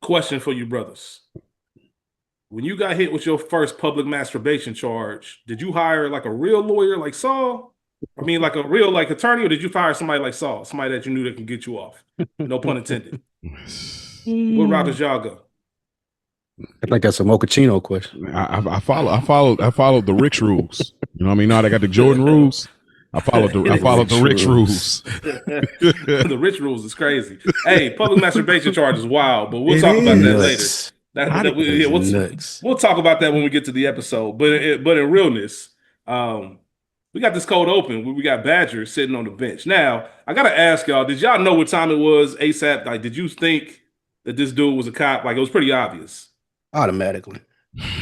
Question for you, brothers. When you got hit with your first public masturbation charge, did you hire like a real lawyer like Saul? I mean, like a real like attorney, or did you fire somebody like Saul, somebody that you knew that can get you off? No pun intended. What route does y'all go? I think that's a mochaccino question. I followed the Rick's rules. You know what I mean? Now they got the Jordan rules. I followed the Rick's rules. The Rich rules is crazy. Hey, public masturbation charge is wild, but we'll talk about that later. We'll talk about that when we get to the episode. But in realness, we got this cold open. We got Badger sitting on the bench. Now, I gotta ask y'all: did y'all know what time it was ASAP? Like, did you think that this dude was a cop? Like, it was pretty obvious. Automatically,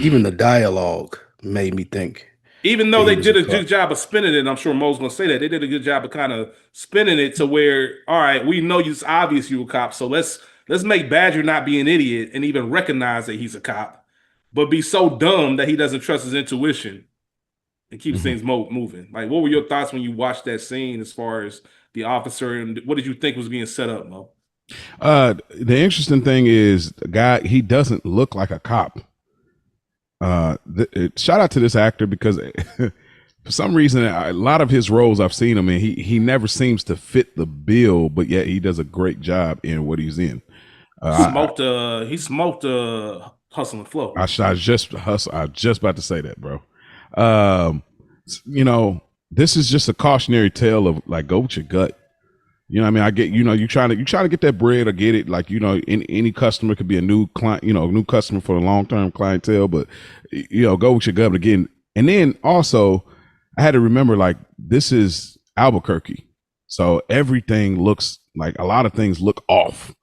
even the dialogue made me think. Even though they did a good job of spinning it, I'm sure Mo's gonna say that they did a good job of kind of spinning it to where, all right, we know it's obvious you a cop, so let's make Badger not be an idiot and even recognize that he's a cop, but be so dumb that he doesn't trust his intuition and keeps things moving. Like, what were your thoughts when you watched that scene as far as the officer, and what did you think was being set up, Mo? The interesting thing is, the guy, he doesn't look like a cop. Shout out to this actor because for some reason, a lot of his roles I've seen him in, he never seems to fit the bill, but yet he does a great job in what he's in. He smoked Hustle and Flow. I just about to say that, bro. You know, this is just a cautionary tale of like, go with your gut. You know what I mean? I get, you know, you trying to get that bread or get it. Like, you know, any customer could be a new client, you know, a new customer for a long-term clientele, but, you know, go with your gut again. And then also I had to remember, like, this is Albuquerque. So everything looks like, a lot of things look off.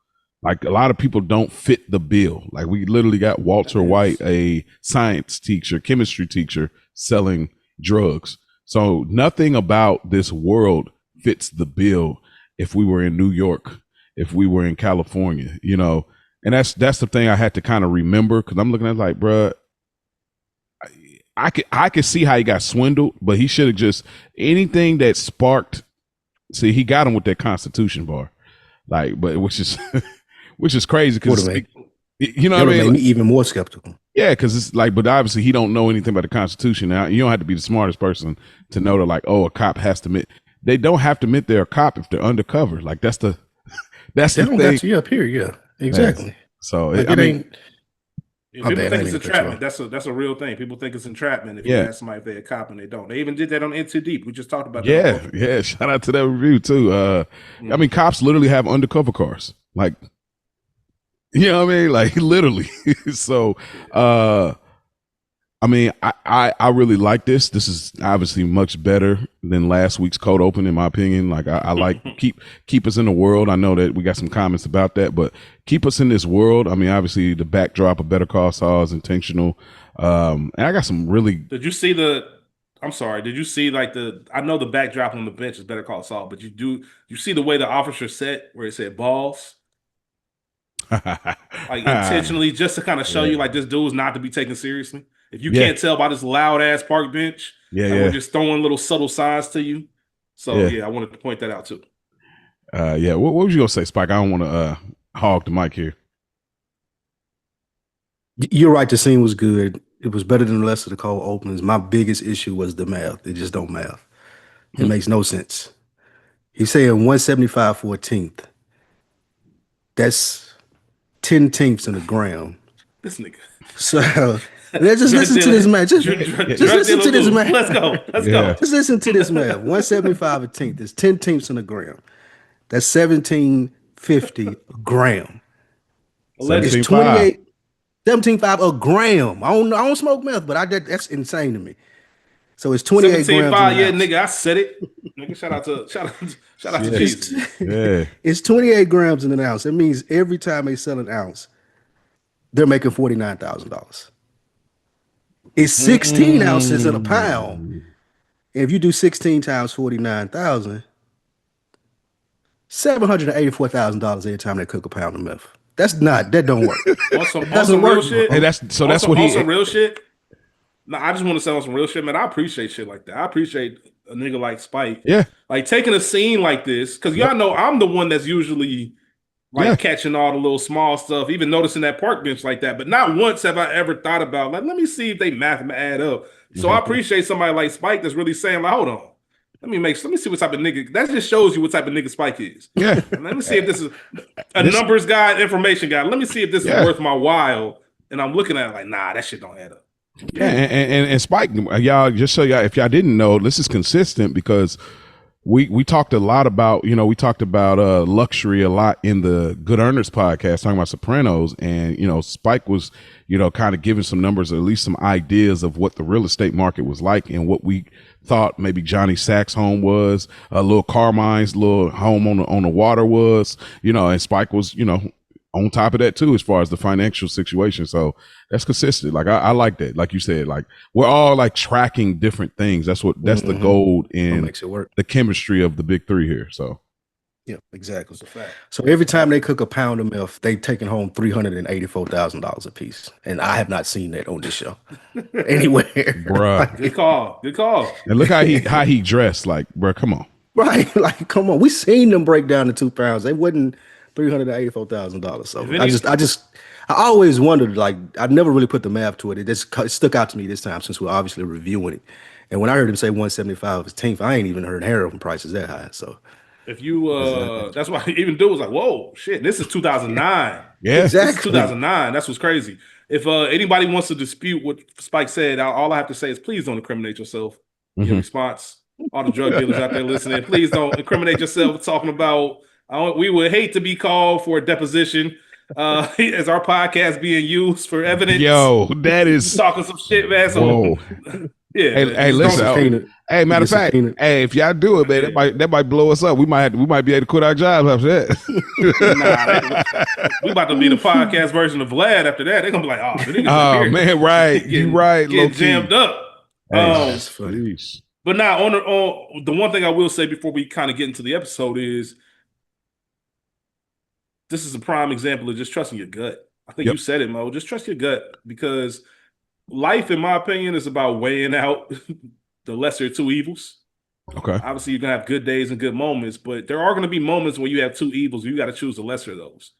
Like, a lot of people don't fit the bill. Like, we literally got Walter White, a science teacher, chemistry teacher, selling drugs. So nothing about this world fits the bill. If we were in New York, if we were in California, you know, and that's the thing I had to kind of remember, because I'm looking at it like, bruh, I could see how he got swindled, but he should have just, anything that sparked, see, he got him with that Constitution bar, like, but which is crazy, because you know what I mean, made me even more skeptical. Yeah, because it's like, but obviously he don't know anything about the Constitution. Now, you don't have to be the smartest person to know that, like, oh, a cop has to admit. They don't have to admit they're a cop if they're undercover. Like, that's the thing. Got you up here, yeah, exactly. Yeah. So like, I mean, people think it's entrapment. That's a real thing. People think it's entrapment if you ask somebody if they're a cop and they don't. They even did that on In Too Deep. We just talked about that. Yeah. Shout out to that review too. I mean, cops literally have undercover cars. Like, you know what I mean? Like, literally. So, I mean, I really like this. This is obviously much better than last week's cold open, in my opinion. Like, I like keep us in the world. I know that we got some comments about that, but keep us in this world. I mean, obviously the backdrop of Better Call Saul is intentional. And I got some really. Did you see like I know the backdrop on the bench is Better Call Saul, but you see the way the officer set where it said balls? Like, intentionally, just to kind of show you like this dude's not to be taken seriously. If you can't tell by this loud ass park bench, we're just throwing little subtle signs to you. So I wanted to point that out too. What was you gonna say, Spike? I don't want to hog the mic here. You're right. The scene was good. It was better than the rest of the cold openings. My biggest issue was the math. It just don't math. It makes no sense. He's saying 175 14th. That's 10/10 in a gram. This nigga. So let's just listen to this math. Just listen to this math. Let's go. Just listen to this math. 175 14th is 10/10 in a gram. That's 1750 a gram. So it's 28. 17.5 a gram. I don't smoke meth, but that's insane to me. So it's 28 grams. 17.5, yeah, nigga, I said it. Nigga, shout out to Jesus. Yeah. It's 28 grams in an ounce. It means every time they sell an ounce, they're making $49,000. It's 16 ounces in a pound. If you do 16 times 49,000, $784,000 every time they cook a pound of meth. That don't work. On some real shit. Hey, that's what he. On some real shit. No, I just want to say on some real shit, man. I appreciate shit like that. I appreciate a nigga like Spike. Yeah. Like taking a scene like this, because y'all know I'm the one that's usually like catching all the little small stuff, even noticing that park bench like that. But not once have I ever thought about, like, let me see if they math add up. So I appreciate somebody like Spike that's really saying, like, hold on. Let me see what type of nigga. That just shows you what type of nigga Spike is. Yeah. Let me see if this is a numbers guy, information guy. Let me see if this is worth my while. And I'm looking at it like, nah, that shit don't add up. Yeah, and Spike, y'all, just so y'all, if y'all didn't know, this is consistent because we talked a lot about, we talked about luxury a lot in the Good Earners podcast, talking about Sopranos, and Spike was, kind of giving some numbers, or at least some ideas of what the real estate market was like and what we thought maybe Johnny Sack's home was, little Carmine's little home on the water was, and Spike was, on top of that too, as far as the financial situation. So that's consistent. Like I like that. Like you said, like we're all like tracking different things. That's the gold in makes it work. The chemistry of the big three here. So yeah, exactly. So every time they cook a pound of meth, they taking home $384,000 a piece, and I have not seen that on this show anywhere. Bruh. Good call. And look how he dressed. Like, bruh, come on. Right, like come on. We seen them break down to 2 pounds. They wouldn't. $384,000. So I always wondered, like, I never really put the math to it. It stuck out to me this time since we're obviously reviewing it. And when I heard him say 175 a tenth, I ain't even heard heroin prices that high. So if you that's why even dude was like, whoa, shit, this is 2009. Yeah, exactly. This is 2009. That's what's crazy. If anybody wants to dispute what Spike said, all I have to say is please don't incriminate yourself. Your response, all the drug dealers out there listening, please don't incriminate yourself talking about. We would hate to be called for a deposition as our podcast being used for evidence. Yo, that is talking some shit, man. So, yeah. Hey, listen. Hey, matter of fact, hey, if y'all do it, man, that might blow us up. We might be able to quit our jobs after that. We about to be the podcast version of Vlad after that. They're gonna be like, oh man, right? You right? Get jammed up. That's funny. But now, on the one thing I will say before we kind of get into the episode is, this is a prime example of just trusting your gut. I think you said it, Mo. Just trust your gut, because life, in my opinion, is about weighing out the lesser of two evils. Okay. Obviously, you're going to have good days and good moments, but there are going to be moments where you have two evils. You got to choose the lesser of those.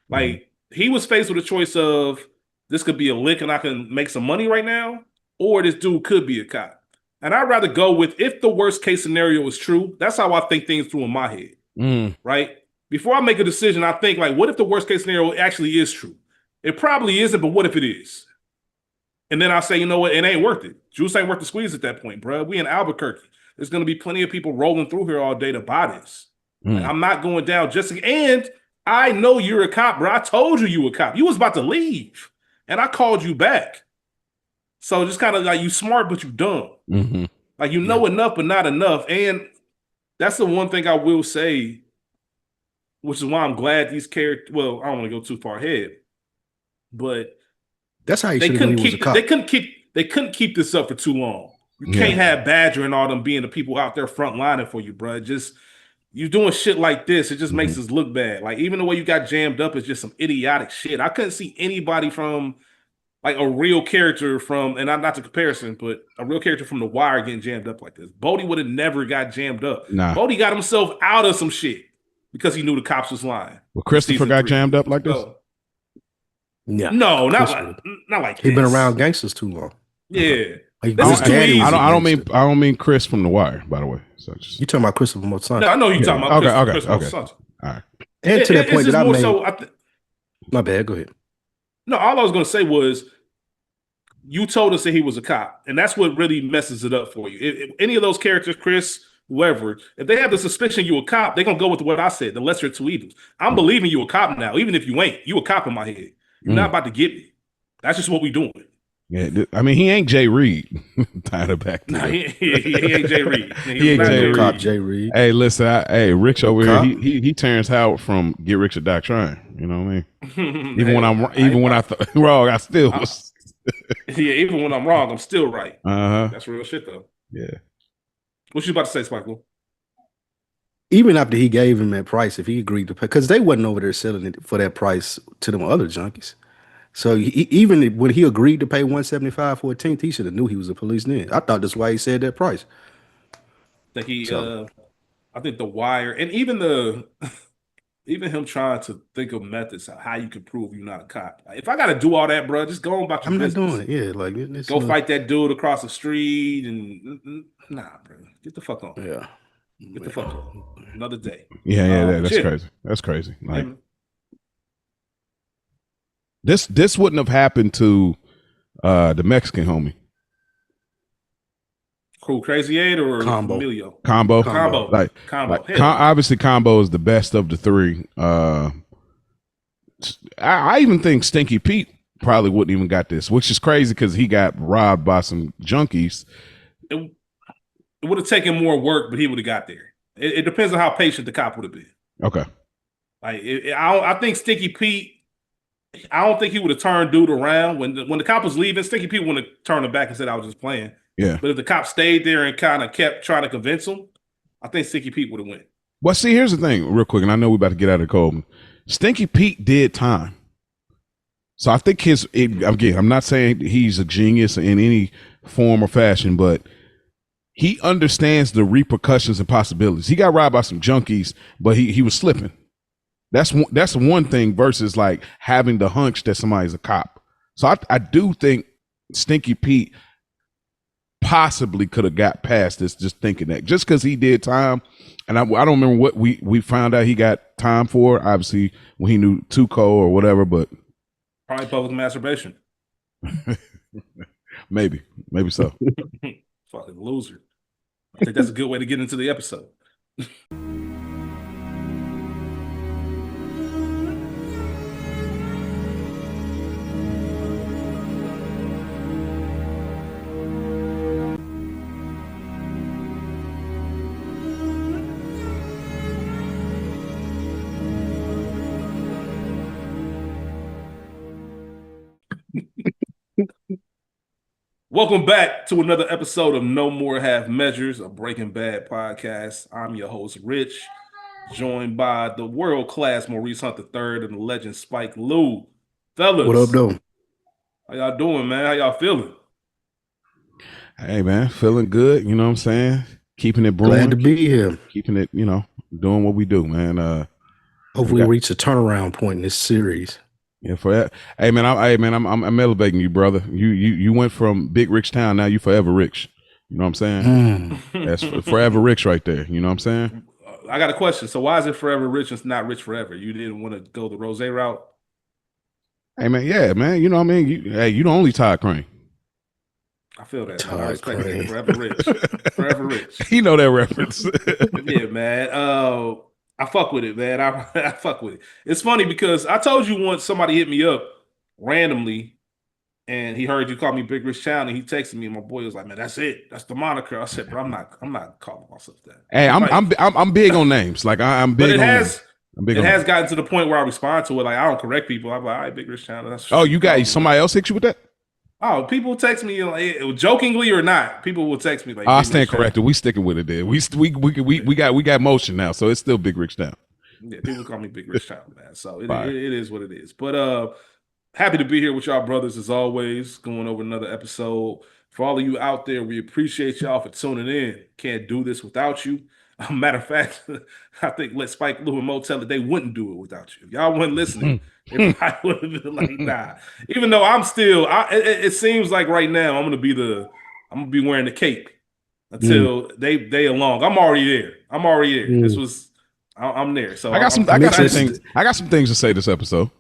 Like, he was faced with a choice of, this could be a lick and I can make some money right now, or this dude could be a cop. And I'd rather go with, if the worst case scenario is true, that's how I think things through in my head. Right? Before I make a decision, I think, like, what if the worst case scenario actually is true? It probably isn't, but what if it is? And then I say, you know what? It ain't worth it. Juice ain't worth the squeeze at that point, bro. We in Albuquerque. There's going to be plenty of people rolling through here all day to buy this. Like, I'm not going down just to, and I know you're a cop, bro. I told you a cop. You was about to leave, and I called you back. So just kind of like, you smart, but you dumb. Like, you know enough, but not enough. And that's the one thing I will say, which is why I'm glad these characters. Well, I don't want to go too far ahead, but that's how they couldn't keep. They couldn't keep this up for too long. You can't have Badger and all them being the people out there front lining for you, bro. Just you doing shit like this, it just makes us look bad. Like, even the way you got jammed up is just some idiotic shit. I couldn't see anybody from, like, a real character from, and not the comparison, but a real character from The Wire getting jammed up like this. Bodie would have never got jammed up. Nah. Bodie got himself out of some shit because he knew the cops was lying. Well, Christopher got jammed up like this? Yeah. No, not like He's been around gangsters too long. Yeah. Like, this is too easy. I don't mean Chris from The Wire, by the way. So you talking about Christopher Monsanto? No, I know you're talking about Christopher Monsanto. All right. And to that point that I made. So my bad. Go ahead. No, all I was going to say was, you told us that he was a cop, and that's what really messes it up for you. If any of those characters, Chris, whoever, if they have the suspicion you a cop, they're going to go with what I said, the lesser of two evils. I'm believing you a cop now, even if you ain't. You a cop in my head. You're not about to get me. That's just what we doing. Yeah, I mean, he ain't Jay Reed. Tied it back. Nah, he ain't Jay Reed. He ain't Jay Reed. Cop Jay Reed. Hey, listen, Rich over here, he Terrence Howard from Get Rich or Die Trying. You know what I mean? Even when I thought wrong, I still was. Yeah, even when I'm wrong, I'm still right. That's real shit, though. Yeah. What you about to say, Spike? Even after he gave him that price, if he agreed to pay, because they wasn't over there selling it for that price to them other junkies. So even when he agreed to pay $175 for a tenth, he should have knew he was a policeman. I thought that's why he said that price. That I think The Wire, and even the even him trying to think of methods of how you can prove you're not a cop. Like, if I got to do all that, bro, just go on about your business. I'm not doing it. Yeah, like go fight that dude across the street and nah, bro, get the fuck on. Yeah, get the fuck on. Another day. Yeah, that's crazy. That's crazy. Like this wouldn't have happened to the Mexican homie. Cool, Crazy 8 or Combo. Emilio? Combo. Like obviously Combo is the best of the three. I even think Stinky Pete probably wouldn't even got this, which is crazy because he got robbed by some junkies. It would have taken more work, but he would have got there. It depends on how patient the cop would have been. Okay. Like I think Stinky Pete, I don't think he would have turned dude around when the cop was leaving. Stinky Pete wouldn't have turned him back and said I was just playing. Yeah. But if the cop stayed there and kind of kept trying to convince him, I think Stinky Pete would have went. Well, see, here's the thing, real quick, and I know we're about to get out of the cold. Stinky Pete did time. So I think again, I'm not saying he's a genius in any form or fashion, but he understands the repercussions and possibilities. He got robbed by some junkies, but he was slipping. That's one thing versus like having the hunch that somebody's a cop. So I do think Stinky Pete possibly could have got past this just thinking that. Just because he did time, and I don't remember what we found out he got time for, obviously, when he knew Tuco or whatever, but probably public masturbation. Maybe so. Fucking loser. I think that's a good way to get into the episode. Welcome back to another episode of No More Half Measures, a Breaking Bad podcast. I'm your host, Rich, joined by the world-class Maurice Hunt III and the legend Spike Lou. Fellas, what up, though? How y'all doing, man? How y'all feeling? Hey, man, feeling good. You know what I'm saying? Keeping it brewing. Glad to be here. Keeping it, doing what we do, man. Hopefully, we reach a turnaround point in this series. Yeah, for that. Hey man, I'm elevating you, brother. You went from Big Rich Town, now you forever rich. You know what I'm saying? That's forever rich right there. You know what I'm saying? I got a question. So why is it forever rich and not rich forever? You didn't want to go the Rose route? Hey man, yeah, man. You know what I mean? You the only Todd Crane. I feel that. I respect that. Forever rich. Forever rich. You know that reference. Yeah, man. I fuck with it, man. I fuck with it. It's funny because I told you once somebody hit me up randomly and he heard you call me Big Rich Town and he texted me and my boy was like, man, that's it. That's the moniker. I said, but I'm not calling myself that. Hey, I'm big on names. Like I'm big on names. It has gotten to the point where I respond to it. Like I don't correct people. I'm like, all right, Big Rich Town. You got somebody else hit you with that? Oh, people text me like jokingly or not. People will text me like. I stand corrected. We sticking with it. There, we got motion now, so it's still Big Rich Town. Yeah, people call me Big Rich Town, man. So it is what it is. But happy to be here with y'all brothers as always. Going over another episode. For all of you out there, we appreciate y'all for tuning in. Can't do this without you. Matter of fact, I think let Spike Lou and Mo tell it they wouldn't do it without you. If y'all weren't listening, it probably would have been like, nah. Even though I'm still, it seems like right now I'm gonna be wearing the cape until they along. I'm already there. I'm there. So I got some things to say this episode.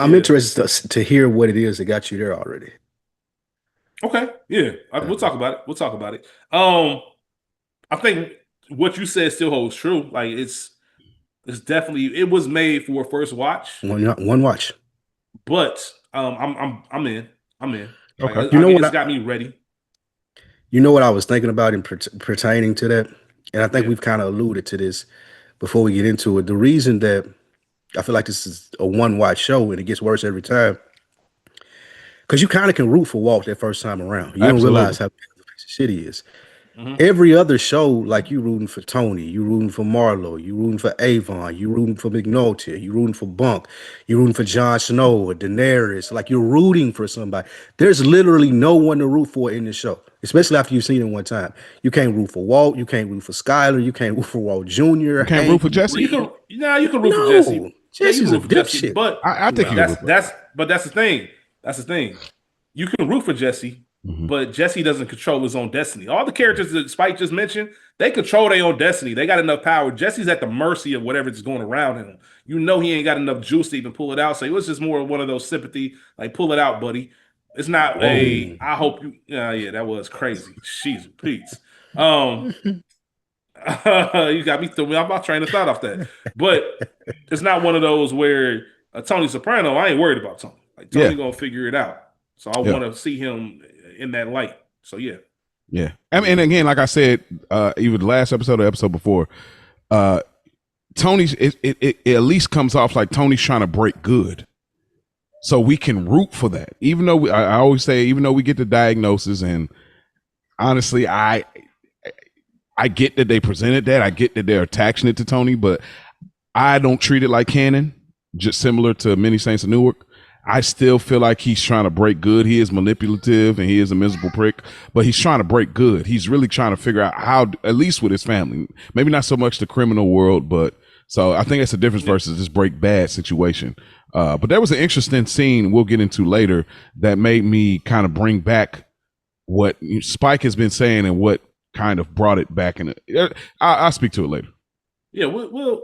I'm interested to hear what it is that got you there already. Okay, yeah, we'll talk about it. I think what you said still holds true. Like it's definitely it was made for a first watch. One watch. But I'm in. Okay. Like, it's got me ready. You know what I was thinking about in pertaining to that? And I think we've kind of alluded to this before we get into it. The reason that I feel like this is a one watch show and it gets worse every time. Because you kind of can root for Walt that first time around. You don't realize how big of a piece of shit he is. Mm-hmm. Every other show, like you rooting for Tony, you rooting for Marlo, you rooting for Avon, you rooting for McNulty, you rooting for Bunk, you rooting for Jon Snow or Daenerys. Like you're rooting for somebody. There's literally no one to root for in this show, especially after you've seen it one time. You can't root for Walt, you can't root for Skyler, you can't root for Walt Jr. You can't root for Jesse. You Nah, you can root for Jesse. No, Yeah, you Jesse's can a root for Jesse, dipshit. but I think you can root for him. that's the thing. That's the thing. You can root for Jesse, but Jesse doesn't control his own destiny. All the characters that Spike just mentioned, they control their own destiny. They got enough power.Jesse's at the mercy of whatever's going around him. You know he ain't got enough juice to even pull it out. So it was just more of one of those sympathy, like pull it out, buddy. It's not a I hope you yeah, that was crazy. Jeez, Pete. You got me through. I'm about train of thought off that, but it's not one of those where Tony Soprano. I ain't worried about Tony. Like Tony gonna figure it out. So I want to see him in that light. So yeah. I mean, and again, like I said, even the last episode or episode before, Tony's it at least comes off like Tony's trying to break good. So we can root for that, even though I always say, even though we get the diagnosis, and honestly, I get that they presented that. I get that they're attaching it to Tony, but I don't treat it like canon, just similar to Many Saints of Newark. I still feel like he's trying to break good. He is manipulative and he is a miserable prick, but he's trying to break good. He's really trying to figure out how, at least with his family, maybe not so much the criminal world, but so I think that's the difference versus this break bad situation. But there was an interesting scene we'll get into later that made me kind of bring back what Spike has been saying and what kind of brought it back in. I'll speak to it later. Yeah, we'll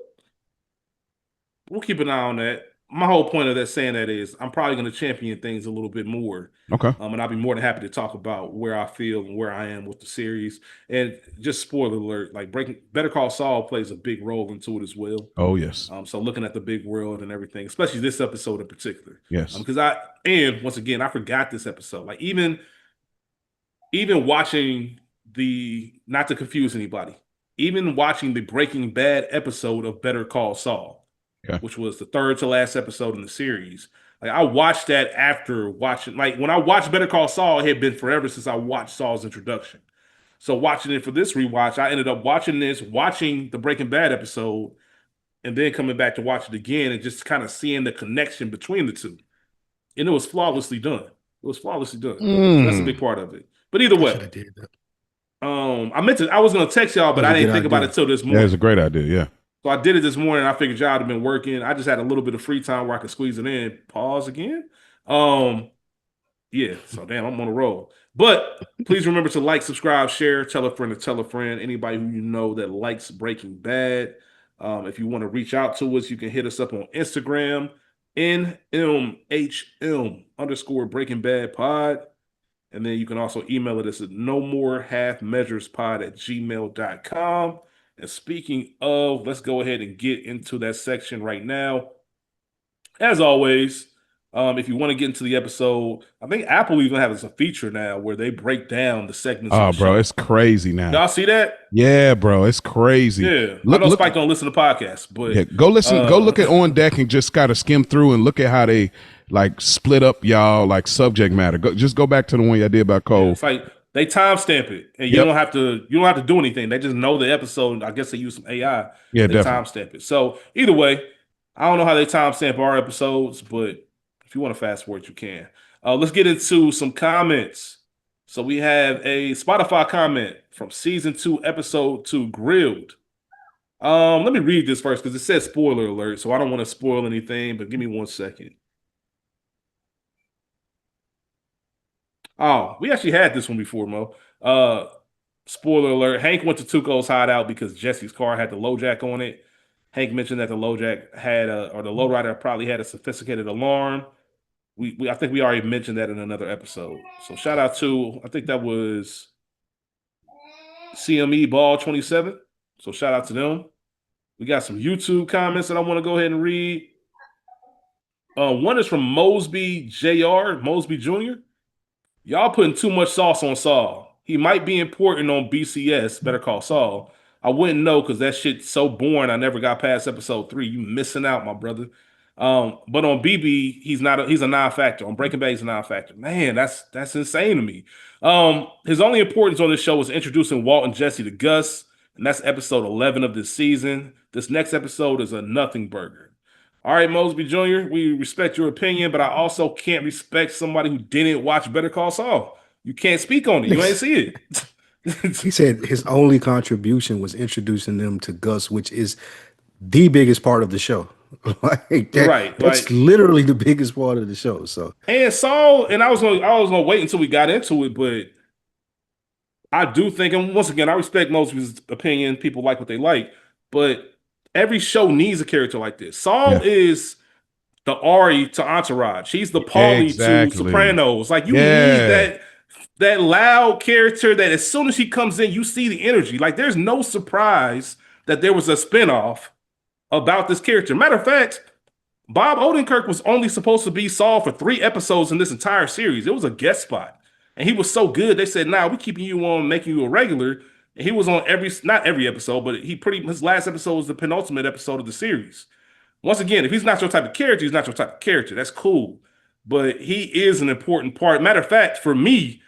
keep an eye on that. My whole point of that saying that is I'm probably going to champion things a little bit more. Okay. And I'll be more than happy to talk about where I feel and where I am with the series. And just spoiler alert, like Better Call Saul plays a big role into it as well. Oh yes. So looking at the big world and everything, especially this episode in particular. Yes. Because once again, I forgot this episode. Like even watching not to confuse anybody, even watching the Breaking Bad episode of Better Call Saul. Okay. Which was the third to last episode in the series. Like I watched that after watching, like when I watched Better Call Saul, it had been forever since I watched Saul's introduction. So watching it for this rewatch, I ended up watching the Breaking Bad episode, and then coming back to watch it again and just kind of seeing the connection between the two. And it was flawlessly done. So that's a big part of it. But either way, I was gonna text y'all, but I didn't think about it till this morning. Yeah, it's a great idea, yeah. So I did it this morning. I figured y'all had been working. I just had a little bit of free time where I could squeeze it in. Pause again. Yeah. So damn, I'm on a roll. But please remember to like, subscribe, share, tell a friend to tell a friend. Anybody who you know that likes Breaking Bad. If you want to reach out to us, you can hit us up on Instagram, NMHM_Breaking Bad Pod. And then you can also email us at nomorehalfmeasurespod@gmail.com. And speaking of, let's go ahead and get into that section right now. As always, if you want to get into the episode, I think Apple even has a feature now where they break down the segments. Oh, bro, it's crazy now. Y'all see that? Yeah, bro, it's crazy. Yeah, I know Spike don't listen to podcasts, but yeah, go listen. Go look at On Deck and just gotta skim through and look at how they like split up y'all like subject matter. Just go back to the one y'all did about Cole. Yeah, it's like they timestamp it, and you don't have to do anything. They just know the episode. I guess they use some AI. Yeah, they timestamp it. So either way, I don't know how they timestamp our episodes, but if you want to fast forward, you can. Let's get into some comments. So we have a Spotify comment from season 2, episode 2, Grilled. Let me read this first because it says spoiler alert, so I don't want to spoil anything. But give me 1 second. Oh, we actually had this one before, Mo. Spoiler alert. Hank went to Tuco's hideout because Jesse's car had the LoJack on it. Hank mentioned that the LoJack or the lowrider probably had a sophisticated alarm. I think we already mentioned that in another episode. So shout out to, I think that was CME Ball 27. So shout out to them. We got some YouTube comments that I want to go ahead and read. One is from Mosby Jr. Y'all putting too much sauce on Saul. He might be important on BCS, Better Call Saul. I wouldn't know because that shit's so boring. I never got past episode 3. You missing out, my brother. But on BB, he's a non-factor. On Breaking Bad, he's a non-factor. Man, that's insane to me. His only importance on this show was introducing Walt and Jesse to Gus, and that's episode 11 of this season. This next episode is a nothing burger. All right, Mosby Jr., we respect your opinion, but I also can't respect somebody who didn't watch Better Call Saul. You can't speak on it. You ain't see it. He said his only contribution was introducing them to Gus, which is the biggest part of the show. Like Right. that's Like, literally the biggest part of the show. So and Saul, and I was gonna wait until we got into it, but I do think, and once again, I respect Mosby's opinion. People like what they like, but every show needs a character like this. Saul Yeah. is the Ari to Entourage. He's the Paulie to Exactly. Sopranos. Like, you need Yeah. that loud character that as soon as he comes in, you see the energy. Like, there's no surprise that there was a spinoff about this character. Matter of fact, Bob Odenkirk was only supposed to be Saul for 3 episodes in this entire series. It was a guest spot. And he was so good, they said, nah, we're keeping you on, making you a regular. And he was on not every episode, but his last episode was the penultimate episode of the series. Once again, if he's not your type of character, he's not your type of character. That's cool. But he is an important part. Matter of fact, for me,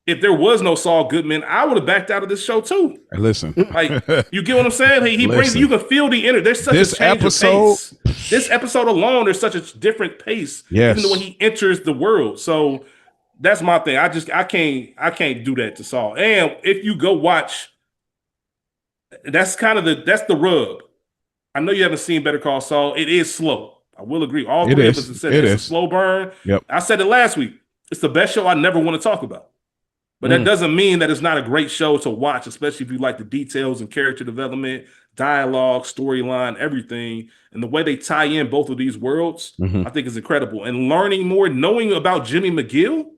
if there was no Saul Goodman, I would have backed out of this show too. Hey, listen. Like, you get what I'm saying? He brings, you can feel the energy. There's such a change of pace. This episode alone, there's such a different pace. Yes. Even when he enters the world. So that's my thing. I can't do that to Saul. And if you go watch, that's the rub. I know you haven't seen Better Call Saul. It is slow. I will agree. All three of us have said it's a slow burn. Yep. I said it last week. It's the best show I never want to talk about. But that doesn't mean that it's not a great show to watch, especially if you like the details and character development, dialogue, storyline, everything. And the way they tie in both of these worlds, I think is incredible. And learning more, knowing about Jimmy McGill,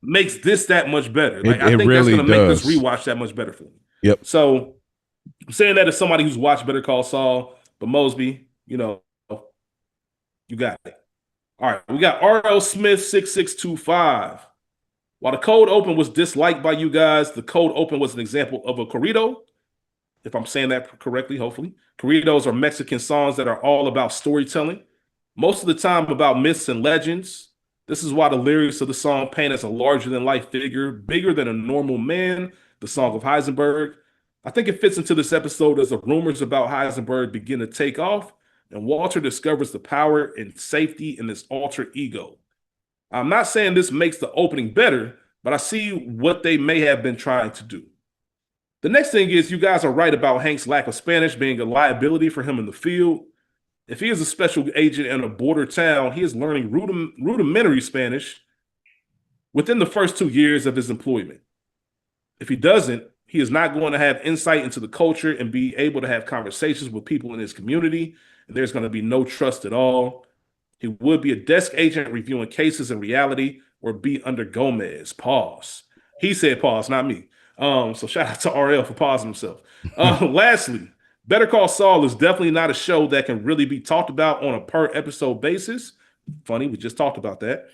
makes this that much better. Like, I think really that's going to make this rewatch that much better for me. Yep. So I'm saying that as somebody who's watched Better Call Saul, but Mosby, you got it. All right, we got RL Smith 6625. While the cold open was disliked by you guys, the cold open was an example of a corrido. If I'm saying that correctly, hopefully. Corridos are Mexican songs that are all about storytelling, most of the time about myths and legends. This is why the lyrics of the song paint as a larger-than-life figure, bigger than a normal man, the Song of Heisenberg. I think it fits into this episode as the rumors about Heisenberg begin to take off, and Walter discovers the power and safety in his alter ego. I'm not saying this makes the opening better, but I see what they may have been trying to do. The next thing is, you guys are right about Hank's lack of Spanish being a liability for him in the field. If he is a special agent in a border town, he is learning rudimentary Spanish within the first 2 years of his employment. If he doesn't, he is not going to have insight into the culture and be able to have conversations with people in his community, and there's going to be no trust at all. He would be a desk agent reviewing cases in reality, or be under Gomez. Pause. He said pause, not me. So shout out to RL for pausing himself. Lastly, Better Call Saul is definitely not a show that can really be talked about on a per episode basis. Funny, we just talked about that.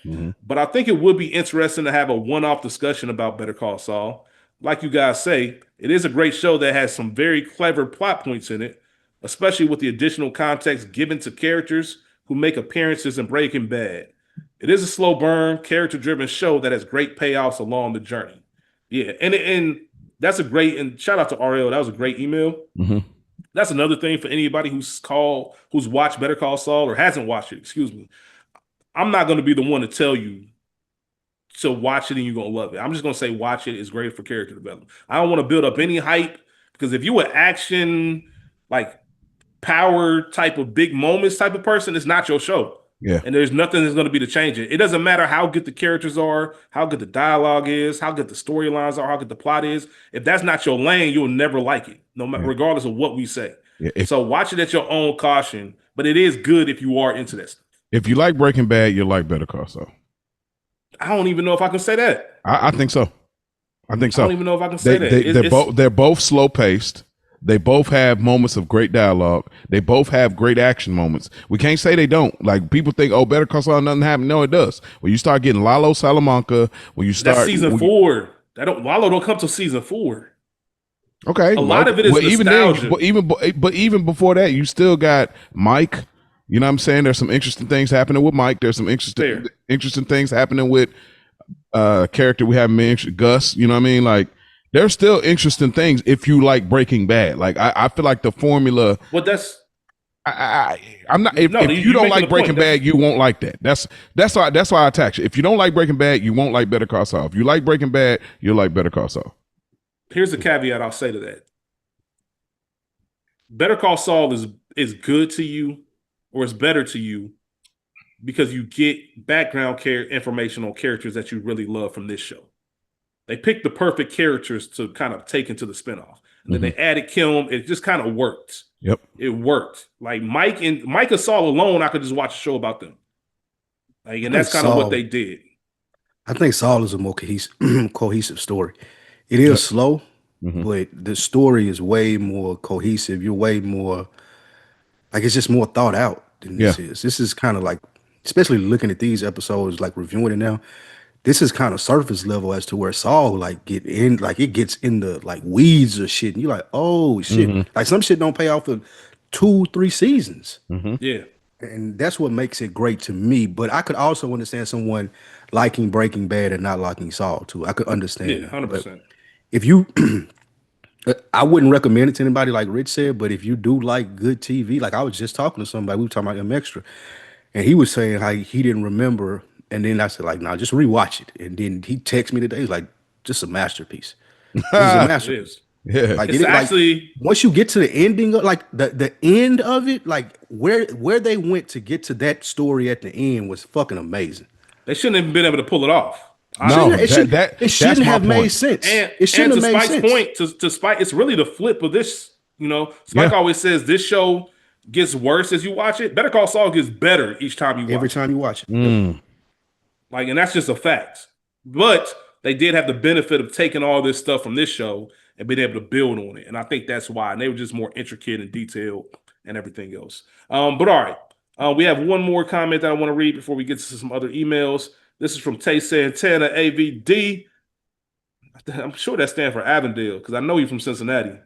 But I think it would be interesting to have a one-off discussion about Better Call Saul. Like you guys say, it is a great show that has some very clever plot points in it, especially with the additional context given to characters who make appearances in Breaking Bad. It is a slow burn, character-driven show that has great payoffs along the journey. Yeah, and that's a great, and shout out to RL, that was a great email. That's another thing for anybody who's watched Better Call Saul or hasn't watched it, excuse me. I'm not going to be the one to tell you to watch it and you're going to love it. I'm just going to say watch it. It's great for character development. I don't want to build up any hype, because if you an action, like power type of big moments type of person, it's not your show. Yeah. And there's nothing that's going to be to change it. It doesn't matter how good the characters are, how good the dialogue is, how good the storylines are, how good the plot is. If that's not your lane, you'll never like it, no matter, regardless of what we say. Yeah, so watch it at your own caution, but it is good if you are into that stuff. If you like Breaking Bad, you'll like Better Call Saul. I don't even know if I can say that. I think so. I don't even know if I can say that. They're both slow paced. They both have moments of great dialogue. They both have great action moments. We can't say they don't. Like, people think, oh, Better Call Saul, nothing happened. No, it does. When you start getting Lalo Salamanca, when you start, that's season 4. Lalo don't come till season 4. Okay, a lot of it is nostalgia. Even before that, you still got Mike. You know what I'm saying? There's some interesting things happening with Mike. There's some interesting things happening with character we haven't mentioned, Gus. You know what I mean? Like, there's still interesting things if you like Breaking Bad. Like, I feel like the formula. Well, that's. I'm not. If you don't like Breaking Bad, you won't like that. That's why I attack you. If you don't like Breaking Bad, you won't like Better Call Saul. If you like Breaking Bad, you'll like Better Call Saul. Here's the caveat I'll say to that. Better Call Saul is good to you or is better to you because you get background information on characters that you really love from this show. They picked the perfect characters to kind of take into the spinoff. And then they added Kim. It just kind of worked. Yep. It worked. Like Mike and Saul alone, I could just watch a show about them. Like, and that's kind of what they did. I think Saul is a more cohesive story. It is slow, but the story is way more cohesive. You're way more, like, it's just more thought out than this is. This is kind of like, especially looking at these episodes, like reviewing it now, this is kind of surface level as to where Saul like it gets in the like weeds or shit. And you're like, oh shit. Like some shit don't pay off for 2-3 seasons. Yeah. And that's what makes it great to me. But I could also understand someone liking Breaking Bad and not liking Saul too. I could understand. Yeah, 100%. If you I wouldn't recommend it to anybody like Rich said, but if you do like good TV, like I was just talking to somebody, we were talking about M Extra, and he was saying how he didn't remember. And then I said, like, nah, just rewatch it. And then he texted me today, he's like, just a masterpiece. This is a masterpiece. Yeah. Like, it's actually like, once you get to the ending, like the end of it, like where they went to get to that story at the end was fucking amazing. They shouldn't have been able to pull it off. No, it shouldn't have made sense. And it shouldn't have made Spike's sense. point, to Spike, it's really the flip of this. You know, Spike always says this show gets worse as you watch it. Better Call Saul gets better each time you watch it. Every time you watch it. Like, and that's just a fact. But they did have the benefit of taking all this stuff from this show and being able to build on it. And I think that's why. And they were just more intricate and detailed and everything else. But all right. We have one more comment that I want to read before we get to some other emails. This is from Tay Santana, AVD. I'm sure that stands for Avondale because I know you're from Cincinnati.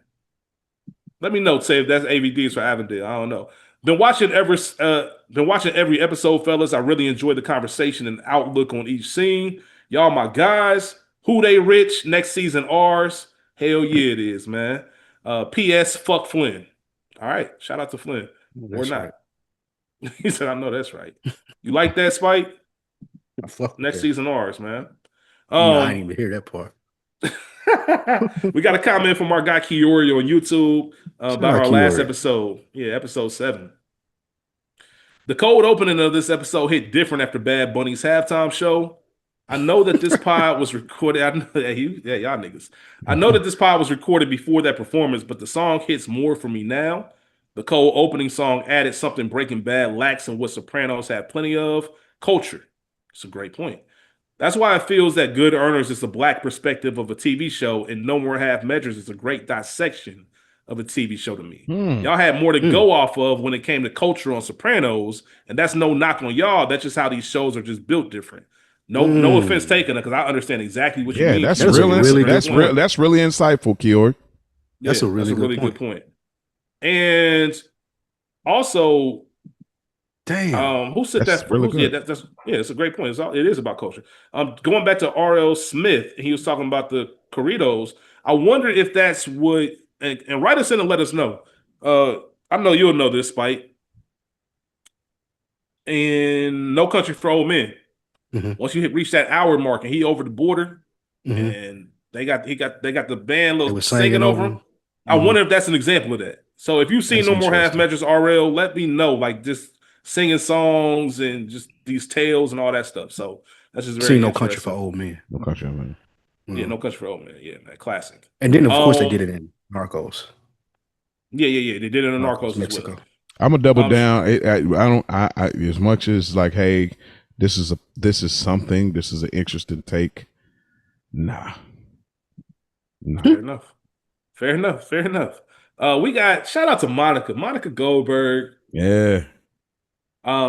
Let me know, Tay, if that's AVDs for Avondale. I don't know. Been watching every episode, fellas. I really enjoyed the conversation and outlook on each scene. Y'all my guys. Who they rich? Next season ours. Hell yeah, it is, man. P.S. Fuck Flynn. All right. Shout out to Flynn. Or not. Right. He said, I know that's right. You like that, Spike? Next season ours, man. No, I didn't even hear that part. We got a comment from our guy Kiori on YouTube about our last episode. Yeah, episode 7. The cold opening of this episode hit different after Bad Bunny's halftime show. I know that this pod was recorded. Y'all niggas. I know that this pod was recorded before that performance, but the song hits more for me now. The cold opening song added something Breaking Bad lacks and what Sopranos have plenty of: culture. It's a great point. That's why it feels that Good Earners is the black perspective of a TV show, and No More Half Measures is a great dissection of a TV show to me. Y'all had more to go off of when it came to culture on Sopranos, and that's no knock on y'all. That's just how these shows are just built different. No offense taken, because I understand exactly what you mean. That's really insightful, Kiori. That's a really good point. And also, damn, who said that? Really good. It's a great point. It is about culture. Going back to R.L. Smith, he was talking about the corridos. I wonder if that's what. And write us in and let us know. I know you'll know this, Spike. In No Country for Old Men, once you reach that hour mark and he over the border, and they got the band singing over him. I wonder if that's an example of that. So if you've seen No More Half Measures, RL, let me know. Like, just singing songs and just these tales and all that stuff. So that's just very No Country for Old Men. No Country for Old Men. Yeah, No Country for Old Men. Yeah, man, classic. And then of course they did it in Narcos. Yeah. They did it in Narcos Mexico. As well. I'm gonna double down. I as much as like, hey, this is something. This is an interesting take. Nah. Fair enough. We got shout out to Monica Goldberg. Yeah.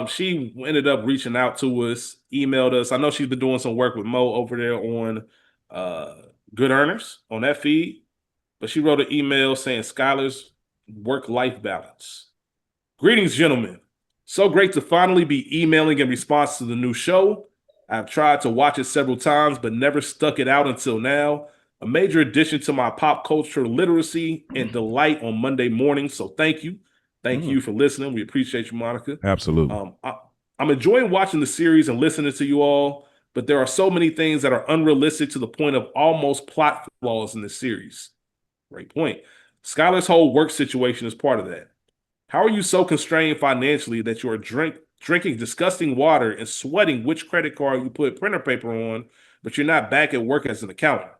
She ended up reaching out to us, emailed us. I know she's been doing some work with Mo over there on Good Earners on that feed, but she wrote an email saying Skylar's work-life balance. Greetings, gentlemen. So great to finally be emailing in response to the new show. I've tried to watch it several times, but never stuck it out until now. A major addition to my pop culture literacy and delight on Monday mornings. So thank you. Thank you for listening. We appreciate you, Monica. Absolutely. I'm enjoying watching the series and listening to you all, but there are so many things that are unrealistic to the point of almost plot flaws in this series. Great point. Skylar's whole work situation is part of that. How are you so constrained financially that you are drinking disgusting water and sweating which credit card you put printer paper on, but you're not back at work as an accountant?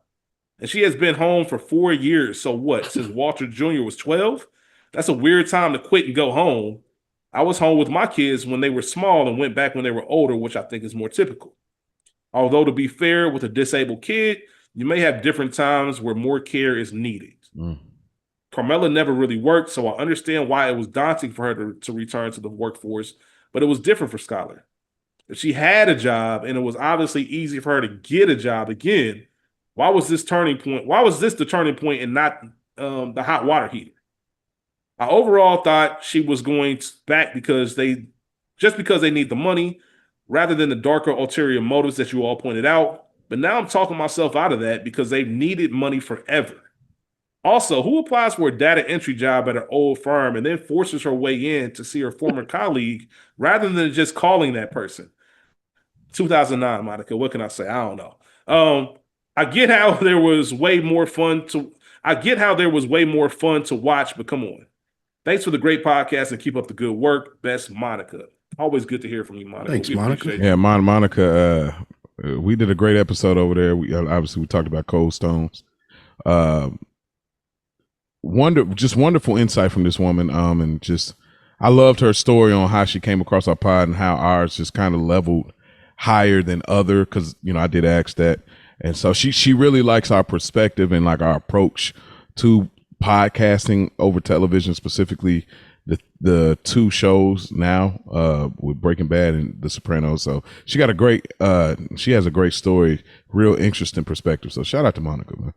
And she has been home for 4 years. So what? Since Walter Jr. was 12? That's a weird time to quit and go home. I was home with my kids when they were small and went back when they were older, which I think is more typical. Although, to be fair, with a disabled kid, you may have different times where more care is needed. Carmela never really worked, so I understand why it was daunting for her to return to the workforce, but it was different for Skylar. If she had a job and it was obviously easy for her to get a job again, why was this turning point? Why was this the turning point and not the hot water heater? I overall thought she was going back because they need the money rather than the darker ulterior motives that you all pointed out. But now I'm talking myself out of that because they've needed money forever. Also, who applies for a data entry job at an old firm and then forces her way in to see her former colleague rather than just calling that person? 2009, Monica. What can I say? I don't know. I get how there was way more fun to watch, but come on. Thanks for the great podcast and keep up the good work. Best, Monica. Always good to hear from you, Monica. Thanks, Monica. Yeah, Monica. We did a great episode over there. We talked about cold stones. Wonderful insight from this woman. And just I loved her story on how she came across our pod and how ours just kind of leveled higher than other, because I did ask that. And so she really likes our perspective and like our approach to podcasting over television, specifically the two shows now with Breaking Bad and The Sopranos. So she has a great story, real interesting perspective. So shout out to Monica, man.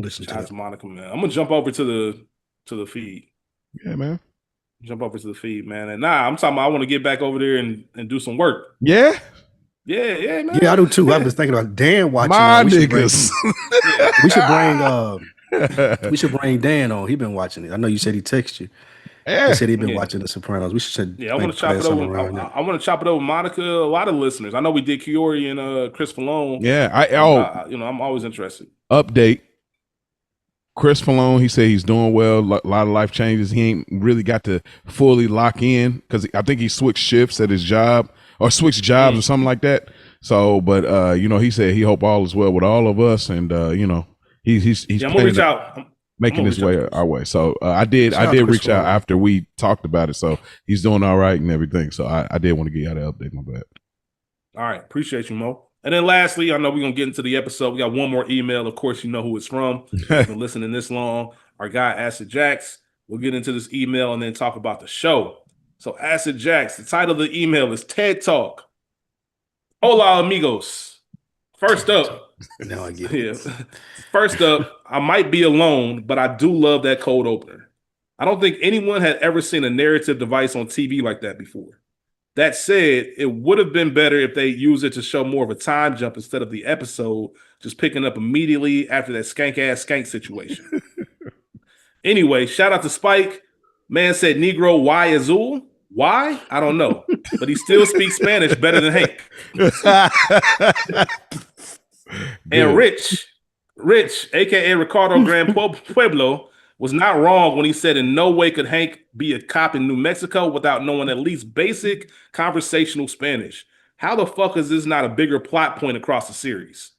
Shout out to Monica, man. I'm gonna jump over to the feed. Yeah, man. Jump over to the feed, man. And I'm talking about I want to get back over there and do some work. Yeah. Yeah, man. Yeah, I do too. I was thinking about Dan watching. My niggas. We should bring Dan on. He been watching it. I know you said he texted you. Yeah. He said he been watching The Sopranos. We should. Yeah, I want to chop it over. I want to chop it over, Monica. A lot of listeners. I know we did Kiori and Chris Falone. Yeah, I'm always interested. Update. Chris Falone, he said he's doing well. A lot of life changes. He ain't really got to fully lock in because I think he switched shifts at his job or switched jobs or something like that. So, but he said he hope all is well with all of us, and he's I'm gonna reach out, making his way our way. So I did reach out after we talked about it. So he's doing all right and everything. So I did want to get you out of update. My bad. All right, appreciate you, Mo. And then lastly, I know we're going to get into the episode. We got one more email. Of course, you know who it's from. You've been listening this long. Our guy, Acid Jax. We'll get into this email and then talk about the show. So, Acid Jax, the title of the email is TED Talk. Hola, amigos. First up. Now I get it. Yeah. First up, I might be alone, but I do love that cold opener. I don't think anyone had ever seen a narrative device on TV like that before. That said, it would have been better if they used it to show more of a time jump instead of the episode just picking up immediately after that skank situation. Anyway, shout out to Spike. Man said Negro Y Azul. Why? I don't know. But he still speaks Spanish better than Hank. And Rich, a.k.a. Ricardo Gran Pueblo, was not wrong when he said in no way could Hank be a cop in New Mexico without knowing at least basic conversational Spanish. How the fuck is this not a bigger plot point across the series?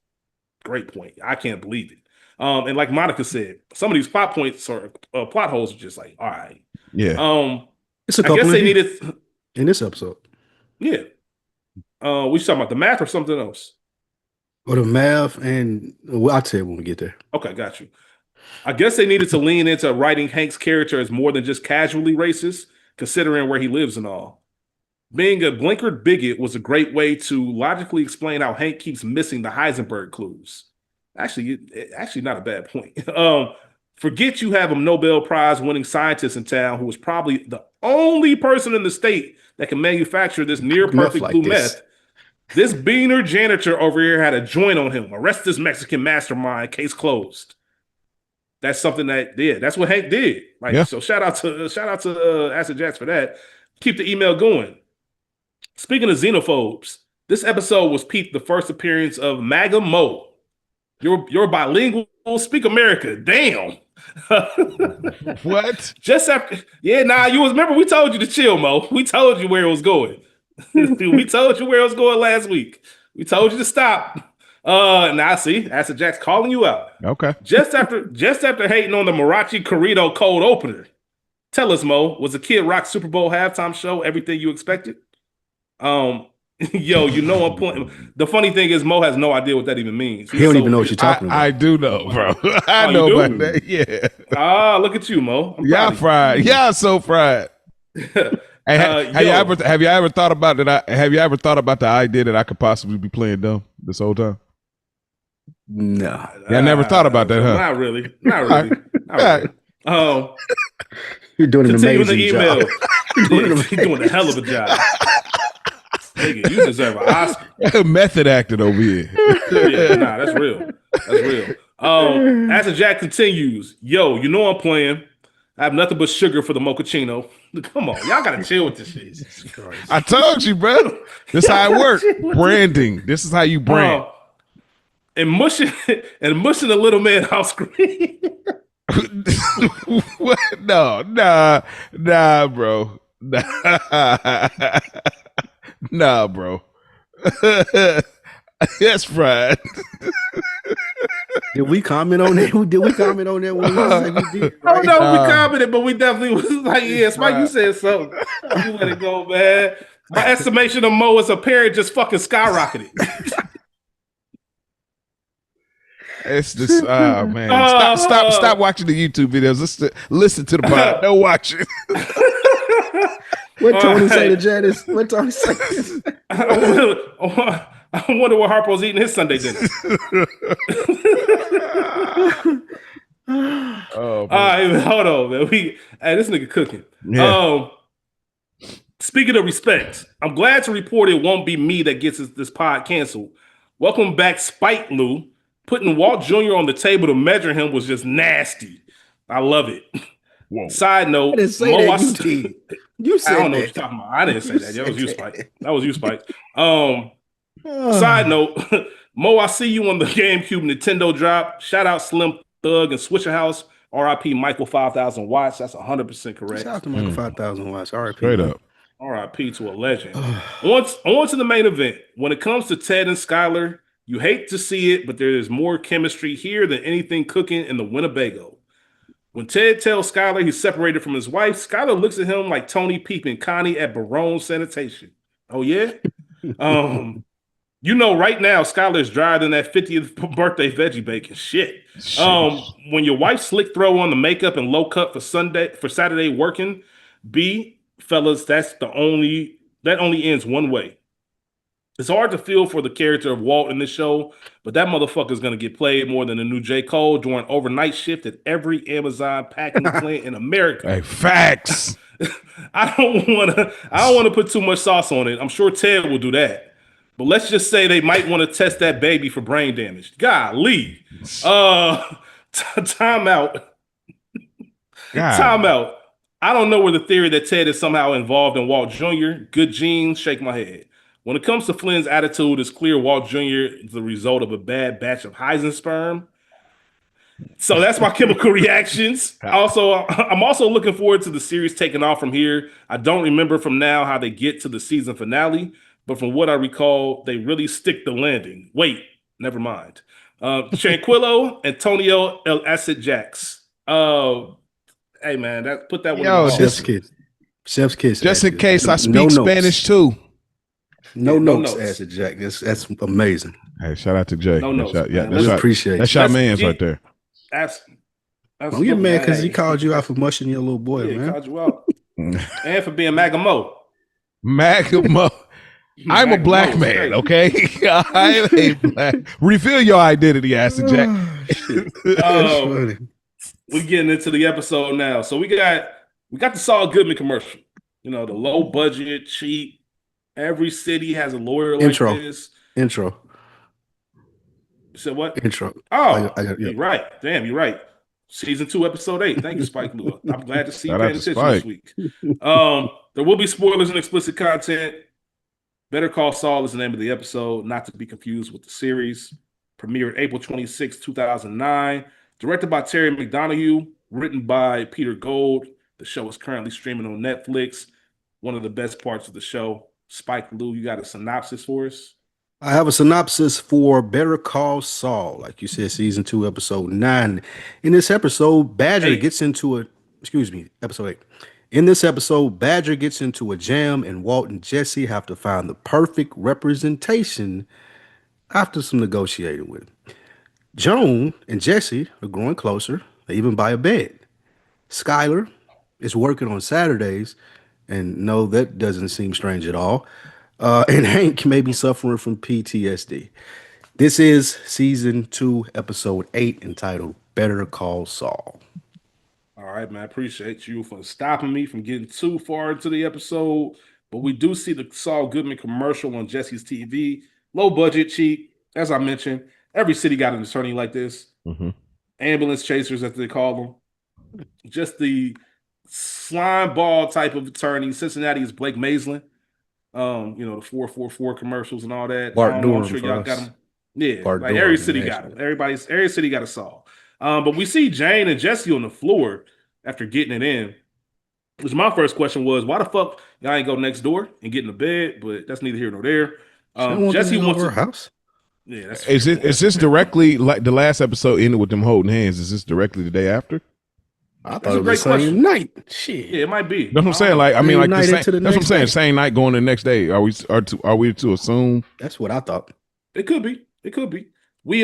Great point. I can't believe it. And like Monica said, some of these plot points or plot holes are just like, all right. Yeah. It's a couple I guess they needed in this episode. Yeah. We talking about the math or something else? Or the math, and I'll tell you when we get there. Okay, got you. I guess they needed to lean into writing Hank's character as more than just casually racist, considering where he lives and all. Being a blinkered bigot was a great way to logically explain how Hank keeps missing the Heisenberg clues. Actually not a bad point. Forget you have a Nobel Prize winning scientist in town who is probably the only person in the state that can manufacture this near perfect blue meth. This beaner janitor over here had a joint on him. Arrest this Mexican mastermind. Case closed. That's something that's what Hank did. So shout out to Acid Jax for that. Keep the email going. Speaking of xenophobes, this episode was the first appearance of MAGA Mo. You're bilingual, speak America. Damn. What? Just after, you was remember we told you to chill, Mo. We told you where it was going. We told you where it was going last week. We told you to stop. Now see, Acid Jack's calling you out. Okay. Just after hating on the Marachi Corrido cold opener. Tell us, Mo, was the Kid Rock Super Bowl halftime show everything you expected? Yo, you know I'm playing. The funny thing is, Mo has no idea what that even means. He don't even know what you're talking about. I do know, bro. I know about that. Yeah. Look at you, Mo. Y'all fried. Y'all so fried. Have you ever thought about that? Have you ever thought about the idea that I could possibly be playing dumb this whole time? No. I never thought about that, huh? Not really. Not really. You're doing an amazing job. He's doing a hell of a job. Nigga, you deserve an Oscar. Method acting over here. That's real. As the Jack continues, yo, you know I'm playing. I have nothing but sugar for the mochaccino. Come on, y'all gotta chill with this shit. I told you, bro. This is how it works. Branding. This is how you brand. And mushing a little man off screen. What? Nah, bro. Nah, bro. That's fried. Did we comment on that? Did we comment on that one? We did, right? I don't know if we commented, but we definitely was like, yeah, Spike, you said something. You let it go, man. My estimation of Mo as a parent just fucking skyrocketed. It's just man. Stop watching the YouTube videos. Listen to the pod. Don't watch it. What Tony say to Janice? What Tony say? I wonder what Harpo's eating his Sunday dinner. All right, hold on, man. This nigga cooking. Yeah. Speaking of respect, I'm glad to report it won't be me that gets this pod canceled. Welcome back, Spike Lou. Putting Walt Jr. on the table to measure him was just nasty. I love it. Whoa. Side note, I didn't say that. You said I don't know that. what you're talking about. I didn't say that. That was you, Spike. That was you, Spike. Side note, Mo, I see you on the GameCube Nintendo drop. Shout out Slim Thug and Switcher House. RIP Michael 5,000 watts. That's 100% correct. Shout out to Michael 5,000 watts. RIP. Straight up. RIP to a legend. on to the main event. When it comes to Ted and Skyler, you hate to see it, but there is more chemistry here than anything cooking in the Winnebago. When Ted tells Skyler he's separated from his wife, Skyler looks at him like Tony peeping Connie at Barone Sanitation. Oh, yeah? You know, right now, Skyler's drier than that 50th birthday veggie bacon. Shit. When your wife slick throw on the makeup and low cut for Saturday working, fellas, that only ends one way. It's hard to feel for the character of Walt in this show, but that motherfucker's gonna get played more than the new J. Cole during overnight shift at every Amazon packing plant in America. Hey, facts. I don't wanna put too much sauce on it. I'm sure Ted will do that. But let's just say they might want to test that baby for brain damage. Golly. Time out. Time out. I don't know where the theory that Ted is somehow involved in Walt Jr. Good genes, shake my head. When it comes to Flynn's attitude, it's clear Walt Jr. is the result of a bad batch of Heisensperm. So that's my chemical reactions. I'm also looking forward to the series taking off from here. I don't remember from now how they get to the season finale, but from what I recall, they really stick the landing. Wait, never mind. Tranquillo, Antonio El Acid Jax. Hey man, put that one. Yo, Chef's kiss. Chef's kiss. Just in case I speak Spanish too. No notes, Acid Jack. That's amazing. Hey, shout out to Jay. No notes. Appreciate it. That's your man's right there. Don't get mad because he called you out for mushing your little boy, man. He called you out. And for being Magamo. Magamo. I'm a black man, okay? I'm a black. Reveal your identity, Acid Jack. We're getting into the episode now. So we got the Saul Goodman commercial. You know, the low budget, cheap. Every city has a lawyer like this. Intro. You said what? Intro. Oh, you're right. Damn, you're right. Season 2, episode 8. Thank you, Spike Lee. I'm glad to see you paying attention this week. There will be spoilers and explicit content. Better Call Saul is the name of the episode, not to be confused with the series. Premiered April 26, 2009. Directed by Terry McDonough. written by Peter Gold. The show is currently streaming on Netflix. One of the best parts of the show. Spike Lee, you got a synopsis for us? I have a synopsis for Better Call Saul, like you said, season 2, episode 9. In this episode, Badger gets into episode 8. In this episode, Badger gets into a jam, and Walt and Jesse have to find the perfect representation after some negotiating with him. Joan and Jesse are growing closer. They even buy a bed. Skylar is working on Saturdays, and no, that doesn't seem strange at all. And Hank may be suffering from PTSD. This is season 2, episode 8, entitled Better Call Saul. All right, man. I appreciate you for stopping me from getting too far into the episode. But we do see the Saul Goodman commercial on Jesse's TV. Low budget, cheap. As I mentioned, every city got an attorney like this. Mm-hmm. Ambulance chasers, as they call them. Just the slime ball type of attorney. Cincinnati is Blake Maislin. The 444 commercials and all that. I'm sure y'all got them. Yeah, Bart like every city got them. Every city got a Saul. But we see Jane and Jesse on the floor after getting it in. Which my first question was, why the fuck y'all ain't go next door and get in the bed? But that's neither here nor there. Jesse wants her house. Yeah, that's is this directly like the last episode ended with them holding hands? Is this directly the day after? I thought it was the same night. Shit. Yeah, it might be. That's what I'm saying. Like, I mean, like that's what I'm saying. Same night going the next day. Are we to assume? That's what I thought. It could be. We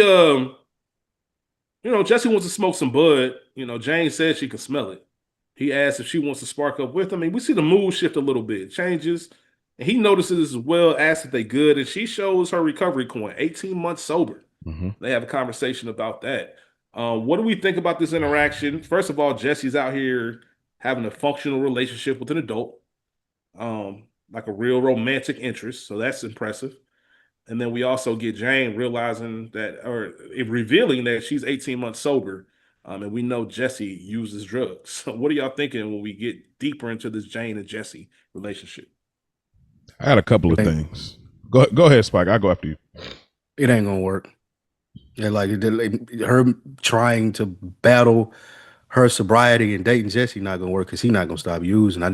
Jesse wants to smoke some bud. Jane said she can smell it. He asks if she wants to spark up with him. I mean, we see the mood shift a little bit, changes. And he notices as well, asks if they good, and she shows her recovery coin, 18 months sober. Mm-hmm. They have a conversation about that. What do we think about this interaction? First of all, Jesse's out here having a functional relationship with an adult, like a real romantic interest. So that's impressive. And then we also get Jane realizing that, or revealing that she's 18 months sober. And we know Jesse uses drugs. So what are y'all thinking when we get deeper into this Jane and Jesse relationship? I had a couple of things. Go ahead, Spike. I'll go after you. It ain't gonna work. Yeah, like her trying to battle her sobriety and dating Jesse not gonna work because he's not gonna stop using. I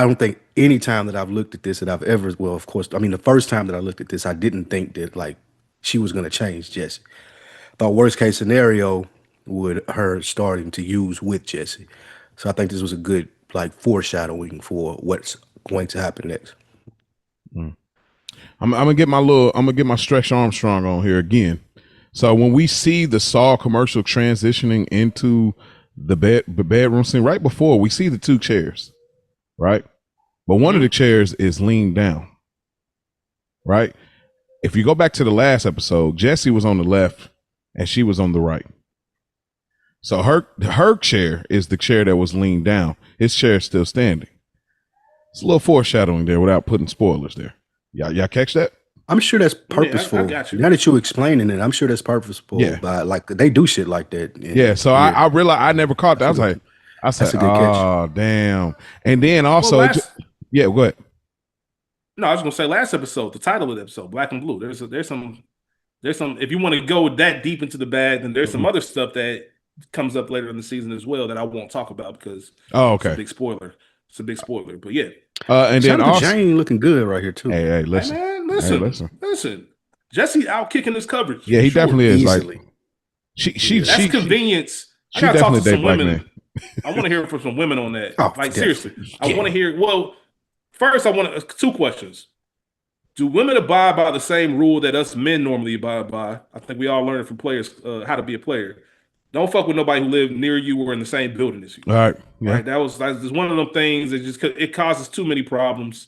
don't think any time that I've looked at this that I've ever, well, of course, I mean, the first time that I looked at this, I didn't think that like she was gonna change Jesse. I thought worst case scenario would her starting to use with Jesse. So I think this was a good like foreshadowing for what's going to happen next. I'm gonna get my Stretch Armstrong on here again. So when we see the Saul commercial transitioning into the bedroom scene, right before we see the two chairs, right? But one of the chairs is leaned down, right? If you go back to the last episode, Jesse was on the left and she was on the right. So her chair is the chair that was leaned down. His chair is still standing. It's a little foreshadowing there without putting spoilers there. Y'all catch that? I'm sure that's purposeful. I got you. Now that you're explaining it, I'm sure that's purposeful. Yeah. By like they do shit like that. Yeah. So I realized I never caught that. I said, oh damn. And then also, go ahead. No, I was gonna say last episode, the title of the episode, Black and Blue. There's some. If you want to go that deep into the bag, then there's some other stuff that comes up later in the season as well that I won't talk about because it's a big spoiler. It's a big spoiler, but yeah. And then also Jane looking good right here too. Hey, listen. Hey, man, listen. Jesse out kicking his coverage. Yeah, he definitely is. Easily. Like she that's convenience. She I gotta talk to some women. I want to hear from some women on that. Oh, like seriously, I want to hear. Well, first I want two questions. Do women abide by the same rule that us men normally abide by? I think we all learned from players how to be a player. Don't fuck with nobody who live near you or in the same building as you. All right. Yeah. Right? That's one of them things that it causes too many problems.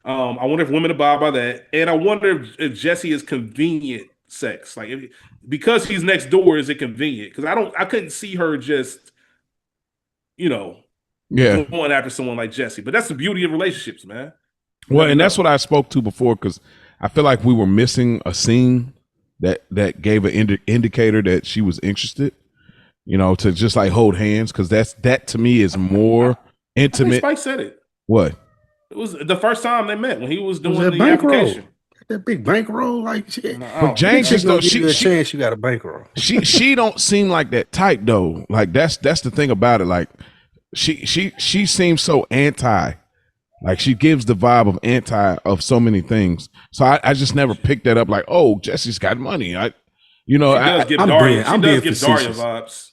I wonder if women abide by that. And I wonder if Jesse is convenient sex. Like because he's next door, is it convenient? Because I couldn't see her just, going after someone like Jesse. But that's the beauty of relationships, man. Well, and that's what I spoke to before, because I feel like we were missing a scene that gave an indicator that she was interested, to just like hold hands, because that to me is more intimate. Spike said it. What? It was the first time they met when he was doing the application. that big bankroll, like shit. But James just don't. Give you a chance. You got a bankroll. She don't seem like that type though. Like that's the thing about it. Like she seems so anti. Like she gives the vibe of anti of so many things. So I just never picked that up. Like, oh, Jesse's got money. I'm being vibes.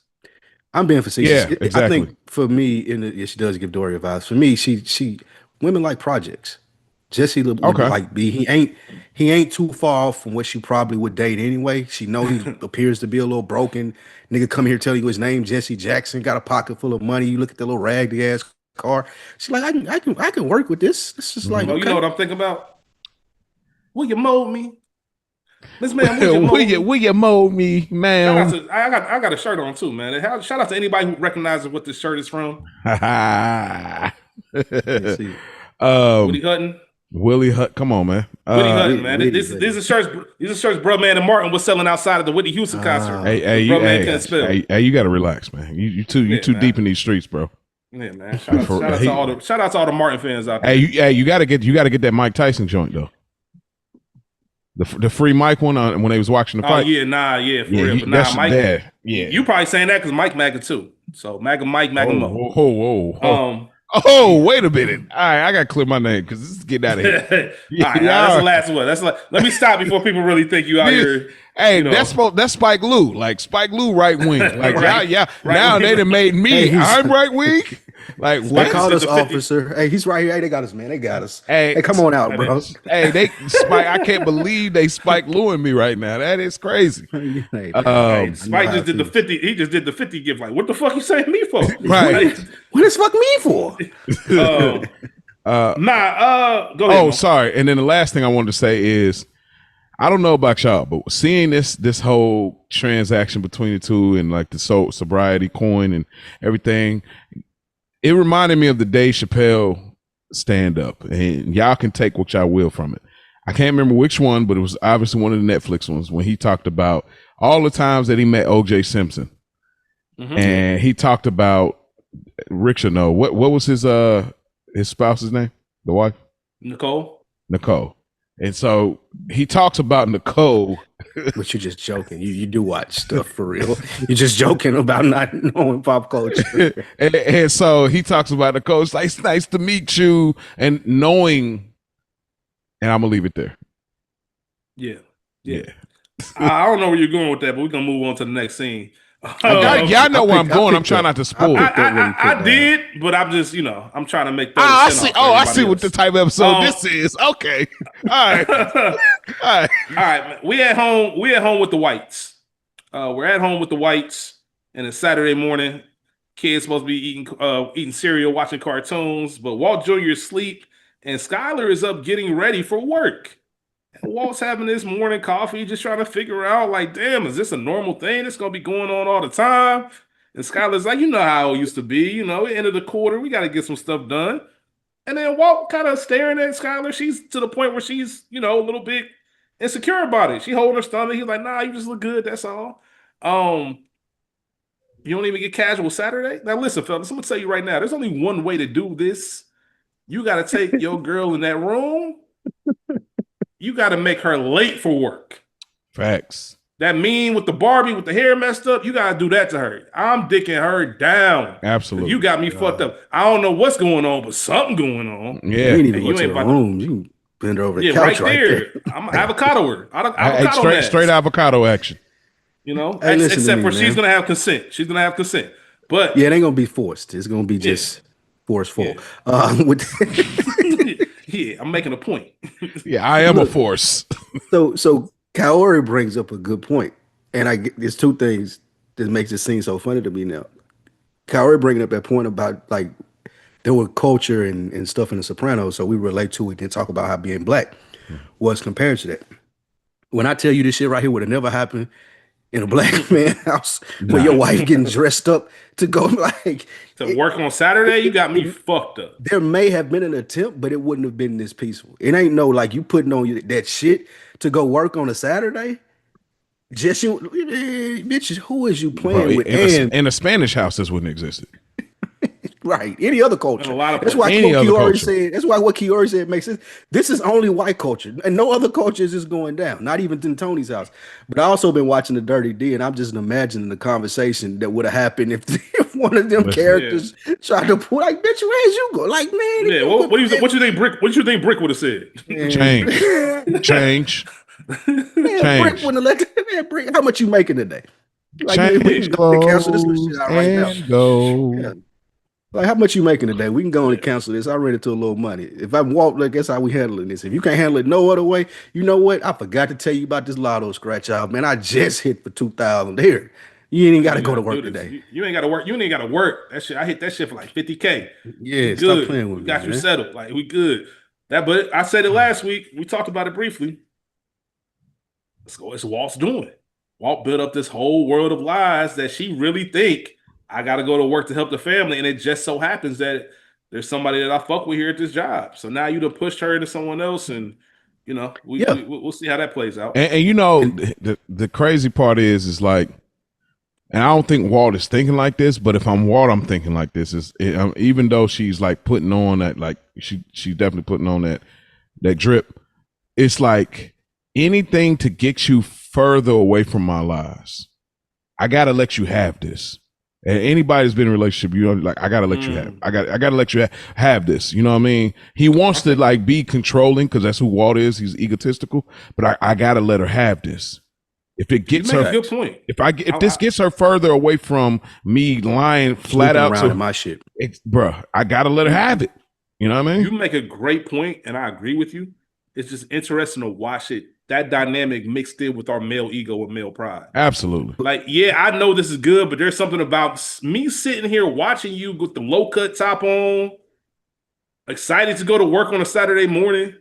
I'm being facetious. Yeah, exactly. I think for me, she does give Daria vibes. For me, she women like projects. Jesse he ain't too far off from what she probably would date anyway. She know he appears to be a little broken. Nigga come here tell you his name, Jesse Jackson, got a pocket full of money. You look at the little raggedy ass car. She's like, I can work with this. This is like, okay. You know what I'm thinking about? Will you mold me? This man, will you mold me, man? I got a shirt on too, man. Shout out to anybody who recognizes what this shirt is from. Woody Hutton. Willie Hut, come on, man. Willie Hutton, man. These are shirts. These are shirts. Bro, man, and Martin was selling outside of the Whitney Houston concert. Hey, you got to relax, man. You too deep in these streets, bro. Yeah, man. Shout out to all the Martin fans out there. Hey, you got to get that Mike Tyson joint though. The free Mike one when they was watching the fight. Oh yeah, for real. But Mike. Bad. Yeah, you probably saying that because Mike MAGA too. So MAGA Mike, MAGA Mo. Whoa. Wait a minute. All right, I got to clear my name because this is getting out of here. All right, that's the last one. Let me stop before people really think you out here. Hey, that's Spike Lee. Like Spike Lee right wing. Like now they done made me. I'm right wing. Like what? They called us officer. Hey, he's right here. Hey, they got us, man. They got us. Hey, come on out, bro. Hey, I can't believe they Spike Lee me right now. That is crazy. Spike just did the 50. He just did the 50 gift. Like, what the fuck you saying me for? Right. What is fuck me for? Go ahead. Oh, sorry. And then the last thing I wanted to say is, I don't know about y'all, but seeing this whole transaction between the two and like the sobriety coin and everything, it reminded me of the Dave Chappelle stand up, and y'all can take what y'all will from it. I can't remember which one, but it was obviously one of the Netflix ones when he talked about all the times that he met O.J. Simpson, and he talked about Rick should know what was his spouse's name, the wife, Nicole. And so he talks about Nicole. But you're just joking. You do watch stuff for real. You're just joking about not knowing pop culture. and so he talks about Nicole. It's like, it's nice to meet you, and knowing. And I'm gonna leave it there. Yeah. I don't know where you're going with that, but we're gonna move on to the next scene. Y'all know where I'm going. I'm trying not to spoil. I did, but I'm just, I'm trying to make. I see what the type of episode this is. Okay, all right. We at home. We at home with the Whites. We're at home with the Whites, and it's Saturday morning. Kids supposed to be eating cereal, watching cartoons, but Walt Jr. is asleep, and Skylar is up getting ready for work. Walt's having this morning coffee, just trying to figure out, like, damn, is this a normal thing that's going to be going on all the time? And Skylar's like, you know how it used to be, end of the quarter, we got to get some stuff done. And then Walt kind of staring at Skylar. She's to the point where she's, a little bit insecure about it. She holding her stomach. He's like, nah, you just look good, that's all. You don't even get casual Saturday? Now, listen, fellas, I'm going to tell you right now, there's only one way to do this. You got to take your girl in that room. You got to make her late for work. Facts. That mean with the Barbie with the hair messed up, you got to do that to her. I'm dicking her down. Absolutely. You got me fucked up. I don't know what's going on, but something going on. Yeah. You ain't even go to the room. You can bend her over the couch right there. I'm avocado her. Straight avocado action. Except for she's going to have consent. She's going to have consent. But yeah, it ain't going to be forced. It's going to be just forceful. Yeah, I'm making a point. Yeah, I am a force. So Kaori brings up a good point, and there's two things that makes it seem so funny to me now. Kaori bringing up that point about like there were culture and stuff in The Sopranos, so we relate to it and talk about how being black was compared to that. When I tell you this shit right here would have never happened in a black man's house where your wife getting dressed up to go to work on Saturday, you got me fucked up. There may have been an attempt, but it wouldn't have been this peaceful. It ain't no like you putting on that shit to go work on a Saturday. Just you, bitches, who is you playing with? In a Spanish house, this wouldn't exist. Right. Any other In a culture. lot of That's why places. Any what other Kiori culture. said. That's why what Kiori said makes sense. This is only white culture, and no other culture is just going down. Not even in Tony's house. But I also been watching the Dirty D, and I'm just imagining the conversation that would have happened if, if one of them Listen. Yeah. characters tried to pull like, bitch, where's you go? Like, man, if Yeah. you What go, do you think Brick? What do you think Brick would have said? man, Change. Change. man, Brick Change. wouldn't have let that man Brick. How much you making today? Like, man, we can Change go and cancel this little shit clothes out right now. and go. Yeah. Like, how much you making today? We can go and Yeah. cancel this. I ran into a little money. If I walk, like that's how we handling this. If you can't handle it no other way, you know what? I forgot to tell you about this lotto scratch out, man. I just hit for 2,000 here. You ain't even got to You go to gotta work do this. today. You ain't got to work. You ain't got to work. That shit. I hit that shit for like 50K. We Yeah, stop good. playing We with me, got you man. settled. Like we good. That. But I said it last week. We talked about it briefly. Let's go. It's Walt's doing. Walt built up this whole world of lies that she really think I got to go to work to help the family, and it just so happens that there's somebody that I fuck with here at this job. So now you done pushed her into someone else, and you know Yeah, we'll see how that plays out. And you know, and the crazy part is like, and I don't think Walt is thinking like this, but if I'm Walt, I'm thinking like this. Even though she's like putting on that, like she's definitely putting on that drip. It's like anything to get you further away from my lies. I gotta let you have this. And anybody that's been in a relationship, you know, like I gotta let you have. I gotta let you have this. You know what I mean? He wants to like be controlling because that's who Walt is. He's egotistical, but I gotta let her have this. If it gets You her, make a good point. if this gets her further away from me lying flat out around in my shit. bruh, I gotta let her have it. You know what I mean? You make a great point, and I agree with you. It's just interesting to watch it. That dynamic mixed in with our male ego and male pride. Absolutely. Like, yeah, I know this is good, but there's something about me sitting here watching you with the low cut top on, excited to go to work on a Saturday morning,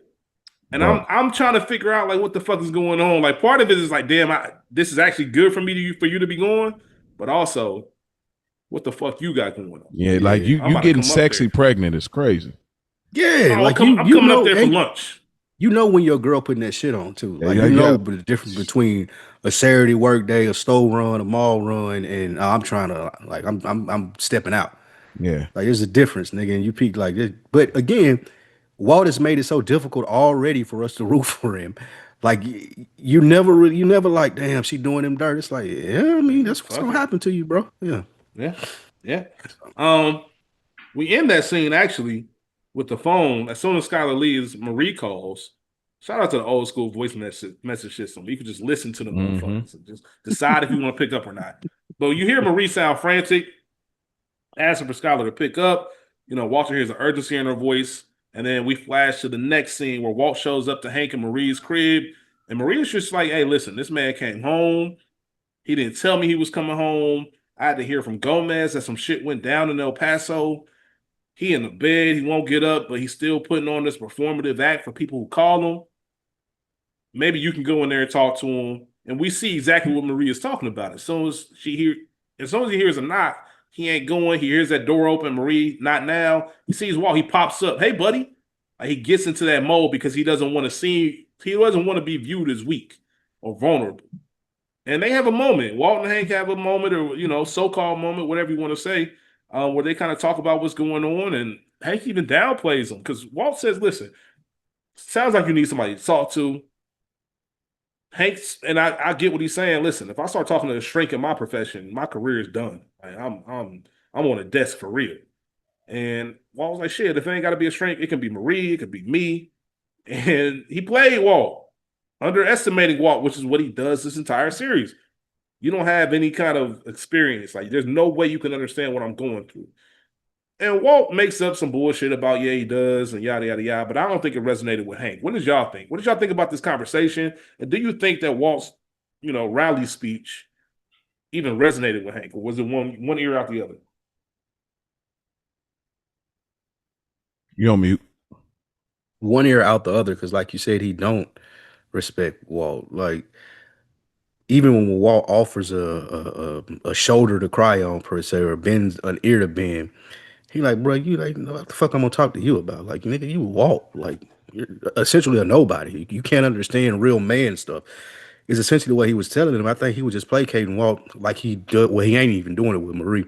and Bro. I'm trying to figure out like what the fuck is going on. Like, part of it is like, damn, this is actually good for me for you to be going, but also, what the fuck you got going on? Yeah, like I'm you about to getting come up sexy there. pregnant is crazy. Yeah, I'm like coming know, up there for hey, lunch. you know when your girl putting that shit on too. Like Yeah, you know yeah. the difference between a Saturday work day, a store run, a mall run, and I'm trying to like I'm stepping out. Yeah. Like there's a difference, nigga, and you peak like this. But again, Walt has made it so difficult already for us to root for him. Like you never really, you never like, damn, she doing him dirt. It's like, yeah, I mean, that's what's Fuck gonna it. happen to you, bro. Yeah. Yeah, yeah. We end that scene actually with the phone. As soon as Skylar leaves, Marie calls. Shout out to the old school voice message system. You could just listen to the motherfuckers and just decide if you want to pick up or not. But you hear Marie sound frantic, asking for Skylar to pick up. You know, Walter hears an urgency in her voice. And then we flash to the next scene where Walt shows up to Hank and Marie's crib. And Marie's just like, hey, listen, this man came home. He didn't tell me he was coming home. I had to hear from Gomez that some shit went down in El Paso. He in the bed, he won't get up, but he's still putting on this performative act for people who call him. Maybe you can go in there and talk to him. And we see exactly what Marie is talking about. As soon as he hears a knock, he ain't going. He hears that door open. Marie, not now. He sees Walt. He pops up. Hey, buddy. Like, he gets into that mode because he doesn't want to be viewed as weak or vulnerable. And they have a moment. Walt and Hank have a moment, or so-called moment, whatever you want to say, where they kind of talk about what's going on. And Hank even downplays them because Walt says, "Listen, sounds like you need somebody to talk to." Hank's, and I get what he's saying. Listen, if I start talking to a shrink in my profession, my career is done. Like, I'm on a desk for real. And Walt was like, "Shit, if it ain't got to be a shrink, it can be Marie, it could be me." And he played Walt, underestimating Walt, which is what he does this entire series. You don't have any kind of experience. Like, there's no way you can understand what I'm going through. And Walt makes up some bullshit about, yeah, he does, and yada, yada, yada. But I don't think it resonated with Hank. What did y'all think? What did y'all think about this conversation? And do you think that Walt's, rally speech even resonated with Hank? Or was it one ear out the other? You on mute. One ear out the other, because like you said, he don't respect Walt. Like even when Walt offers a shoulder to cry on per se, or bends an ear to bend, he like, bro, you like, what the fuck I'm gonna talk to you about? Like, nigga, you Walt, like you're essentially a nobody. You can't understand real man stuff. is essentially what he was telling him. I think he was just placating Walt like he did. Well, he ain't even doing it with Marie,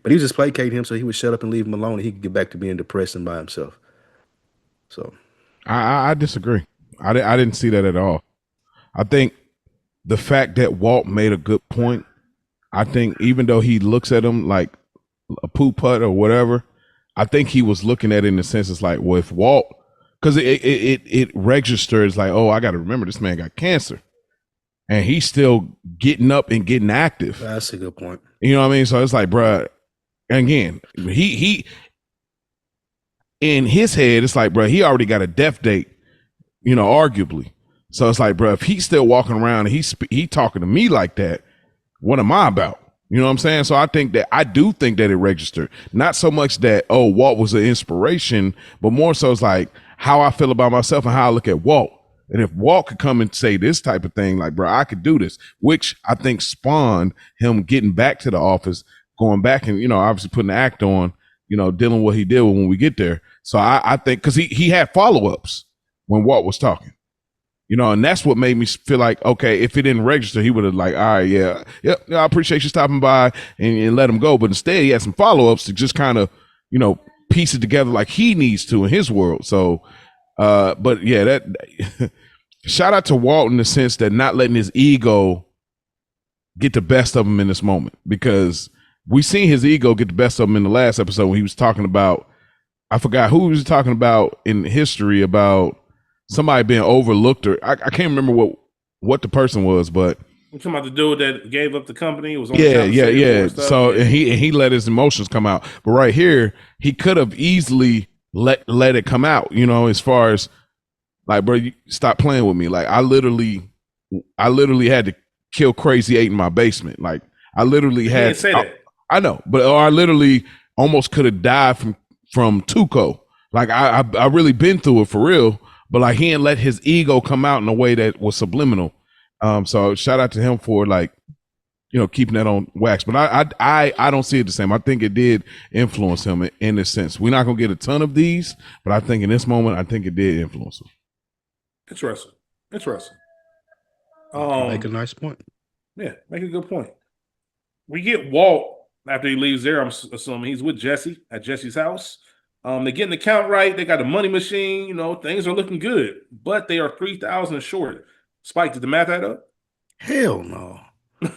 but he was just placating him so he would shut up and leave him alone, and he could get back to being depressed and by himself. So, I disagree. I didn't see that at all. I think the fact that Walt made a good point. I think even though he looks at him like a poo putt or whatever, I think he was looking at it in the sense it's like, well, if Walt, because it registers like, oh, I got to remember this man got cancer, and he's still getting up and getting active. that's a good point. You know what I mean? So it's like, bruh, again, he in his head, it's like, bruh, he already got a death date, arguably. So it's like, bruh, if he's still walking around and he talking to me like that, what am I about? You know what I'm saying? So I do think that it registered. Not so much that, oh, Walt was an inspiration, but more so it's like how I feel about myself and how I look at Walt. And if Walt could come and say this type of thing, like, bro, I could do this, which I think spawned him getting back to the office, going back and, obviously putting the act on, dealing with what he did when we get there. So I think because he had follow-ups when Walt was talking. And that's what made me feel like, okay, if it didn't register, he would have like, all right, yeah, I appreciate you stopping by and let him go. But instead, he had some follow-ups to just kind of, piece it together like he needs to in his world. So, but yeah, that shout out to Walt in the sense that not letting his ego get the best of him in this moment, because we seen his ego get the best of him in the last episode when he was talking about, I forgot who he was talking about in history about somebody being overlooked, or I can't remember what the person was, but I'm talking about the dude that gave up the company. Was on yeah. So and he let his emotions come out, but right here he could have easily let it come out. As far as like, bro, you stop playing with me. Like I literally had to kill Crazy 8 in my basement. Like I literally had. Say that. I know, but I literally almost could have died from Tuco. Like I really been through it for real. But like he didn't let his ego come out in a way that was subliminal. So shout out to him for like, keeping that on wax. But I don't see it the same. I think it did influence him in this sense. We're not gonna get a ton of these, but I think in this moment, I think it did influence him. Interesting. Make a nice point. Yeah, make a good point. We get Walt after he leaves there. I'm assuming he's with Jesse at Jesse's house. They're getting the count right. They got a money machine. Things are looking good, but they are 3,000 short. Spike, did the math add up? Hell no.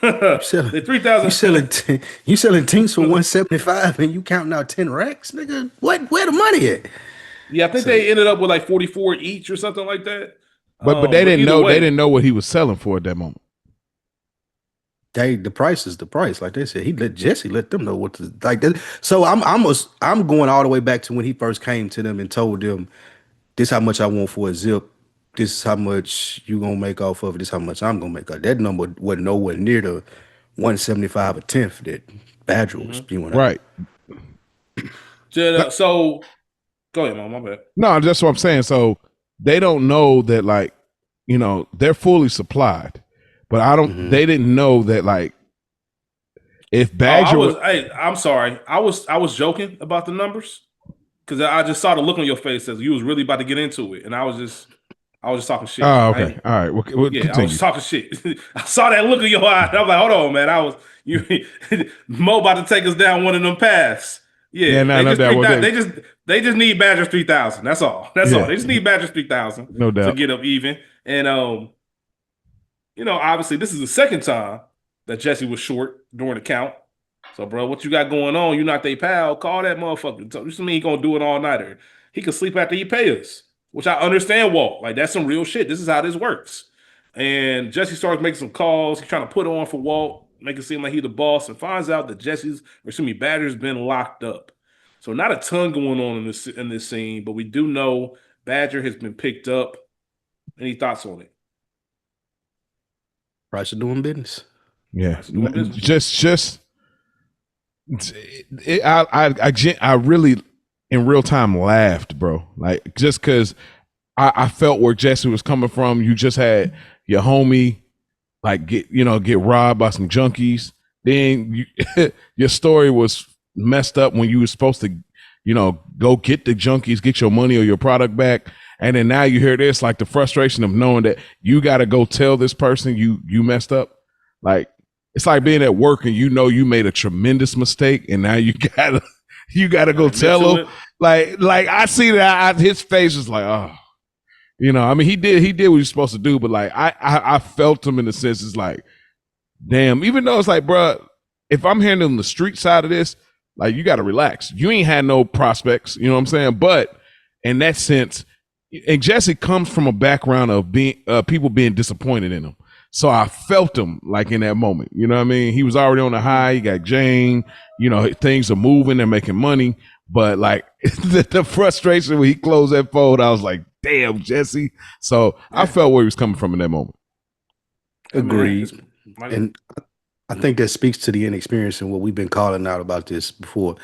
They're 3,000. You selling teams for 175 and you counting out 10 racks, nigga? Where the money at? Yeah, I think they ended up with like 44 each or something like that. But they didn't know. They didn't know what he was selling for at that moment. The price is the price, like they said. He let Jesse let them know what to like. So I'm going all the way back to when he first came to them and told them, "This is how much I want for a zip. This is how much you gonna make off of it. This is how much I'm gonna make off." That number wasn't nowhere near the 175 a tenth that Badger was spewing out. Right. So go ahead, Mom. My bad. No, that's what I'm saying. So they don't know that, like, they're fully supplied. But I don't. They didn't know that, like, if Badger I'm sorry. I was joking about the numbers because I just saw the look on your face as you was really about to get into it, and I was just talking shit. Oh, okay. All right. We'll yeah, continue. I was talking shit. I saw that look in your eye. I was like, hold on, man. Mo about to take us down one of them paths. Yeah, they just need Badgers 3,000. That's all. That's all. They just need Badgers 3,000. No doubt. To get up even. And obviously this is the second time that Jesse was short during the count. So, bro, what you got going on? You not they pal. Call that motherfucker. So, this mean he gonna do it all nighter. He can sleep after he pay us, which I understand, Walt. Like, that's some real shit. This is how this works. And Jesse starts making some calls. He's trying to put on for Walt, make it seem like he's the boss, and finds out that Badger's been locked up. So not a ton going on in this scene, but we do know Badger has been picked up. Any thoughts on it? Price of doing business. Yeah, I really in real time laughed, bro. Like, just because I felt where Jesse was coming from. You just had your homie like get robbed by some junkies. Then your story was messed up when you were supposed to, go get the junkies, get your money or your product back. And then now you hear this, like the frustration of knowing that you got to go tell this person you messed up. Like it's like being at work and you know you made a tremendous mistake, and now you gotta go tell him. Like I see that his face was like, oh, you know. I mean, he did what he was supposed to do, but like I felt him in the sense it's like, damn. Even though it's like, bro, if I'm handling the street side of this, like you got to relax. You ain't had no prospects, you know what I'm saying? But in that sense, and Jesse comes from a background of being people being disappointed in him. So I felt him like in that moment. You know what I mean? He was already on the high. He got Jane. You know, things are moving. They're making money. But like the frustration when he closed that fold, I was like, damn, Jesse. So I felt where he was coming from in that moment. Agreed. And I think that speaks to the inexperience and what we've been calling out about this before.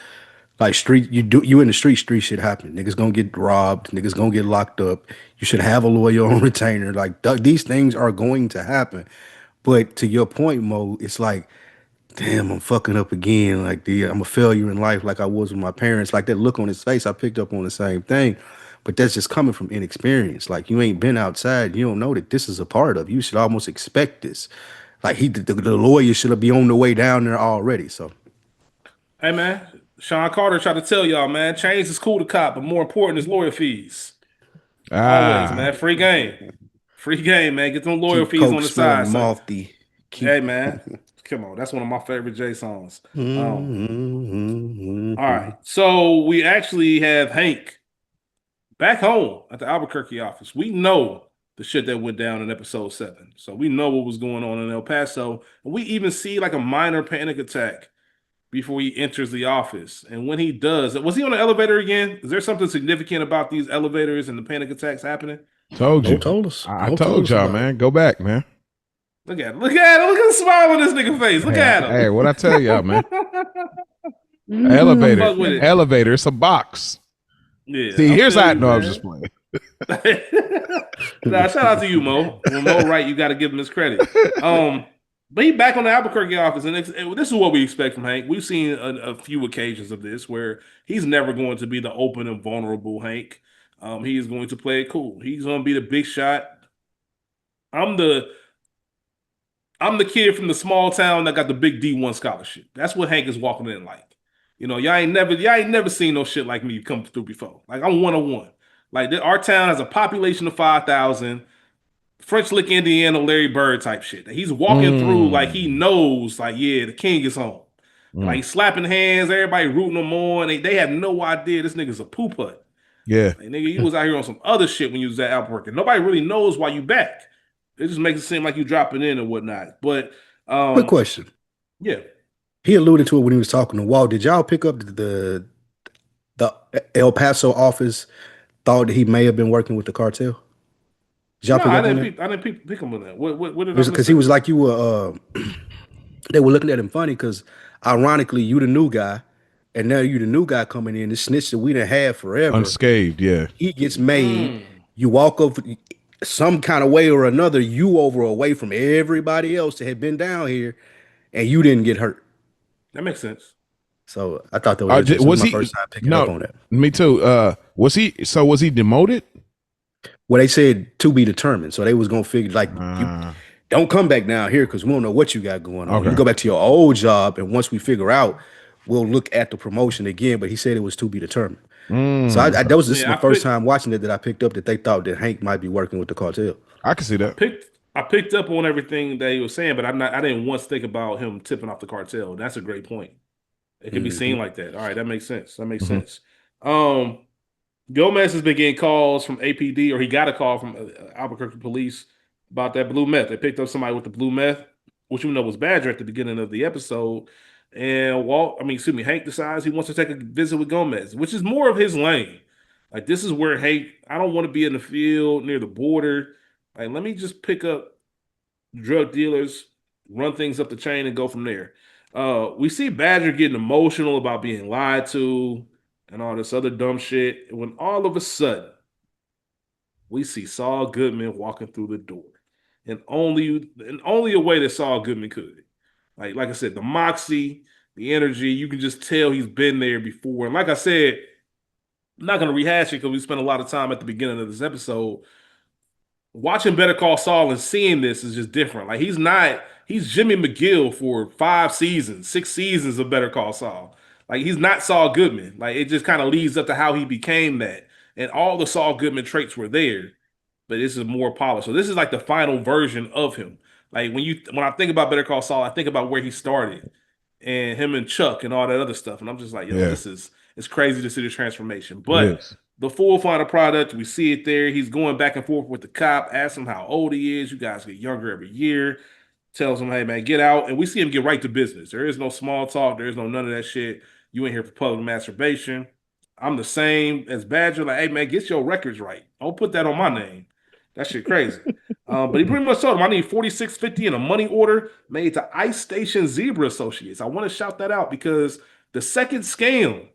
Like you in the street shit happen. Niggas gonna get robbed. Niggas gonna get locked up. You should have a lawyer on retainer. Like these things are going to happen. But to your point, Mo, it's like, damn, I'm fucking up again. Like I'm a failure in life, like I was with my parents. Like that look on his face, I picked up on the same thing. But that's just coming from inexperience. Like you ain't been outside. You don't know that this is a part of. You should almost expect this. Like the lawyer should be on the way down there already. So, hey man, Sean Carter tried to tell y'all, man, change is cool to cop, but more important is lawyer fees. Always, man, free game, man. Get them lawyer fees on the side. Hey man, come on, that's one of my favorite J songs. All right, so we actually have Hank back home at the Albuquerque office. We know the shit that went down in episode 7. So we know what was going on in El Paso. And we even see like a minor panic attack before he enters the office. And when he does, was he on the elevator again? Is there something significant about these elevators and the panic attacks happening? Told you. Told us. I told y'all, man. Go back, man. Look at him. Look at him. Look at the smile on this nigga face. Look at him. Hey, what I tell y'all, man? Elevator. It's a box. Yeah. See, here's how I know I was just playing. Nah, shout out to you, Mo. When Mo right, you got to give him his credit. But he back on the Albuquerque office, and this is what we expect from Hank. We've seen a few occasions of this where he's never going to be the open and vulnerable Hank. He is going to play it cool. He's going to be the big shot. I'm the kid from the small town that got the big D1 scholarship. That's what Hank is walking in like. You know, y'all ain't never seen no shit like me come through before. Like I'm 101. Like our town has a population of 5,000. French Lick, Indiana, Larry Bird type shit. He's walking through like he knows, like, yeah, the king is home. Like he's slapping hands, everybody rooting him on. They have no idea this nigga's a poop hut. Yeah. Like, nigga, you was out here on some other shit when you was at Albuquerque. Nobody really knows why you back. It just makes it seem like you dropping in and whatnot. But quick question. Yeah. He alluded to it when he was talking to Walt. Did y'all pick up the El Paso office thought that he may have been working with the cartel? Did y'all pick up on that? I didn't pick him on that. What did I miss? Because he was like, you were they were looking at him funny because ironically you the new guy and now you the new guy coming in, the snitch that we done had forever. Unscathed, yeah. He gets made. You walk over some kind of way or another, you away from everybody else that had been down here and you didn't get hurt. That makes sense. So I thought that was my first time picking up on that. Me too. Was he demoted? Well, they said to be determined. So they was gonna figure like you don't come back down here because we don't know what you got going on. Okay. You go back to your old job, and once we figure out, we'll look at the promotion again. But he said it was to be determined. So that was the first time watching it that I picked up that they thought that Hank might be working with the cartel. I can see that. I picked up on everything that he was saying, but I didn't once think about him tipping off the cartel. That's a great point. It can be seen like that. All right, that makes sense. Sense. Gomez has been getting calls from APD, or he got a call from Albuquerque police about that blue meth. They picked up somebody with the blue meth, which we know was Badger at the beginning of the episode. And Hank decides he wants to take a visit with Gomez, which is more of his lane. Like, this is where Hank, I don't want to be in the field near the border. Like, let me just pick up drug dealers, run things up the chain, and go from there. We see Badger getting emotional about being lied to and all this other dumb shit. When all of a sudden, we see Saul Goodman walking through the door. And only a way that Saul Goodman could. Like I said, the moxie, the energy, you can just tell he's been there before. And like I said, I'm not going to rehash it because we spent a lot of time at the beginning of this episode. Watching Better Call Saul and seeing this is just different. Like he's Jimmy McGill for 5 seasons, 6 seasons of Better Call Saul. Like he's not Saul Goodman. Like it just kind of leads up to how he became that. And all the Saul Goodman traits were there, but this is more polished. So this is like the final version of him. Like when I think about Better Call Saul, I think about where he started and him and Chuck and all that other stuff. And I'm just like, yo, it's crazy to see the transformation. But the full final product, we see it there. He's going back and forth with the cop, asks him how old he is. You guys get younger every year. Tells him, hey man, get out. And we see him get right to business. There is no small talk. There is no none of that shit. You ain't here for public masturbation. I'm the same as Badger. Like, hey man, get your records right. Don't put that on my name. That shit crazy. But he pretty much told him, I need $46.50 in a money order made to Ice Station Zebra Associates. I want to shout that out because the second scam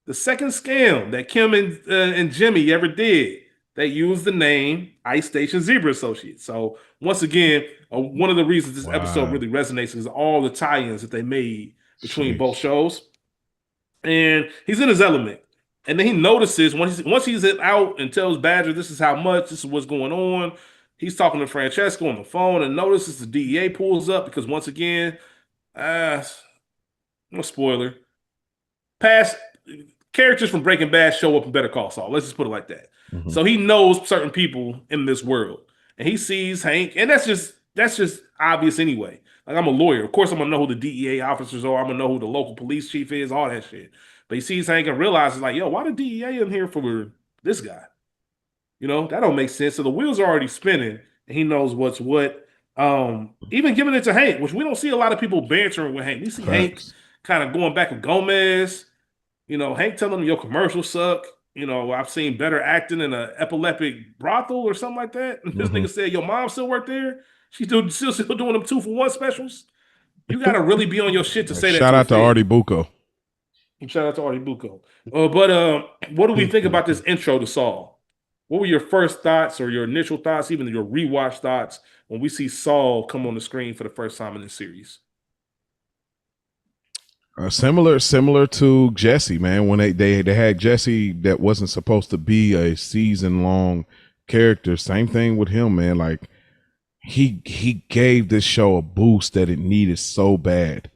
that Kim and Jimmy ever did, they used the name Ice Station Zebra Associates. So once again, one of the reasons this episode really resonates is all the tie-ins that they made between both shows. And he's in his element. And then he notices once he's out and tells Badger this is how much, this is what's going on. He's talking to Francesco on the phone and notices the DEA pulls up because once again, no spoiler. Past characters from Breaking Bad show up in Better Call Saul. Let's just put it like that. Mm-hmm. So he knows certain people in this world, and he sees Hank, and that's just obvious anyway. Like I'm a lawyer, of course I'm gonna know who the DEA officers are. I'm gonna know who the local police chief is, all that shit. But he sees Hank and realizes like, yo, why the DEA in here for this guy? You know, that don't make sense. So the wheels are already spinning, and he knows what's what. Even giving it to Hank, which we don't see a lot of people bantering with Hank. We see Hank kind of going back with Gomez. You know, Hank telling him your commercials suck. You know, I've seen better acting in an epileptic brothel or something like that. And this nigga said, your mom still work there? She's still doing them 2-for-1 specials. You got to really be on your shit to say that. Shout out to Artie Bucco. Shout out to Artie Bucco. But what do we think about this intro to Saul? What were your first thoughts or your initial thoughts, even your rewatch thoughts when we see Saul come on the screen for the first time in this series? Similar to Jesse, man. When they had Jesse that wasn't supposed to be a season-long character. Same thing with him, man. Like he gave this show a boost that it needed so bad.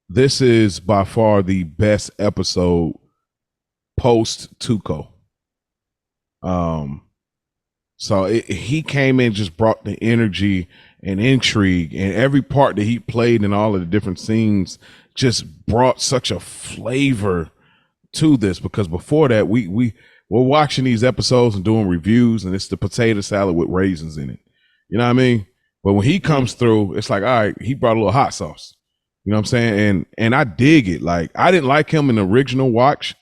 This is by far the best episode post Tuco. So he came in, just brought the energy and intrigue, and every part that he played in all of the different scenes just brought such a flavor to this. Because before that, we're watching these episodes and doing reviews, and it's the potato salad with raisins in it. You know what I mean? But when he comes through, it's like, all right, he brought a little hot sauce. You know what I'm saying? And I dig it. Like I didn't like him in the original watch.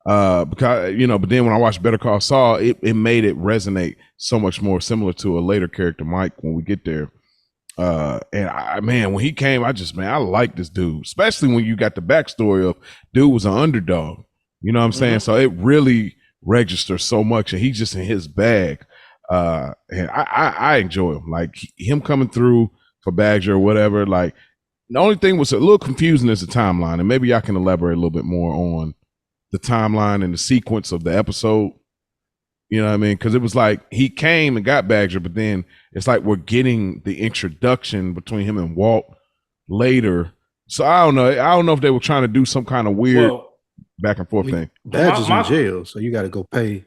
Because but then when I watched Better Call Saul, it made it resonate so much more similar to a later character, Mike, when we get there. And when he came, I like this dude, especially when you got the backstory of dude was an underdog. You know what I'm saying? So it really registers so much, and he's just in his bag. And I enjoy him, like him coming through for Badger or whatever. Like the only thing was a little confusing is the timeline, and maybe I can elaborate a little bit more on the timeline and the sequence of the episode. You know what I mean? Because it was like he came and got Badger, but then it's like we're getting the introduction between him and Walt later. So I don't know. I don't know if they were trying to do some kind of weird back and forth thing. Badger's in jail, so you got to go pay.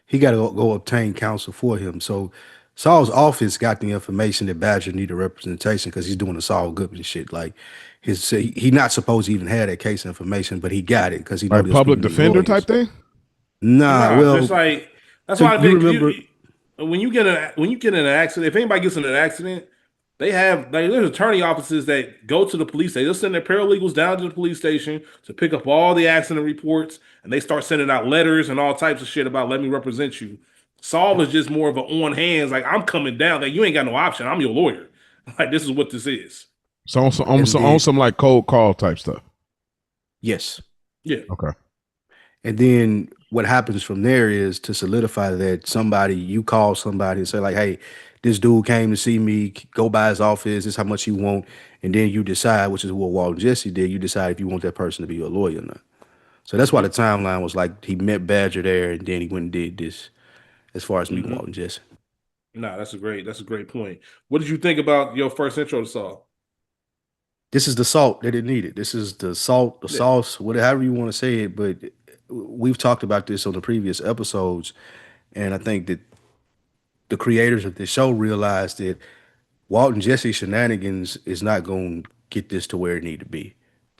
He got to go obtain counsel for him. So Saul's office got the information that Badger needed representation because he's doing the Saul Goodman shit. Like he not supposed to even have that case information, but he got it because he like public defender type thing. Nah, well, just like that's why I think when you get in an accident, if anybody gets in an accident, they have there's attorney offices that go to the police. They'll send their paralegals down to the police station to pick up all the accident reports, and they start sending out letters and all types of shit about let me represent you. Saul is just more of an on hands, like I'm coming down. Like you ain't got no option. I'm your lawyer. Like this is what this is. So on some like cold call type stuff. Yes. Yeah. Okay. And then what happens from there is to solidify that you call somebody and say like, hey, this dude came to see me, go by his office, this is how much you want. And then you decide, which is what Walt and Jesse did, you decide if you want that person to be your lawyer or not. So that's why the timeline was like he met Badger there, and then he went and did this. As far as me, Walt and Jesse. Nah, that's a great point. What did you think about your first intro to Saul? This is the salt that it needed. This is the salt, the sauce, whatever you want to say it. But we've talked about this on the previous episodes, and I think that the creators of this show realized that Walt and Jesse shenanigans is not going to get this to where it need to be.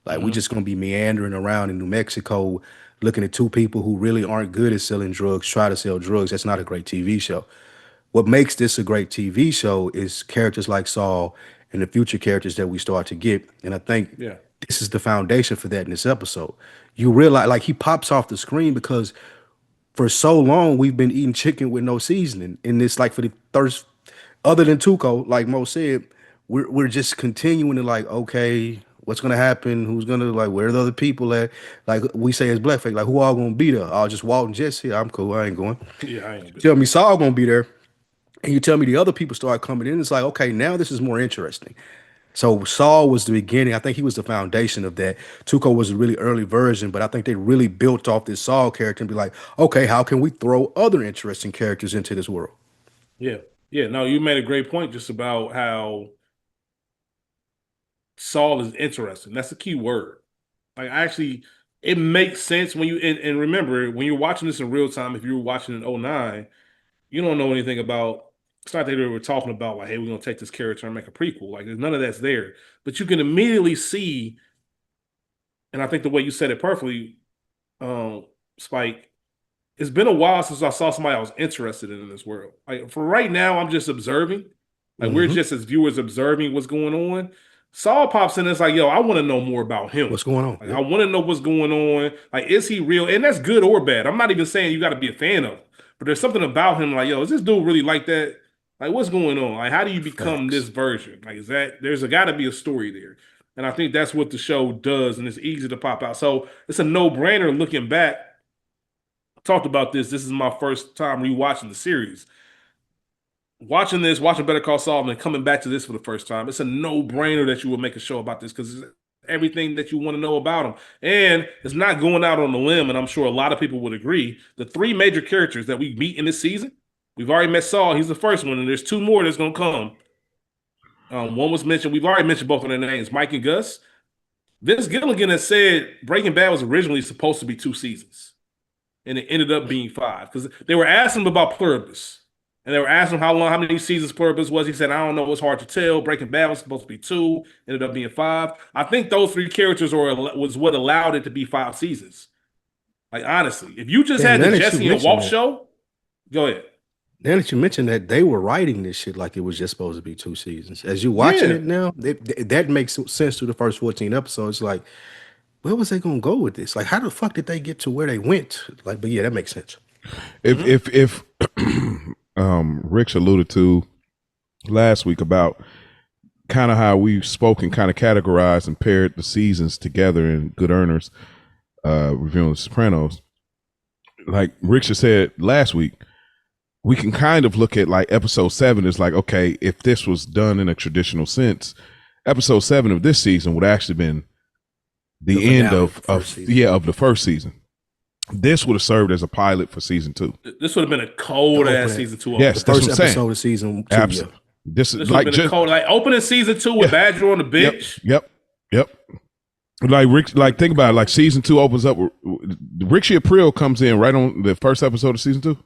Like we just going to be meandering around in New Mexico, looking at two people who really aren't good at selling drugs try to sell drugs. That's not a great TV show. What makes this a great TV show is characters like Saul and the future characters that we start to get. And I think this is the foundation for that in this episode. You realize, like, he pops off the screen because for so long we've been eating chicken with no seasoning. And it's like for the thirst, other than Tuco, like Mo said, we're just continuing to like, okay, what's gonna happen? Who's gonna like where are the other people at? Like we say as blackface, like who all gonna be there? I'll just Walt and Jesse. I'm cool, I ain't going. Yeah, I ain't. Tell me Saul gonna be there. And you tell me the other people start coming in, it's like, okay, now this is more interesting. So Saul was the beginning. I think he was the foundation of that. Tuco was a really early version, but I think they really built off this Saul character and be like, okay, how can we throw other interesting characters into this world? Yeah. Yeah. No, you made a great point just about how Saul is interesting. That's the key word. Like actually, it makes sense when you and remember when you're watching this in real time, if you were watching in '09, you don't know anything about. It's not that they were talking about like, hey, we're gonna take this character and make a prequel. Like, there's none of that's there. But you can immediately see, and I think the way you said it perfectly, Spike. It's been a while since I saw somebody I was interested in this world. Like for right now, I'm just observing. Like we're just as viewers observing what's going on. Saul pops in. It's like, yo, I want to know more about him. What's going on? Like, I want to know what's going on. Like, is he real? And that's good or bad. I'm not even saying you got to be a fan of him, but there's something about him. Like, yo, is this dude really like that? Like, what's going on? Like, how do you become this version? Like, is that there's got to be a story there? And I think that's what the show does, and it's easy to pop out. So it's a no-brainer looking back. Talked about this. This is my first time rewatching the series. Watching Better Call Saul, and then coming back to this for the first time, it's a no-brainer that you would make a show about this because it's everything that you want to know about him. And it's not going out on a limb, and I'm sure a lot of people would agree. The three major characters that we meet in this season, we've already met Saul. He's the first one, and there's two more that's going to come. One was mentioned. We've already mentioned both of their names, Mike and Gus. Vince Gilligan has said Breaking Bad was originally supposed to be 2 seasons. And it ended up being 5 because they were asking him about Pluribus, and they were asking him how many seasons Pluribus was. He said, "I don't know. It's hard to tell." Breaking Bad was supposed to be 2, ended up being 5. I think those 3 characters was what allowed it to be 5 seasons. Like honestly, if you just had the Jesse and Walt show, go ahead. Now that you mentioned that, they were writing this shit like it was just supposed to be 2 seasons. As you're watching it now, that makes sense to the first 14 episodes. Like, where was they gonna go with this? Like, how the fuck did they get to where they went? Like, but yeah, that makes sense. If Rich alluded to last week about kind of how we've spoken, kind of categorized and paired the seasons together in Good Earners, reviewing The Sopranos. Like Richard said last week, we can kind of look at like episode 7 is like, okay, if this was done in a traditional sense, episode 7 of this season would actually been the end of the first season. This would have served as a pilot for season 2. This would have been a cold ass season 2. Yes, the first episode of season 2. Absolutely. This would have been a cold, like opening season 2 with Badger on the bench. Yep. Like Rick, like think about it. Like season 2 opens up. Richie Aprile comes in right on the first episode of season 2.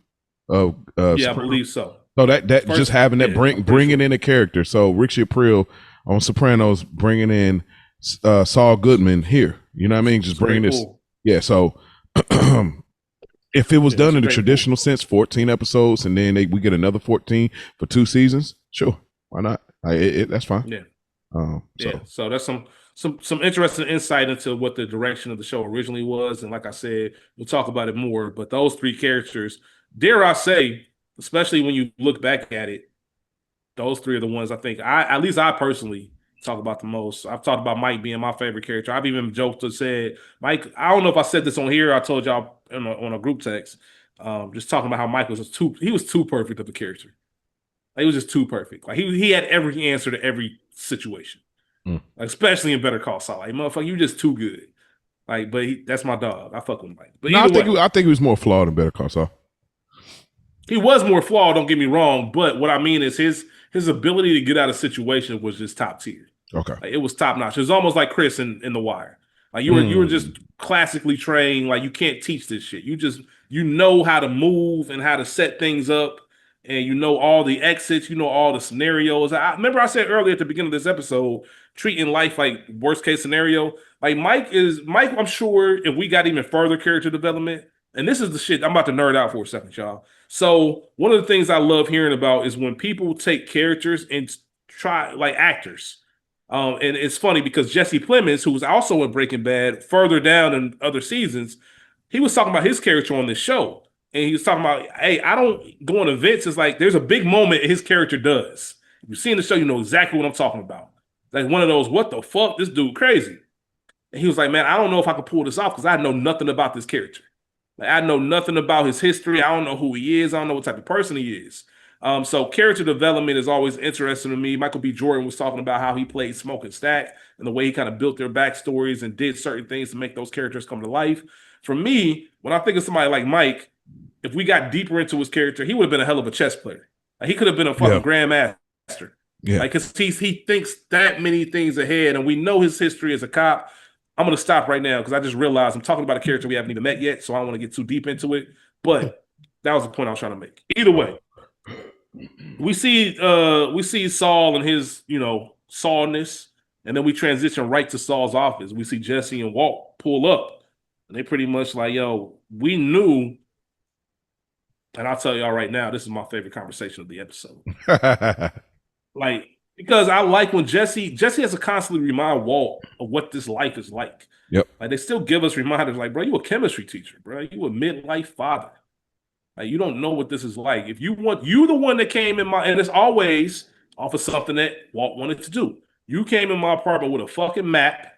Yeah, I believe so. So that first, just having that bringing in a character. So Richie Aprile on Sopranos bringing in Saul Goodman here. You know what I mean? Just bringing this. Cool. Yeah. So if it was done in the traditional sense, 14 episodes, and then we get another 14 for 2 seasons, sure, why not? That's fine. Yeah. So that's some interesting insight into what the direction of the show originally was, and like I said, we'll talk about it more. But those 3 characters, dare I say, especially when you look back at it, those 3 are the ones I think at least I personally talk about the most. I've talked about Mike being my favorite character. I've even joked and said, Mike, I don't know if I said this on here. I told y'all on a group text, just talking about how Mike was too perfect of a character. Like, he was just too perfect. Like he had every answer to every situation, like, especially in Better Call Saul. Like, motherfucker, you just too good. Like, but that's my dog. I fuck with Mike. But No, either way, I think he was more flawed than Better Call Saul. he was more flawed. Don't get me wrong, but what I mean is his ability to get out of situation was just top tier. Okay, Like, it was top notch. It was almost like Chris in The Wire. Like you were just classically trained. Like you can't teach this shit. You know how to move and how to set things up, and you know all the exits. You know all the scenarios. I remember I said earlier at the beginning of this episode, treating life like worst case scenario. Like Mike. I'm sure if we got even further character development, and this is the shit I'm about to nerd out for a second, y'all. So one of the things I love hearing about is when people take characters and try like actors. And it's funny because Jesse Plemons, who was also in Breaking Bad, further down in other seasons, he was talking about his character on this show. And he was talking about, hey, I don't go on events. It's like there's a big moment his character does. If you've seen the show, you know exactly what I'm talking about. Like one of those, what the fuck? This dude crazy. And he was like, man, I don't know if I can pull this off because I know nothing about this character. Like I know nothing about his history. I don't know who he is. I don't know what type of person he is. So character development is always interesting to me. Michael B. Jordan was talking about how he played Smoke and Stack and the way he kind of built their backstories and did certain things to make those characters come to life. For me, when I think of somebody like Mike, if we got deeper into his character, he would have been a hell of a chess player. Like, he could have been a fucking grandmaster. Yeah. Like, because he thinks that many things ahead, and we know his history as a cop. I'm going to stop right now because I just realized I'm talking about a character we haven't even met yet, so I don't want to get too deep into it. But that was the point I was trying to make. Either way, we see Saul and his, Saulness, and then we transition right to Saul's office. We see Jesse and Walt pull up, and they pretty much like, yo, we knew, and I'll tell y'all right now, this is my favorite conversation of the episode. Like, because I like when Jesse has to constantly remind Walt of what this life is like. Yep. Like, they still give us reminders like, bro, you a chemistry teacher, bro. You a midlife father. Like, you don't know what this is like. If you the one that came in and it's always off of something that Walt wanted to do. You came in my apartment with a fucking map.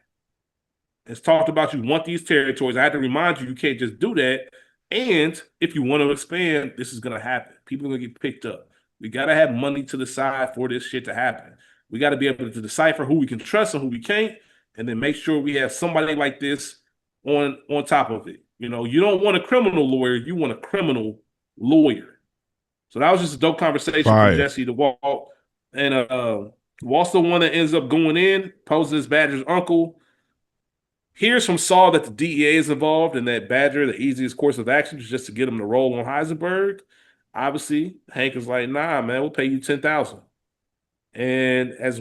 It's talked about you want these territories. I had to remind you can't just do that. And if you want to expand, this is going to happen. People are going to get picked up. We got to have money to the side for this shit to happen. We got to be able to decipher who we can trust and who we can't, and then make sure we have somebody like this on top of it. You don't want a criminal lawyer. You want a criminal lawyer. So that was just a dope conversation from Jesse to Walt. And Walt's the one that ends up going in, poses as Badger's uncle. Hears from Saul that the DEA is involved and that Badger, the easiest course of action is just to get him to roll on Heisenberg. Obviously, Hank is like, nah, man, we'll pay you $10,000. And as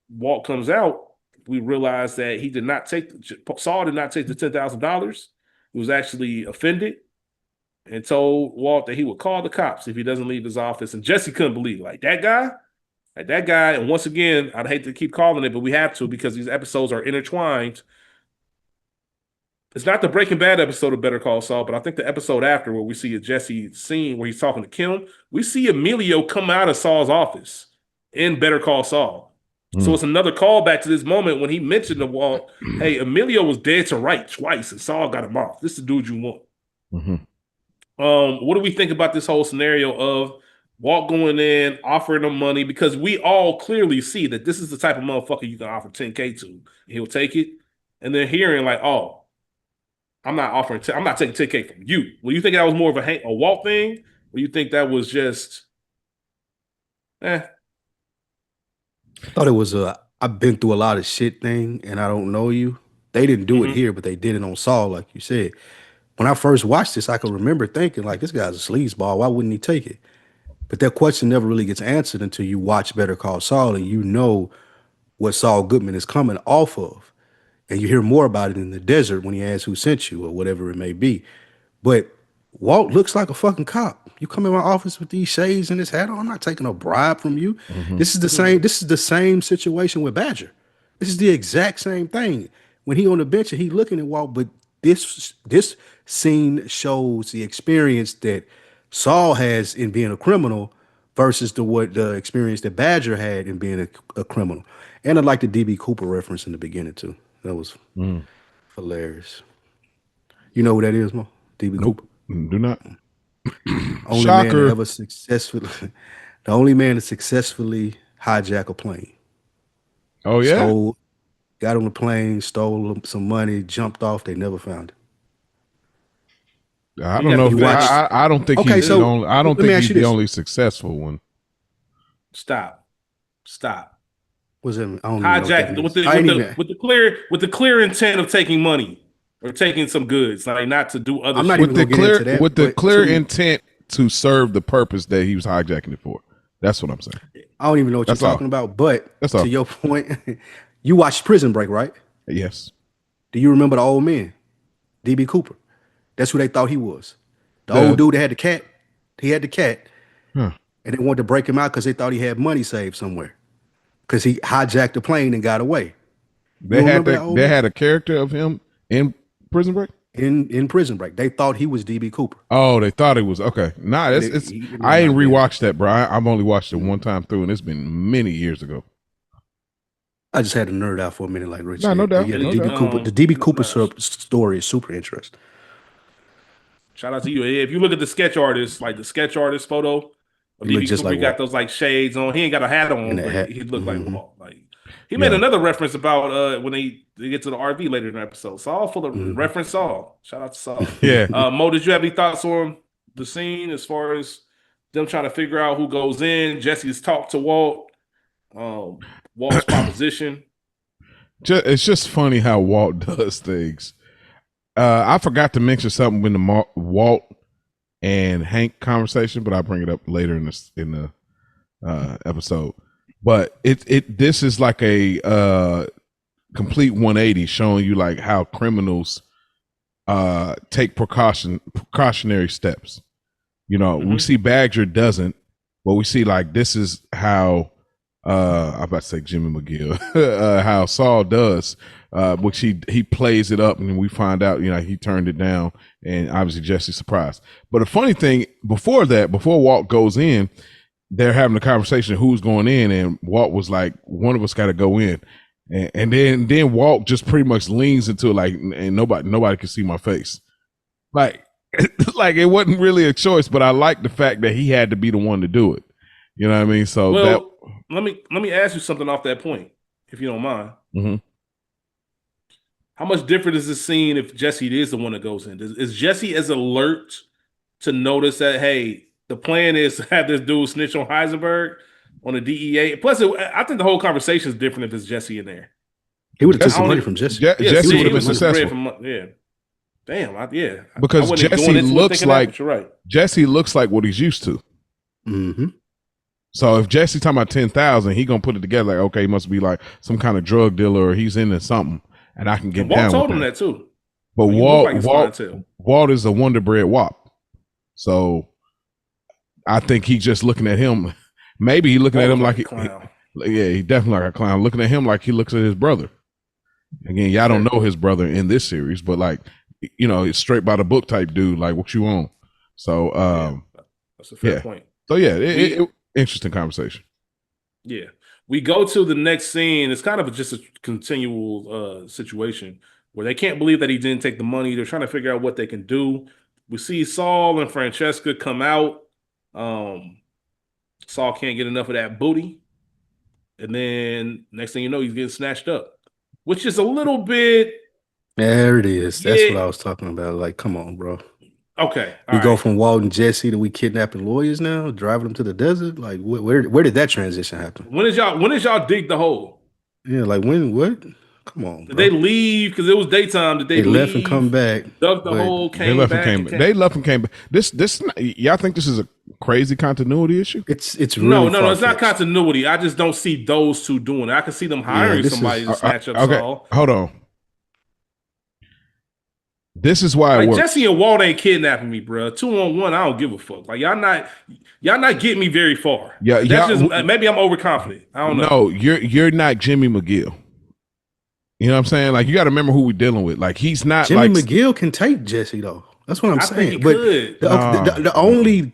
Walt comes out, we realize that Saul did not take the $10,000. He was actually offended and told Walt that he would call the cops if he doesn't leave his office. And Jesse couldn't believe it. That guy. And once again, I'd hate to keep calling it, but we have to because these episodes are intertwined. It's not the Breaking Bad episode of Better Call Saul, but I think the episode after where we see a Jesse scene where he's talking to Kim, we see Emilio come out of Saul's office in Better Call Saul. So it's another callback to this moment when he mentioned to Walt, hey, Emilio was dead to right twice and Saul got him off. This is the dude you want. Mm-hmm. What do we think about this whole scenario of Walt going in, offering him money? Because we all clearly see that this is the type of motherfucker you can offer $10K to. He'll take it. And then hearing like, oh, I'm not taking $10K from you. Well, you think that was more of a Walt thing? Or you think that was just, I thought it was I've been through a lot of shit thing and I don't know you. They didn't do it here, but they did it on Saul, like you said. When I first watched this, I could remember thinking, like, this guy's a sleazeball. Why wouldn't he take it? But that question never really gets answered until you watch Better Call Saul and you know what Saul Goodman is coming off of. And you hear more about it in the desert when he asks who sent you or whatever it may be. But Walt looks like a fucking cop. You come in my office with these shades and this hat on, I'm not taking a bribe from you. This is the same situation with Badger. This is the exact same thing. When he on the bench and he looking at Walt, but this scene shows the experience that Saul has in being a criminal versus the experience that Badger had in being a criminal. And I like the DB Cooper reference in the beginning too. That was hilarious. You know who that is, Mo? DB Cooper. Do not. Only Shocker. man that ever successfully, the only man to successfully hijack a plane. Oh yeah. got on the plane, stole some money, jumped off. They never found it. I You don't got know. to If finish. I don't think Okay, he's the so only. I don't let me think ask he's you the this. only successful one. Stop. What's that? I don't even know what that Hijack means. I ain't even. with the clear intent of taking money or taking some goods, like not to do other I'm not shit. even gonna get into that. With the But clear intent to serve the purpose that he was hijacking it for. That's what I'm saying. I don't even know what That's you're all. talking about. But That's to all. your point, you watched Prison Break, right? Yes. Do you remember the old man, DB Cooper? That's who they thought he was. The Yeah. old dude that had the cat. He had the cat, Huh. and they wanted to break him out because they thought he had money saved somewhere. Because he hijacked the plane and got away. You remember that old They man? had a character of him in Prison Break. In Prison Break, they thought he was DB Cooper. Oh, they thought it was okay. Nah, it's. I ain't rewatched that, bro. I've only watched it one time through, and it's been many years ago. I just had to nerd out for a minute, like Rich. No, no doubt. Yeah, No the DB doubt. Cooper. The DB Cooper story is super interesting. Shout out to you. If you look at the sketch artist, like the sketch artist photo of He looked DB just Cooper, like he got Walt. those like shades on. He ain't got a hat on, And that but hat. he looked like Mhm. Walt. Like he made Yeah. another reference about when they get to the RV later in the episode. Saul full of reference Saul. Shout out to Saul. Yeah. Mo, did you have any thoughts on the scene as far as them trying to figure out who goes in? Jesse's talk to Walt, Walt's proposition. It's just funny how Walt does things. I forgot to mention something in the Walt and Hank conversation, but I'll bring it up later in the episode. But this is like a complete 180, showing you like how criminals take precautionary steps. You know, we see Badger doesn't, but we see like this is how I'm about to say Jimmy McGill, how Saul does, which he plays it up, and we find out, you know, he turned it down, and obviously Jesse's surprised. But the funny thing, before Walt goes in, they're having a conversation who's going in, and Walt was like, one of us got to go in, and then Walt just pretty much leans into it, like, and nobody can see my face, like like it wasn't really a choice, but I like the fact that he had to be the one to do it. You know what I mean? So let me ask you something off that point, if you don't mind. Mm-hmm. How much different is this scene if Jesse is the one that goes in? Is Jesse as alert to notice that, hey, the plan is to have this dude snitch on Heisenberg on the DEA? Plus, I think the whole conversation is different if it's Jesse in there. He would have took some money from Jesse. Jesse would have been successful. Damn, because Jesse looks like that, you're right. Jesse looks like what he's used to. Mm-hmm. So if Jesse talking about 10,000, he gonna put it together like, okay, he must be like some kind of drug dealer, or he's into something, and I can get down. Walt told him that too. But Walt is a Wonder Bread Wop, so I think he's just looking at him. Maybe he looking at him like he definitely like a clown. Looking at him like he looks at his brother. Again, y'all don't know his brother in this series, but like, you know, it's straight by the book type dude. Like, what you want? So, that's a fair point. So it interesting conversation. Yeah, we go to the next scene. It's kind of just a continual situation where they can't believe that he didn't take the money. They're trying to figure out what they can do. We see Saul and Francesca come out. Saul can't get enough of that booty, and then next thing you know, he's getting snatched up. Which is a little bit. There it is. That's what I was talking about. Like, come on, bro. Okay. We go from Walt and Jesse to we kidnapping lawyers now, driving them to the desert. Like, where did that transition happen? When did y'all dig the hole? Yeah, like when? What? Come on, bro. Did they leave because it was daytime? Did they leave, left and come back? Dug the hole, came back. They left and came back. This y'all think this is a crazy continuity issue? It's really no, it's not continuity. I just don't see those two doing it. I can see them hiring somebody to snatch up Saul. Hold on. This is why it works. Jesse and Walt ain't kidnapping me, bro. 2-on-1, I don't give a fuck. Like y'all not getting me very far. Yeah, that's just maybe I'm overconfident. I don't know. No, you're not Jimmy McGill. You know what I'm saying? Like, you got to remember who we're dealing with. Like, he's not Jimmy McGill can take Jesse though. That's what I'm saying. But the only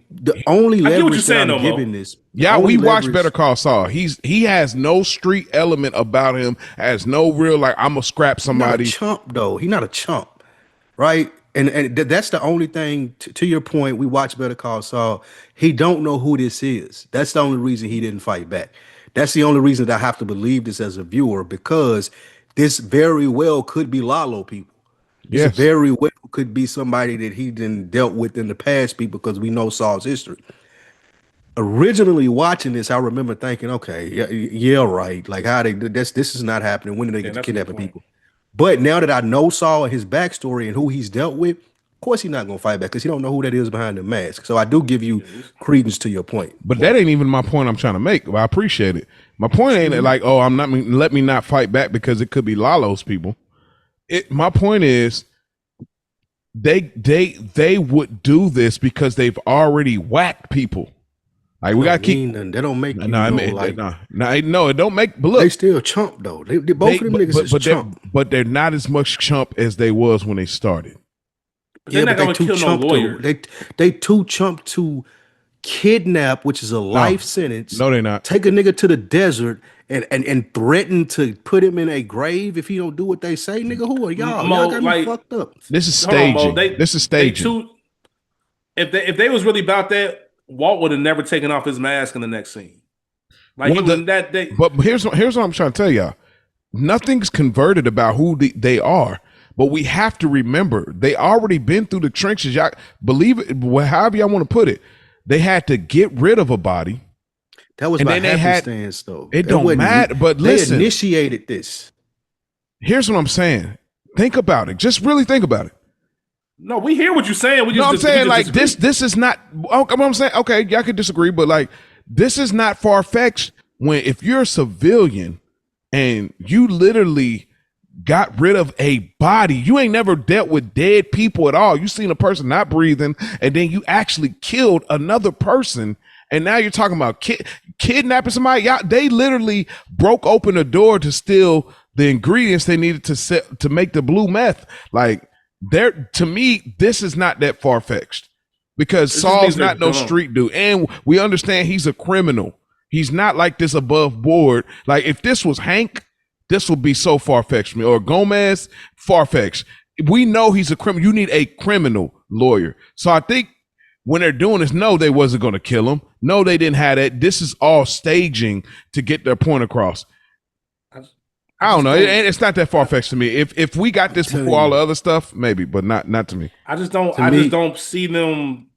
leverage that I'm giving this. Yeah, we watched Better Call Saul. He has no street element about him. Has no real like I'm gonna scrap somebody. He's not a chump though. He's not a chump, right? And that's the only thing. To your point, we watched Better Call Saul. He don't know who this is. That's the only reason he didn't fight back. That's the only reason that I have to believe this as a viewer, because this very well could be Lalo people. This Yes. very well could be somebody that he didn't dealt with in the past people because we know Saul's history. Originally watching this, I remember thinking, okay, yeah, right. Like how they this is not happening. When did they get to kidnapping people? But now that I know Saul and his backstory and who he's dealt with, of course he's not gonna fight back because he don't know who that is behind the mask. So I do give you credence to your point. But that ain't even my point I'm trying to make. But I appreciate it. My point ain't like, oh, I'm not let me not fight back because it could be Lalo's people. My point is they would do this because they've already whacked people. Like we got to keep. They don't make you no, it don't make. But look, they still chump though. Both of them niggas is chump. But they're not as much chump as they was when they started. But they're not gonna kill no lawyer. They too chump to kidnap, which is a life sentence. No, they're not. Take a nigga to the desert and threaten to put him in a grave if he don't do what they say. Nigga, who are y'all? Y'all got me fucked up. This is staging. This is staging. If they was really about that, Walt would have never taken off his mask in the next scene. Like But here's what I'm trying to tell y'all. Nothing's converted about who they are. But we have to remember they already been through the trenches. Y'all believe it, however y'all want to put it. They had to get rid of a body. That was by happenstance, though. It don't matter. But listen, they initiated this. Here's what I'm saying. Think about it. Just really think about it. No, we hear what you're saying. I'm saying like disagree. This is not. I'm saying okay, y'all could disagree, but like this is not far fetched. When if you're a civilian and you literally got rid of a body, you ain't never dealt with dead people at all. You seen a person not breathing, and then you actually killed another person, and now you're talking about kidnapping somebody. They literally broke open a door to steal the ingredients they needed to make the blue meth. Like. To me, this is not that far-fetched because Saul's not no street dude. And we understand he's a criminal. He's not like this above board. Like if this was Hank, this would be so far-fetched. Or Gomez, far-fetched. We know he's a criminal. You need a criminal lawyer. So I think when they're doing this, no, they wasn't going to kill him. No, they didn't have that. This is all staging to get their point across. I don't know. It's not that far fetched to me. If we got this before all the other stuff, maybe, but not to me. I just don't see them.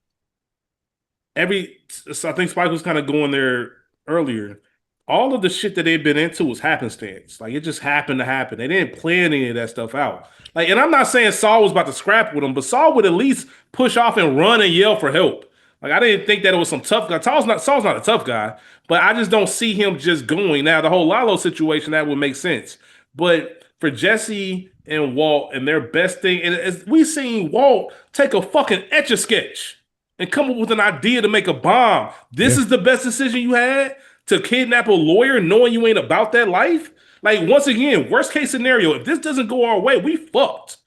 So I think Spike was kind of going there earlier. All of the shit that they've been into was happenstance. Like it just happened to happen. They didn't plan any of that stuff out. Like, and I'm not saying Saul was about to scrap with him, but Saul would at least push off and run and yell for help. Like I didn't think that it was some tough guy. Saul's not a tough guy, but I just don't see him just going. Now the whole Lalo situation, that would make sense. But for Jesse and Walt and their best thing, and as we seen Walt take a fucking Etch-a-Sketch and come up with an idea to make a bomb. This is the best decision you had to kidnap a lawyer knowing you ain't about that life? Like once again, worst case scenario, if this doesn't go our way, we fucked.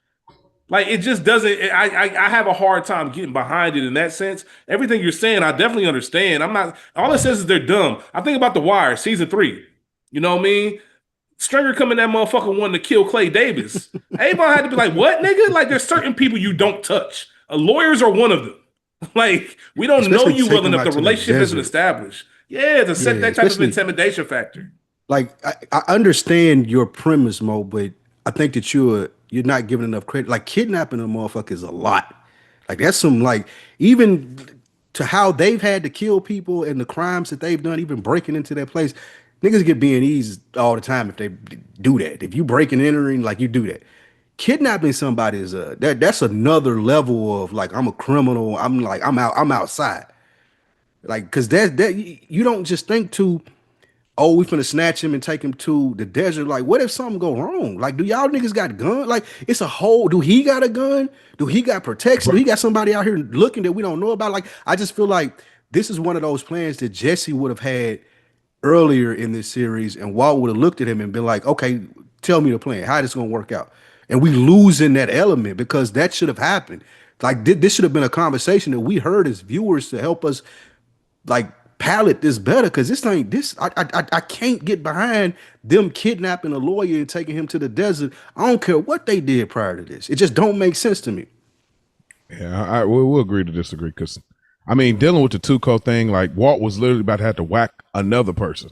Like it just doesn't. I have a hard time getting behind it in that sense. Everything you're saying, I definitely understand. I'm not. All it says is they're dumb. I think about The Wire, season 3. You know what I mean? Stringer coming that motherfucker wanting to kill Clay Davis. Everybody had to be like, "What, nigga?" Like there's certain people you don't touch. Lawyers are one of them. Like we don't know you well enough. The relationship isn't established. Yeah, to set that type of intimidation factor. Like I understand your premise, Mo, but I think that you're not giving enough credit. Like kidnapping a motherfucker is a lot. Like that's some like even to how they've had to kill people and the crimes that they've done, even breaking into their place. Niggas get B&Es all the time if they do that. If you break and entering, like you do that. Kidnapping somebody is that's another level of like I'm a criminal. I'm outside. Like because that you don't just think to. Oh, we finna snatch him and take him to the desert. Like, what if something go wrong? Like, do y'all niggas got a gun? Like, it's a whole. Do he got a gun? Do he got protection? Do he got somebody out here looking that we don't know about? Like, I just feel like this is one of those plans that Jesse would have had earlier in this series, and Walt would have looked at him and been like, "Okay, tell me the plan. How this gonna work out?" And we losing that element because that should have happened. Like, this should have been a conversation that we heard as viewers to help us, like. Palette this better because this ain't this. I can't get behind them kidnapping a lawyer and taking him to the desert. I don't care what they did prior to this. It just don't make sense to me. Yeah, we'll agree to disagree because I mean dealing with the Tuco thing, like Walt was literally about to have to whack another person.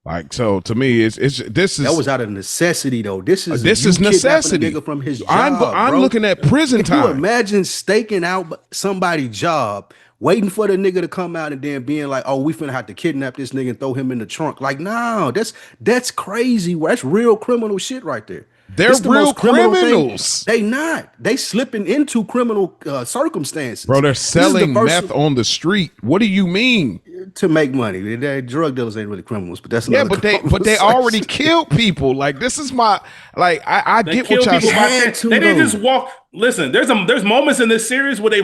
Like, so to me, this is that was out of necessity though. This is necessity. A nigga from his job. I'm looking at prison time. You imagine staking out somebody's job, waiting for the nigga to come out and then being like, "Oh, we finna have to kidnap this nigga and throw him in the trunk." Like, no, that's crazy. That's real criminal shit right there. They're real criminals. They not. They slipping into criminal circumstances. Bro, they're selling meth on the street. What do you mean? To make money. Drug dealers ain't really criminals, but that's another but they already killed people. Like, this is my I get what y'all saying. They didn't just walk. Listen, there's moments in this series where they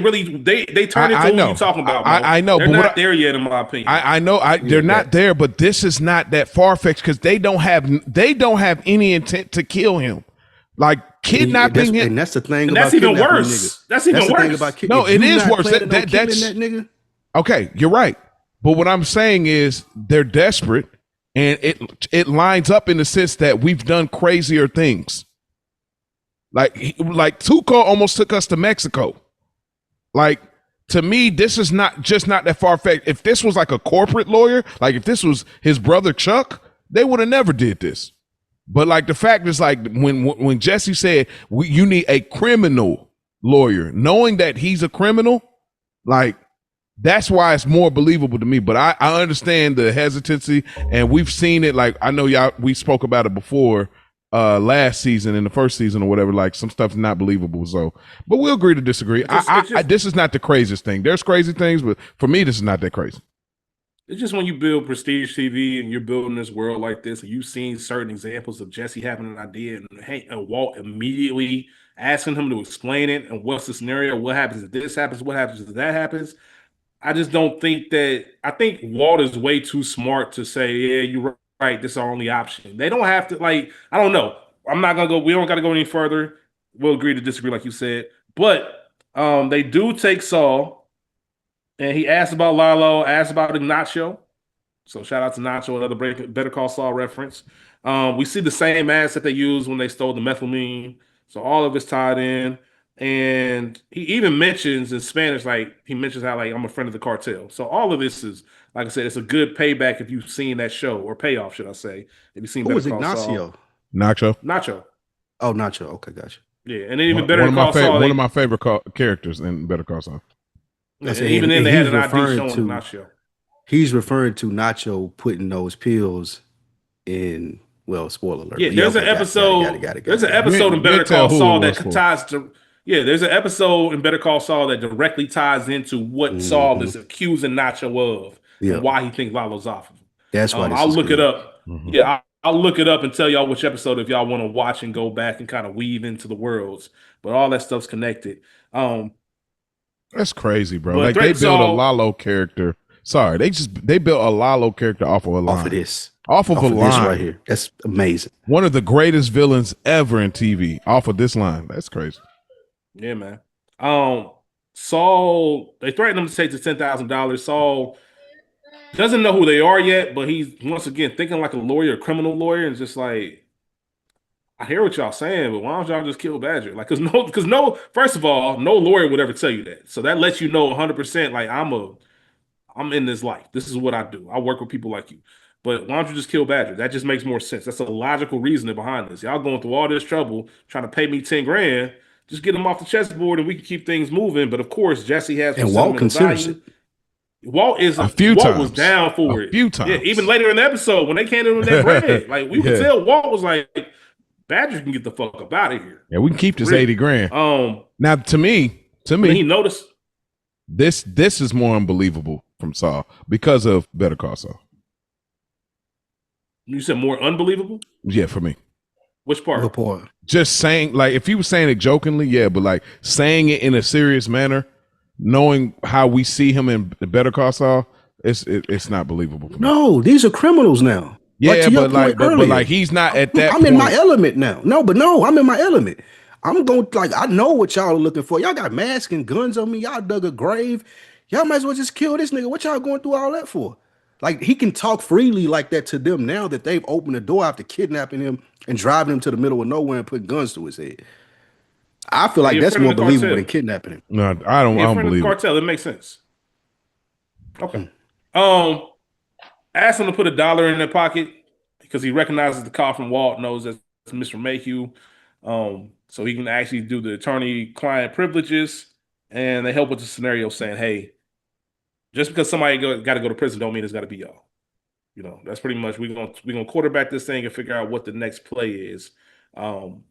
turn into who you talking about. Bro. I know, they're not there yet, in my opinion. I know they're not there, but this is not that far fetched because they don't have any intent to kill him. Like kidnapping him, and that's the thing. That's even worse. That's even worse. No, it is worse. That's that nigga. Okay, you're right. But what I'm saying is they're desperate, and it lines up in the sense that we've done crazier things. Like Tuco almost took us to Mexico. Like, to me, this is not that far fetched. If this was like a corporate lawyer, like if this was his brother Chuck, they would have never did this. But like the fact is, like when Jesse said you need a criminal lawyer, knowing that he's a criminal, like that's why it's more believable to me. But I understand the hesitancy, and we've seen it. Like, I know we spoke about it before last season, in the first season or whatever. Like, some stuff's not believable. So, but we'll agree to disagree. This is not the craziest thing. There's crazy things, but for me, this is not that crazy. It's just when you build prestige TV and you're building this world like this, and you've seen certain examples of Jesse having an idea and Walt immediately asking him to explain it and what's the scenario, what happens if this happens, what happens if that happens. I just don't think that. I think Walt is way too smart to say, yeah, you're right, this is our only option. They don't have to, like, I don't know. I'm not gonna go, we don't gotta go any further. We'll agree to disagree, like you said. But they do take Saul. And he asked about Lalo, asked about Ignacio. So shout out to Nacho, another Better Call Saul reference. We see the same ads that they used when they stole the methylamine. So all of it's tied in. And he even mentions in Spanish, like, he mentions how, like, I'm a friend of the cartel. So all of this is, like I said, it's a good payback if you've seen that show, or payoff, should I say. If you've seen Who was Ignacio? Nacho. Oh, Nacho. Okay, gotcha. Yeah, and then even Better Call Saul. One of my favorite characters in Better Call Saul. And even then, they had an ID showing Nacho. He's referring to Nacho putting those pills in. Well, spoiler alert. Yeah, there's an episode. There's an episode in Better Call Saul that ties to. Yeah, there's an episode in Better Call Saul that directly ties into what Saul is accusing Nacho of and why he thinks Lalo's off of him. That's why I'll look it up. Yeah, I'll look it up and tell y'all which episode if y'all want to watch and go back and kind of weave into the worlds. But all that stuff's connected. That's crazy, bro. Like, they built a Lalo character. Sorry, they built a Lalo character off of a line. Off of a line right here. That's amazing. One of the greatest villains ever in TV. Off of this line. That's crazy. Yeah, man. Saul, they threatened him to take the $10,000. Saul doesn't know who they are yet, but he's once again thinking like a lawyer, a criminal lawyer, and just like, I hear what y'all saying, but why don't y'all just kill Badger? Like, first of all, no lawyer would ever tell you that. So that lets you know 100%, like, I'm in this life. This is what I do. I work with people like you. But why don't you just kill Badger? That just makes more sense. That's a logical reasoning behind this. Y'all going through all this trouble trying to pay me 10 grand. Just get him off the chessboard and we can keep things moving. But of course, Jesse has and Walt considers it. Walt was down for it. A few times. Yeah, even later in the episode when they came in with that bread, like we could tell Walt was like, Badger can get the fuck up out of here. Yeah, we can keep this 80 grand. Now, to me, he noticed this is more unbelievable from Saul because of Better Call Saul. You said more unbelievable? Yeah, for me. Which part? What part? Just saying, like, if he was saying it jokingly, yeah, but like saying it in a serious manner, knowing how we see him in Better Call Saul, it's not believable for me. No, these are criminals now. Yeah, but like he's not at that. I'm in my element now. No, I'm in my element. I'm going, like, I know what y'all are looking for. Y'all got masks and guns on me. Y'all dug a grave. Y'all might as well just kill this nigga. What y'all going through all that for? Like, he can talk freely like that to them now that they've opened the door after kidnapping him and driving him to the middle of nowhere and putting guns to his head. I feel like that's more believable than kidnapping him. No, I don't believe it. Cartel, it makes sense. Okay. Ask him to put $1 in their pocket. because he recognizes the call from Walt, knows that it's Mr. Mayhew. So he can actually do the attorney-client privileges, and they help with the scenario saying, hey, just because somebody got to go to prison don't mean it's got to be y'all. That's pretty much we're gonna quarterback this thing and figure out what the next play is,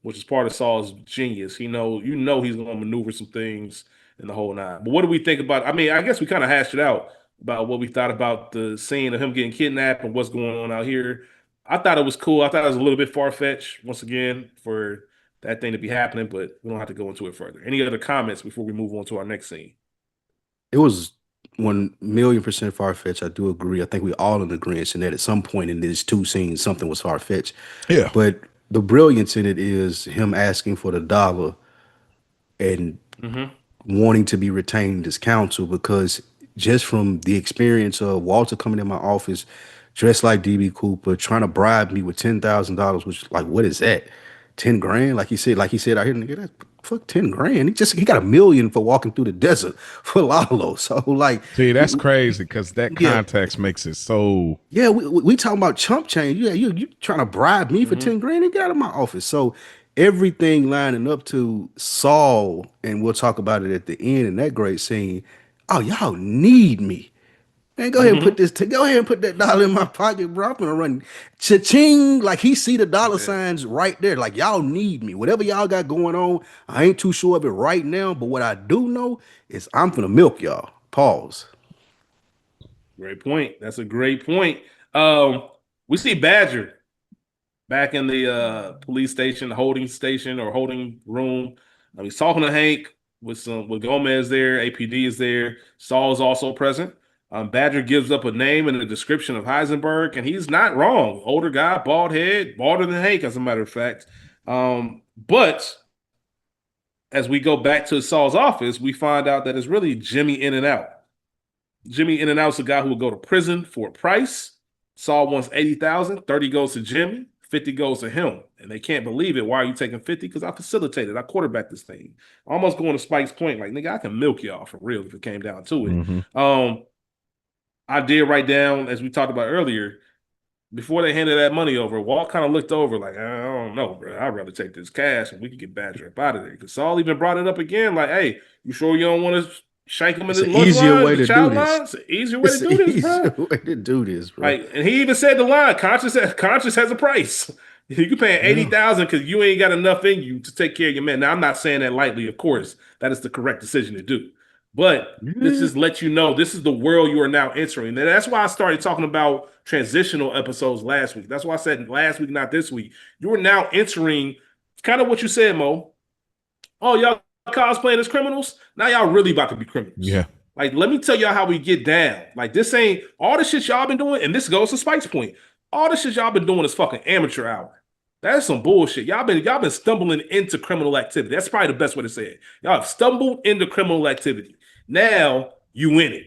which is part of Saul's genius. He's gonna maneuver some things in the whole nine. But what do we think about? I mean, I guess we kind of hashed it out about what we thought about the scene of him getting kidnapped and what's going on out here. I thought it was cool. I thought it was a little bit far-fetched once again for that thing to be happening, but we don't have to go into it further. Any other comments before we move on to our next scene? It was 1,000,000% far-fetched. I do agree. I think we all in agreement in that at some point in these two scenes, something was far-fetched. Yeah. But the brilliance in it is him asking for the dollar and wanting to be retained as counsel, because just from the experience of Walter coming in my office dressed like DB Cooper, trying to bribe me with $10,000, which, like, what is that? 10 grand? Like he said out here, nigga, that's fuck 10 grand. He got $1 million for walking through the desert for Lalo. So, like, see, that's crazy because that context makes it so. Yeah, we talking about chump change. Yeah, you trying to bribe me for 10 grand and get out of my office. So everything lining up to Saul, and we'll talk about it at the end in that great scene. Oh, y'all need me. Man, go ahead and put that dollar in my pocket, bro. I'm gonna run cha-ching. Like, he see the dollar signs right there. Like, y'all need me. Whatever y'all got going on, I ain't too sure of it right now. But what I do know is I'm gonna milk y'all. Pause. Great point. That's a great point. We see Badger back in the police station, holding room. He's talking to Hank with Gomez there. APD is there. Saul is also present. Badger gives up a name and a description of Heisenberg, and he's not wrong. Older guy, bald head, balder than Hank, as a matter of fact. But as we go back to Saul's office, we find out that it's really Jimmy In and Out. Jimmy In and Out's the guy who will go to prison for a price. Saul wants 80,000, 30 goes to Jimmy, 50 goes to him. And they can't believe it. Why are you taking 50? Because I facilitated. I quarterbacked this thing. Almost going to Spike's point, like, nigga, I can milk y'all for real if it came down to it. I did write down, as we talked about earlier, before they handed that money over, Walt kind of looked over like, I don't know, bro. I'd rather take this cash and we can get Badger up out of there. Because Saul even brought it up again, like, hey, you sure you don't want to shank him in the lunch easier line, way the to child do line? this. It's an easier way to do this, bro. Way to do this, bro. Like, and he even said the line, conscience has a price. You paying 80,000 because you ain't got enough in you to take care of your man. Now, I'm not saying that lightly, of course. That is the correct decision to do. But this just lets you know this is the world you are now entering. And that's why I started talking about transitional episodes last week. That's why I said last week, not this week. You are now entering kind of what you said, Mo. Oh, y'all cosplaying as criminals? Now y'all really about to be criminals. Yeah. Like, let me tell y'all how we get down. Like, this ain't all the shit y'all been doing, and this goes to Spike's point. All the shit y'all been doing is fucking amateur hour. That's some bullshit. Y'all been stumbling into criminal activity. That's probably the best way to say it. Y'all have stumbled into criminal activity. Now you in it.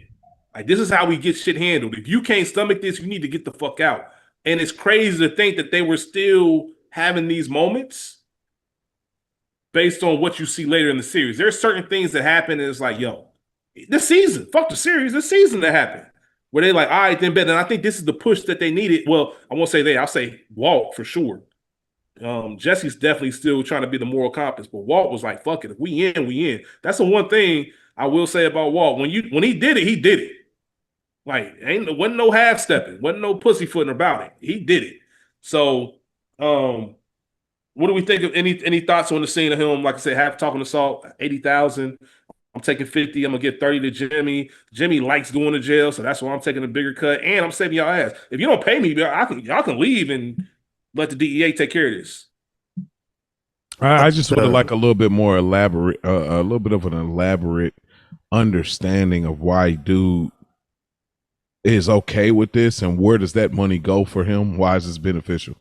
Like, this is how we get shit handled. If you can't stomach this, you need to get the fuck out. And it's crazy to think that they were still having these moments based on what you see later in the series. There's certain things that happen, and it's like, yo, this season, fuck the series, this season that happened. Where they like, all right, then bet. And I think this is the push that they needed. Well, I won't say they, I'll say Walt for sure. Jesse's definitely still trying to be the moral compass, but Walt was like, fuck it. If we in, we in. That's the one thing I will say about Walt. When he did it, he did it. Like, wasn't no half stepping, wasn't no pussyfooting about it. He did it. So, what do we think of any thoughts on the scene of him? Like I said, half talking to Saul, 80,000. I'm taking 50. I'm gonna get 30 to Jimmy. Jimmy likes going to jail, so that's why I'm taking a bigger cut. And I'm saving y'all ass. If you don't pay me, y'all can leave and let the DEA take care of this. I just would like a little bit more elaborate, a little bit of an elaborate understanding of why dude is okay with this and where does that money go for him? Why is this beneficial?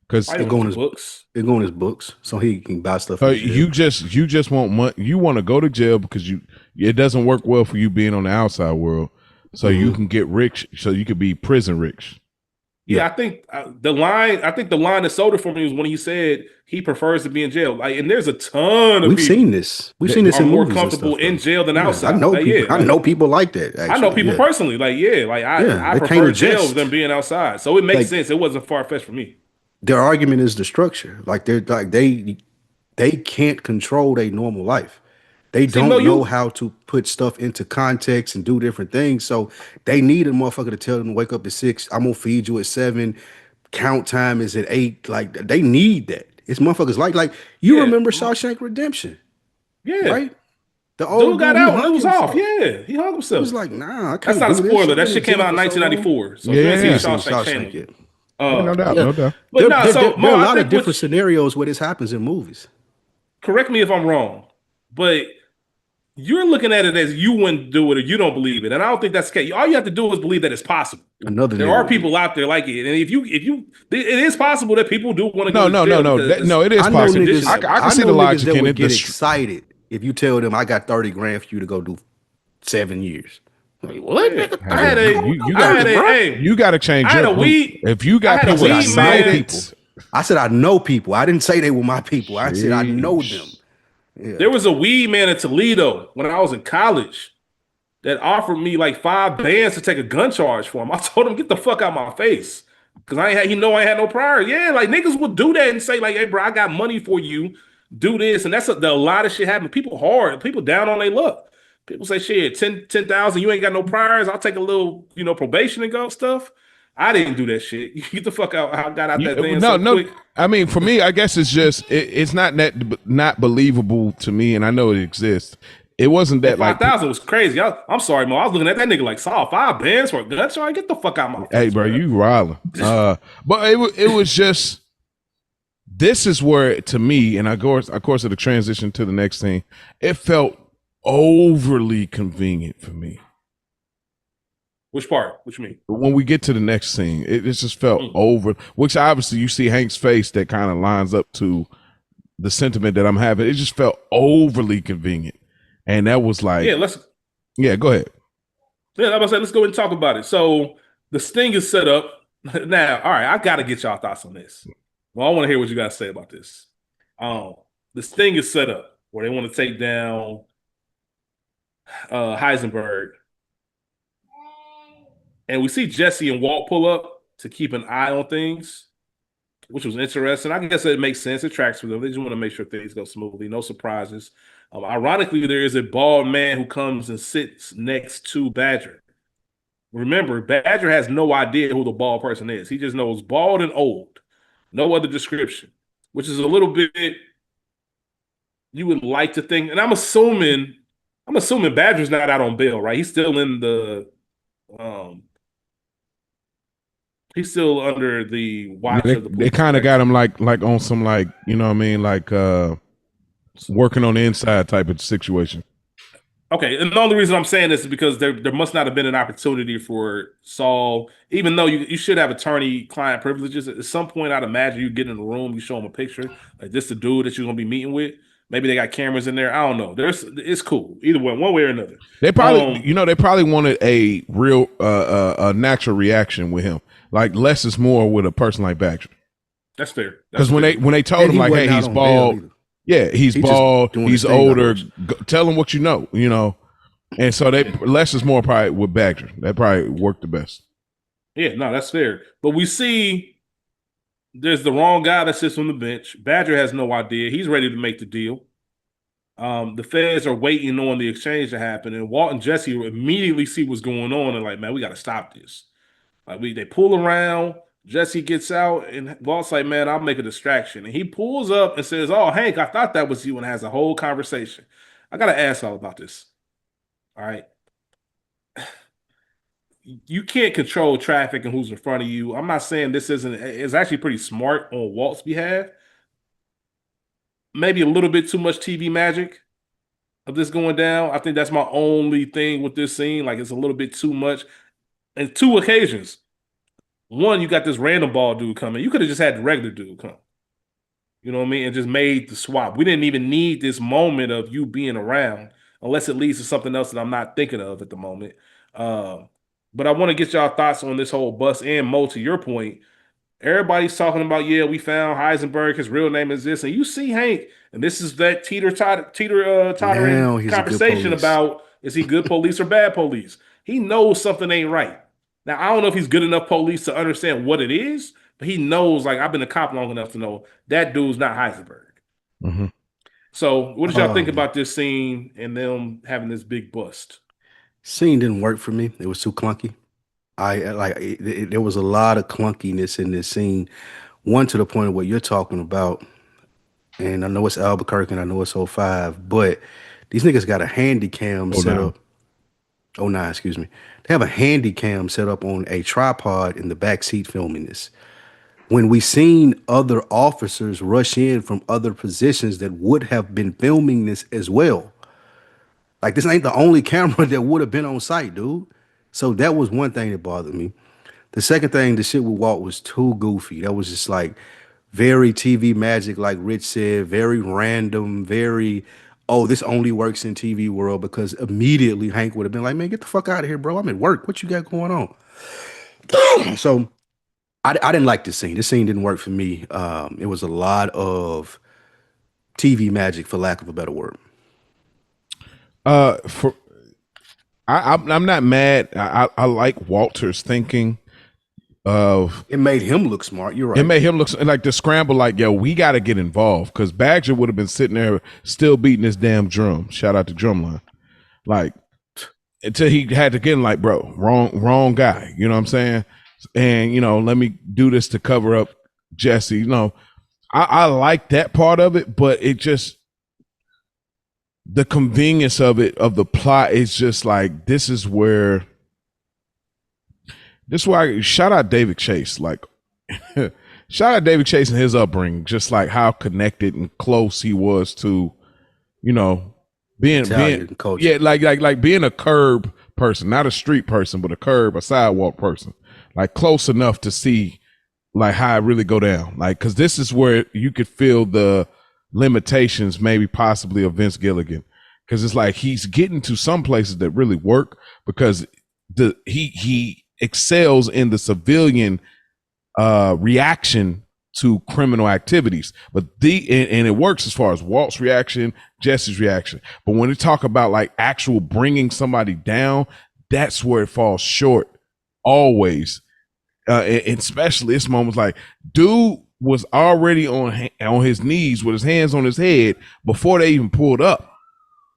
Because it go in his books. It go in his books, so he can buy stuff. You just want money. You want to go to jail because it doesn't work well for you being on the outside world. So you can get rich. So you could be prison rich. Yeah, I think the line that sold it for me was when he said he prefers to be in jail. Like, and there's a ton of We've people seen this. We've seen this are in more movies and comfortable stuff. in jail than Yeah, outside. I know Like, people. yeah, I know people like that. Actually, I know people personally. Like, yeah, like I they can't prefer jail adjust. than being outside. So it makes Like, sense. It wasn't far fetched for me. their argument is the structure. Like they can't control their normal life. They See, Mo, don't know how to put stuff into context and do different things. So they need a motherfucker to tell them to wake up at 6. I'm gonna feed you at 7. Count time is at 8. Like they need that. It's motherfuckers like you remember Shawshank Redemption, Yeah. right? The Dude old got dude, he out and it hung was off. himself. Yeah, he hung He himself. was like, nah, I That's can't not a do this. spoiler. I've That been in shit came jail out in for so long. 1994. So if Yeah, you ain't seen yeah. Seen Shawshank, shame Shawshank on you. yet. Yeah, no doubt, Yeah. no doubt. But no, so There Mo, are a I lot of think different scenarios where this happens in movies. correct me if I'm wrong, but you're looking at it as you wouldn't do it or you don't believe it. And I don't think that's the case. All you have to do is believe that it's possible. Another There are narrative. people out there like it. And if you it is possible that people do want to go No, to jail. no. It is I know possible. niggas. I can see know the niggas logic that in would it. get excited if you tell them I got 30 grand for you to go do 7 years. Like, what? Yeah. Nigga, I had a you I had a bro. hey, You got to change I had your a group. weed. If you I got had a people that weed know man. people, I said I know people. I didn't say they were my people. I said I know them. sheesh. Yeah. There was a weed man in Toledo when I was in college that offered me like 5 bands to take a gun charge for him. I told him, get the fuck out my face. Cause I ain't had, I ain't had no prior. Yeah, like niggas would do that and say, like, hey, bro, I got money for you. Do this. And that's a lot of shit happen. People hard, people down on their luck. People say, shit, 10,000, you ain't got no priors. I'll take a little, probation and go stuff. I didn't do that shit. You get the fuck out. I got out that van so quick. I mean, for me, I guess it's just it's not not believable to me, and I know it exists. It wasn't that 5,000 was crazy. I'm sorry, Mo. I was looking at that nigga like Saul 5 bands for a gun charge. Get the fuck out of my face. Hey, bro, you riling. But it was just this is where to me, and of course, of the transition to the next thing, it felt overly convenient for me. Which part? What you mean? When we get to the next scene, it just felt over. Which obviously you see Hank's face that kind of lines up to the sentiment that I'm having. It just felt overly convenient. And that was like, yeah, go ahead. Yeah, I was about to say, let's go ahead and talk about it. So the sting is set up. Now, all right, I got to get y'all thoughts on this. Well, I want to hear what you guys say about this. The sting is set up where they want to take down Heisenberg. And we see Jesse and Walt pull up to keep an eye on things, which was interesting. I guess it makes sense. It tracks for them. They just want to make sure things go smoothly. No surprises. Ironically, there is a bald man who comes and sits next to Badger. Remember, Badger has no idea who the bald person is. He just knows bald and old. No other description, which is a little bit you would like to think. And I'm assuming Badger's not out on bail, right? He's still in the he's still under the watch of the police. They kind of got him like on some like, you know what I mean, like working on the inside type of situation. Okay, and the only reason I'm saying this is because there must not have been an opportunity for Saul, even though you should have attorney-client privileges. At some point, I'd imagine you get in the room, you show him a picture, like this the dude that you're gonna be meeting with. Maybe they got cameras in there. I don't know. It's cool either way, one way or another. They probably, they probably wanted a real, a natural reaction with him, like less is more with a person like Badger. That's fair. Because when they told him like, hey, he's bald. Yeah, he's bald. He's older. Tell him what you know. And so less is more probably with Badger. That probably worked the best. Yeah, no, that's fair. But we see there's the wrong guy that sits on the bench. Badger has no idea. He's ready to make the deal. The feds are waiting on the exchange to happen, and Walt and Jesse immediately see what's going on and like, man, we got to stop this. Like they pull around. Jesse gets out, and Walt's like, man, I'll make a distraction. And he pulls up and says, oh, Hank, I thought that was you, and has a whole conversation. I got to ask all about this. All right. You can't control traffic and who's in front of you. I'm not saying this isn't, it's actually pretty smart on Walt's behalf. Maybe a little bit too much TV magic of this going down. I think that's my only thing with this scene. Like, it's a little bit too much. And 2 occasions. One, you got this random ball dude coming. You could have just had the regular dude come. You know what I mean? And just made the swap. We didn't even need this moment of you being around, unless it leads to something else that I'm not thinking of at the moment. But But I want to get y'all thoughts on this whole bust. And Mo, to your point, everybody's talking about, yeah, we found Heisenberg. His real name is this, and you see Hank, and this is that tottering He's a good conversation police. about, is he good police or bad police? He knows something ain't right. Now I don't know if he's good enough police to understand what it is, but he knows. Like, I've been a cop long enough to know that dude's not Heisenberg. Mm-hmm. So what did y'all think about this scene and them having this big bust? Scene didn't work for me. It was too clunky. There was a lot of clunkiness in this scene. One, to the point of what you're talking about, and I know it's Albuquerque and I know it's 05, but these niggas got a handy cam set up. Oh, nine, excuse me. They have a handy cam set up on a tripod in the back seat filming this. When we seen other officers rush in from other positions that would have been filming this as well. Like, this ain't the only camera that would have been on site, dude. So that was one thing that bothered me. The second thing, the shit with Walt was too goofy. That was just like very TV magic, like Rich said, very random, very, oh, this only works in TV world, because immediately Hank would have been like, man, get the fuck out of here, bro. I'm at work. What you got going on? So I didn't like this scene. This scene didn't work for me. It was a lot of TV magic, for lack of a better word. I'm not mad. I like Walter's thinking of, it made him look smart. You're right. It made him look like the scramble, like, yo, we got to get involved, because Badger would have been sitting there still beating his damn drum. Shout out to Drumline. Like, until he had to get in, like, bro, wrong guy. You know what I'm saying? And, you know, let me do this to cover up Jesse. You know, I like that part of it, but it just, the convenience of it, of the plot, is just like, this is where I shout out David Chase. Like, shout out David Chase and his upbringing, just like how connected and close he was to, you know, being culture. Yeah, like being a curb person, not a street person, but a sidewalk person, like close enough to see like how it really go down. Like, because this is where you could feel the limitations, maybe possibly, of Vince Gilligan, because it's like he's getting to some places that really work, because he excels in the civilian reaction to criminal activities, but and it works as far as Walt's reaction, Jesse's reaction. But when you talk about like actual bringing somebody down, that's where it falls short always. And especially this moment, like, dude was already on his knees with his hands on his head before they even pulled up.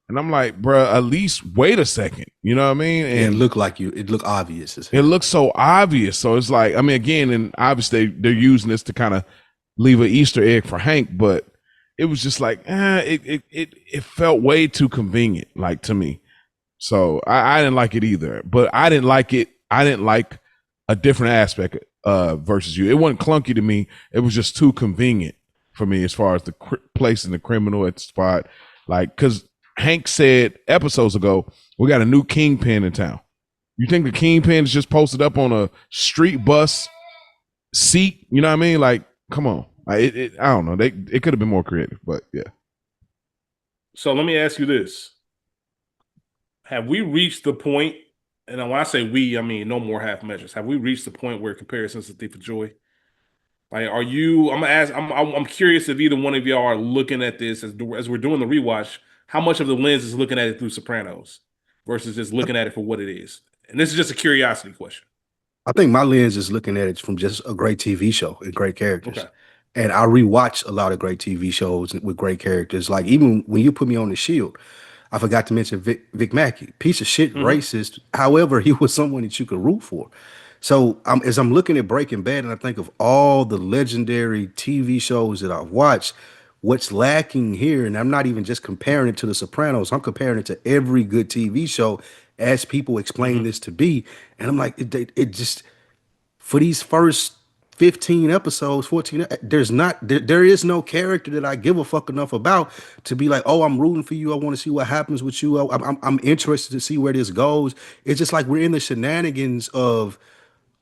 And I'm like, bro, at least wait a second. You know what I mean? And it looked obvious. It looks so obvious. So it's like, I mean, again, and obviously they're using this to kind of leave an Easter egg for Hank, but it was just like, it felt way too convenient, like, to me. So I didn't like it either. But I didn't like a different aspect versus you. It wasn't clunky to me. It was just too convenient for me as far as the placing the criminal at the spot. Like, because Hank said episodes ago, we got a new kingpin in town. You think the kingpin is just posted up on a street bus seat? You know what I mean? Like, come on. I don't know. It could have been more creative, but yeah. So let me ask you this. Have we reached the point, and when I say we, I mean no more half measures. Have we reached the point where comparisons to Thief of Joy? Like, are you? I'm gonna ask. I'm curious if either one of y'all are looking at this as we're doing the rewatch. How much of the lens is looking at it through Sopranos versus just looking at it for what it is? And this is just a curiosity question. I think my lens is looking at it from just a great TV show and great characters. Okay. And I rewatch a lot of great TV shows with great characters. Like, even when you put me on The Shield, I forgot to mention Vic Mackey, piece of shit, racist. However, he was someone that you could root for. So as I'm looking at Breaking Bad and I think of all the legendary TV shows that I've watched, what's lacking here, and I'm not even just comparing it to The Sopranos, I'm comparing it to every good TV show as people explain this to be. And I'm like, it just, for these first 15 episodes, 14, there is no character that I give a fuck enough about to be like, oh, I'm rooting for you. I want to see what happens with you. I'm interested to see where this goes. It's just like we're in the shenanigans of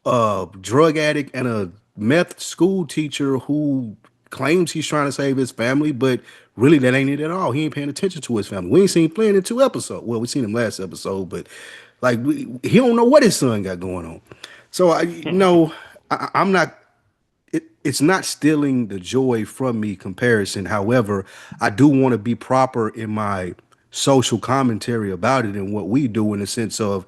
a drug addict and a meth school teacher who claims he's trying to save his family, but really that ain't it at all. He ain't paying attention to his family. We ain't seen Flynn in 2 episodes. Well, we seen him last episode, but Like he don't know what his son got going on. So I'm not. It's not stealing the joy from me comparison. However, I do want to be proper in my social commentary about it and what we do in the sense of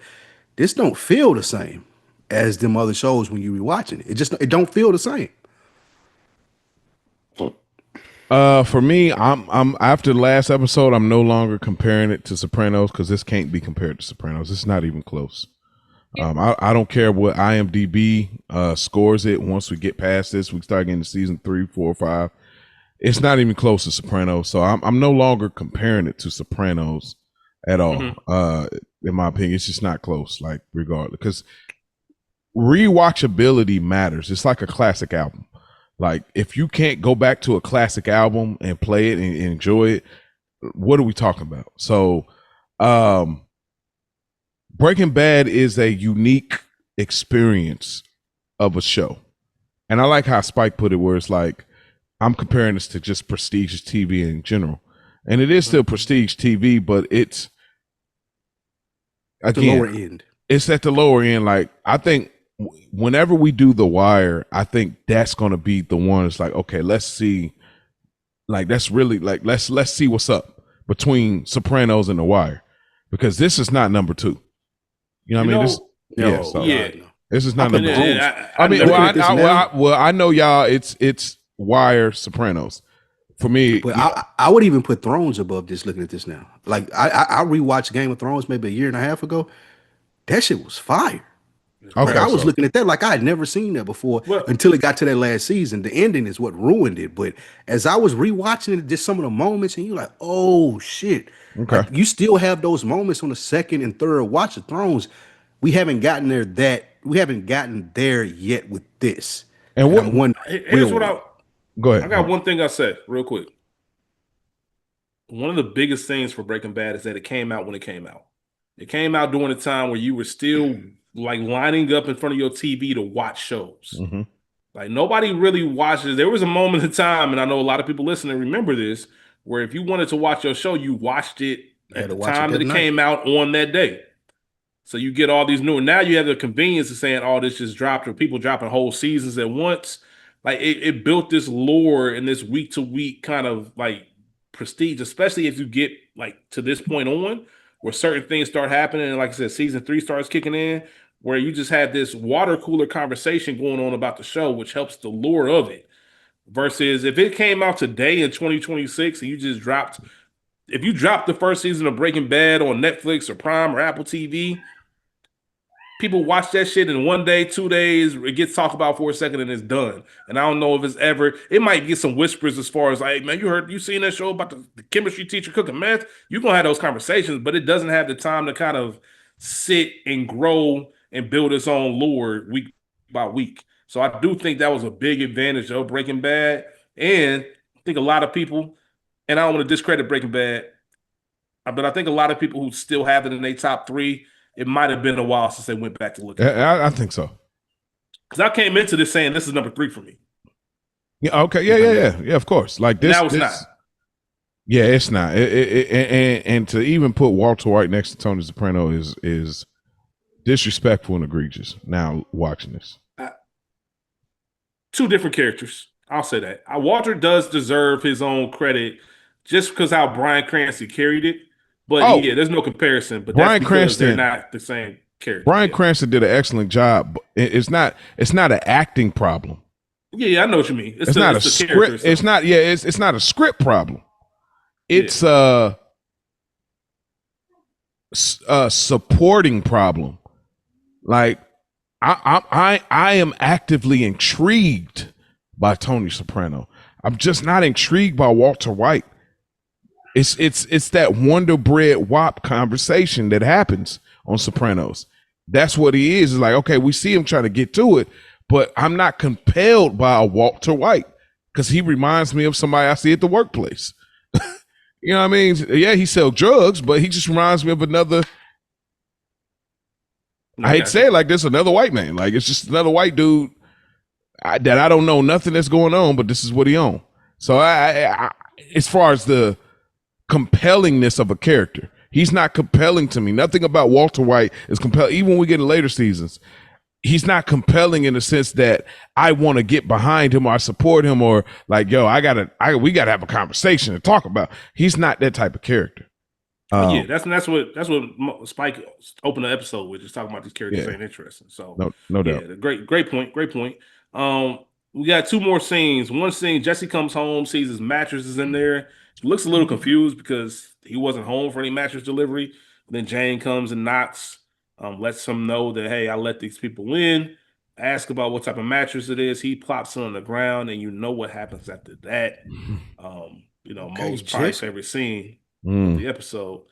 this don't feel the same as them other shows when you rewatching it. It don't feel the same. For me, I'm after the last episode, I'm no longer comparing it to Sopranos because this can't be compared to Sopranos. It's not even close. I don't care what IMDb scores it. Once we get past this, we start getting to season 3, 4, 5. It's not even close to Sopranos. So I'm no longer comparing it to Sopranos at all. In my opinion, it's just not close. Like regardless, because rewatchability matters. It's like a classic album. Like if you can't go back to a classic album and play it and enjoy it, what are we talking about? So, Breaking Bad is a unique experience of a show. And I like how Spike put it where it's like, I'm comparing this to just prestigious TV in general. And it is still prestige TV, but it's again, the lower end. It's at the lower end. Like I think whenever we do The Wire, I think that's going to be the one. It's like, okay, let's see. Like that's really like let's see what's up between Sopranos and The Wire, because this is not number 2. You know what I mean? This is not number 2. I know y'all. It's Wire, Sopranos. For me, but I would even put Thrones above this. Looking at this now, like I rewatched Game of Thrones maybe a year and a half ago. That shit was fire. Okay, like, I was looking at that like I had never seen that before until it got to that last season. The ending is what ruined it. But as I was rewatching it, just some of the moments, and you're like, oh shit. Okay. Like, you still have those moments on the second and third watch of Thrones. We haven't gotten there yet with this. And here's what go ahead. I got one thing I said real quick. One of the biggest things for Breaking Bad is that it came out when it came out. It came out during a time where you were still like lining up in front of your TV to watch shows. Like nobody really watches. There was a moment in time, and I know a lot of people listening remember this, where if you wanted to watch your show, you watched it at the time that it came out on that day. So you get all these new, and now you have the convenience of saying, oh, this just dropped, or people dropping whole seasons at once. Like it built this lore and this week to week kind of like prestige, especially if you get like to this point on where certain things start happening. And like I said, season 3 starts kicking in, where you just have this water cooler conversation going on about the show, which helps the lore of it. Versus if it came out today in 2026 and you just dropped, if you dropped the first season of Breaking Bad on Netflix or Prime or Apple TV, people watch that shit in 1 day, 2 days, it gets talked about for a second and it's done. And I don't know if it's ever, it might get some whispers as far as like, man, you seen that show about the chemistry teacher cooking meth? You're going to have those conversations, but it doesn't have the time to kind of sit and grow and build its own lore week by week. So I do think that was a big advantage of Breaking Bad. And I think a lot of people, and I don't want to discredit Breaking Bad, but I think a lot of people who still have it in their top 3, it might have been a while since they went back to look at it. I think so. Because I came into this saying this is number 3 for me. Yeah. Okay. Yeah. Of course. Like this. Now it's not. Yeah, it's not. And to even put Walter White next to Tony Soprano is disrespectful and egregious. Now watching this, 2 different characters. I'll say that. Walter does deserve his own credit just because how Bryan Cranston carried it. But yeah, there's no comparison. But Bryan that's because Cranston, they're not the same character. Bryan Cranston did an excellent job. It's not an acting problem. Yeah, I know what you mean. It's not a script. It's not. Yeah, it's not a script problem. It's a supporting problem. Like I am actively intrigued by Tony Soprano. I'm just not intrigued by Walter White. It's that Wonder Bread WAP conversation that happens on Sopranos. That's what he is. It's like, okay, we see him trying to get to it, but I'm not compelled by a Walter White because he reminds me of somebody I see at the workplace. You know what I mean? Yeah, he sells drugs, but he just reminds me of another. I hate to say it like this, another white man. Like it's just another white dude that I don't know nothing that's going on, but this is what he on. So I as far as the compellingness of a character, He's not compelling to me. Nothing about Walter White is compelling. Even when we get in later seasons, he's not compelling in the sense that I want to get behind him or I support him or like, yo, we gotta have a conversation and talk about. He's not that type of character. Yeah, that's what Spike opened the episode with, just talking about these characters ain't interesting. So no doubt. Great point. We got two more scenes. One scene, Jesse comes home, sees his mattress is in there. He looks a little confused because he wasn't home for any mattress delivery. Then Jane comes and knocks, lets him know that, hey, I let these people in. Ask about what type of mattress it is. He plops it on the ground, and you know what happens after that. Mo's probably favorite scene of the episode.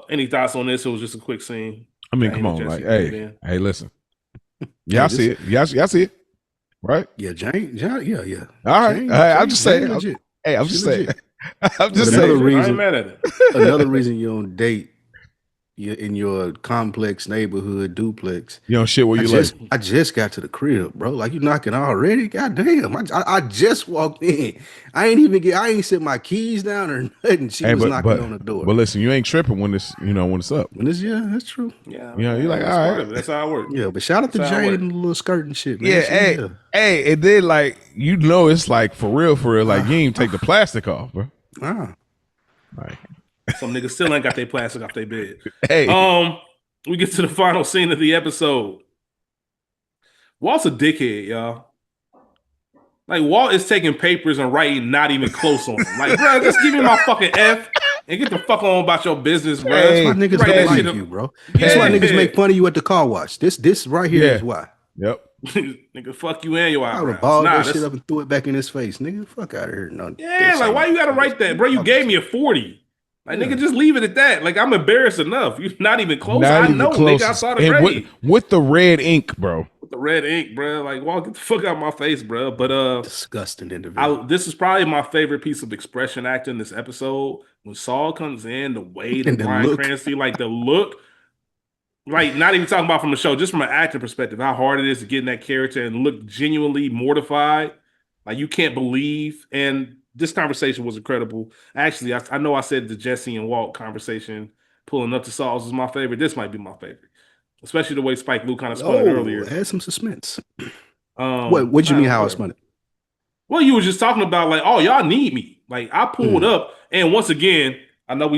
Any thoughts on this? It was just a quick scene. I mean, come on, like, hey, listen. Y'all see it. Y'all see it. Right? Yeah, Jane, yeah. All right. I'm just saying. I'm just saying. Another reason you don't date in your complex neighborhood duplex. You don't shit where you live. I just got to the crib, bro. Like, you knocking already? God damn. I just walked in. I ain't set my keys down or nothing. She was knocking on the door. But listen, you ain't tripping when it's up. That's true. Yeah. You're like, all right. That's how it works. Yeah, but shout out to Jane and the little skirt and shit, man. Yeah, hey, and then like, it's like for real, like you ain't even take the plastic off, bro. Right. Some niggas still ain't got their plastic off their bed. Hey. We get to the final scene of the episode. Walt's a dickhead, y'all. Like, Walt is taking papers and writing not even close on him. Like, bro, just give me my fucking F and get the fuck on about your business, bro. That's why niggas don't like you, bro. That's why niggas make fun of you at the car wash. This right here is why. Yep. Nigga, fuck you and your eyebrows. I would have balled that shit up and threw it back in his face. Nigga, fuck out of here. No, like, why you gotta write that? Bro, you gave me a 40. Like, nigga, just leave it at that. Like, I'm embarrassed enough. You're not even close. I know, nigga. I saw the grade. With the red ink, bro. With the red ink, bro. Like, Walt, get the fuck out of my face, bro. But disgusting individual. This is probably my favorite piece of expression acting this episode. When Saul comes in, the way that Bryan Cranston, like the look, like not even talking about from the show, just from an acting perspective, how hard it is to get in that character and look genuinely mortified. Like, you can't believe. And this conversation was incredible. Actually, I know I said the Jesse and Walt conversation pulling up to Saul's was my favorite. This might be my favorite, especially the way Spike Lee kind of spun it earlier. It had some suspense. What you mean how I spun it? Well, you were just talking about like, oh, y'all need me. Like, I pulled up, and once again, I know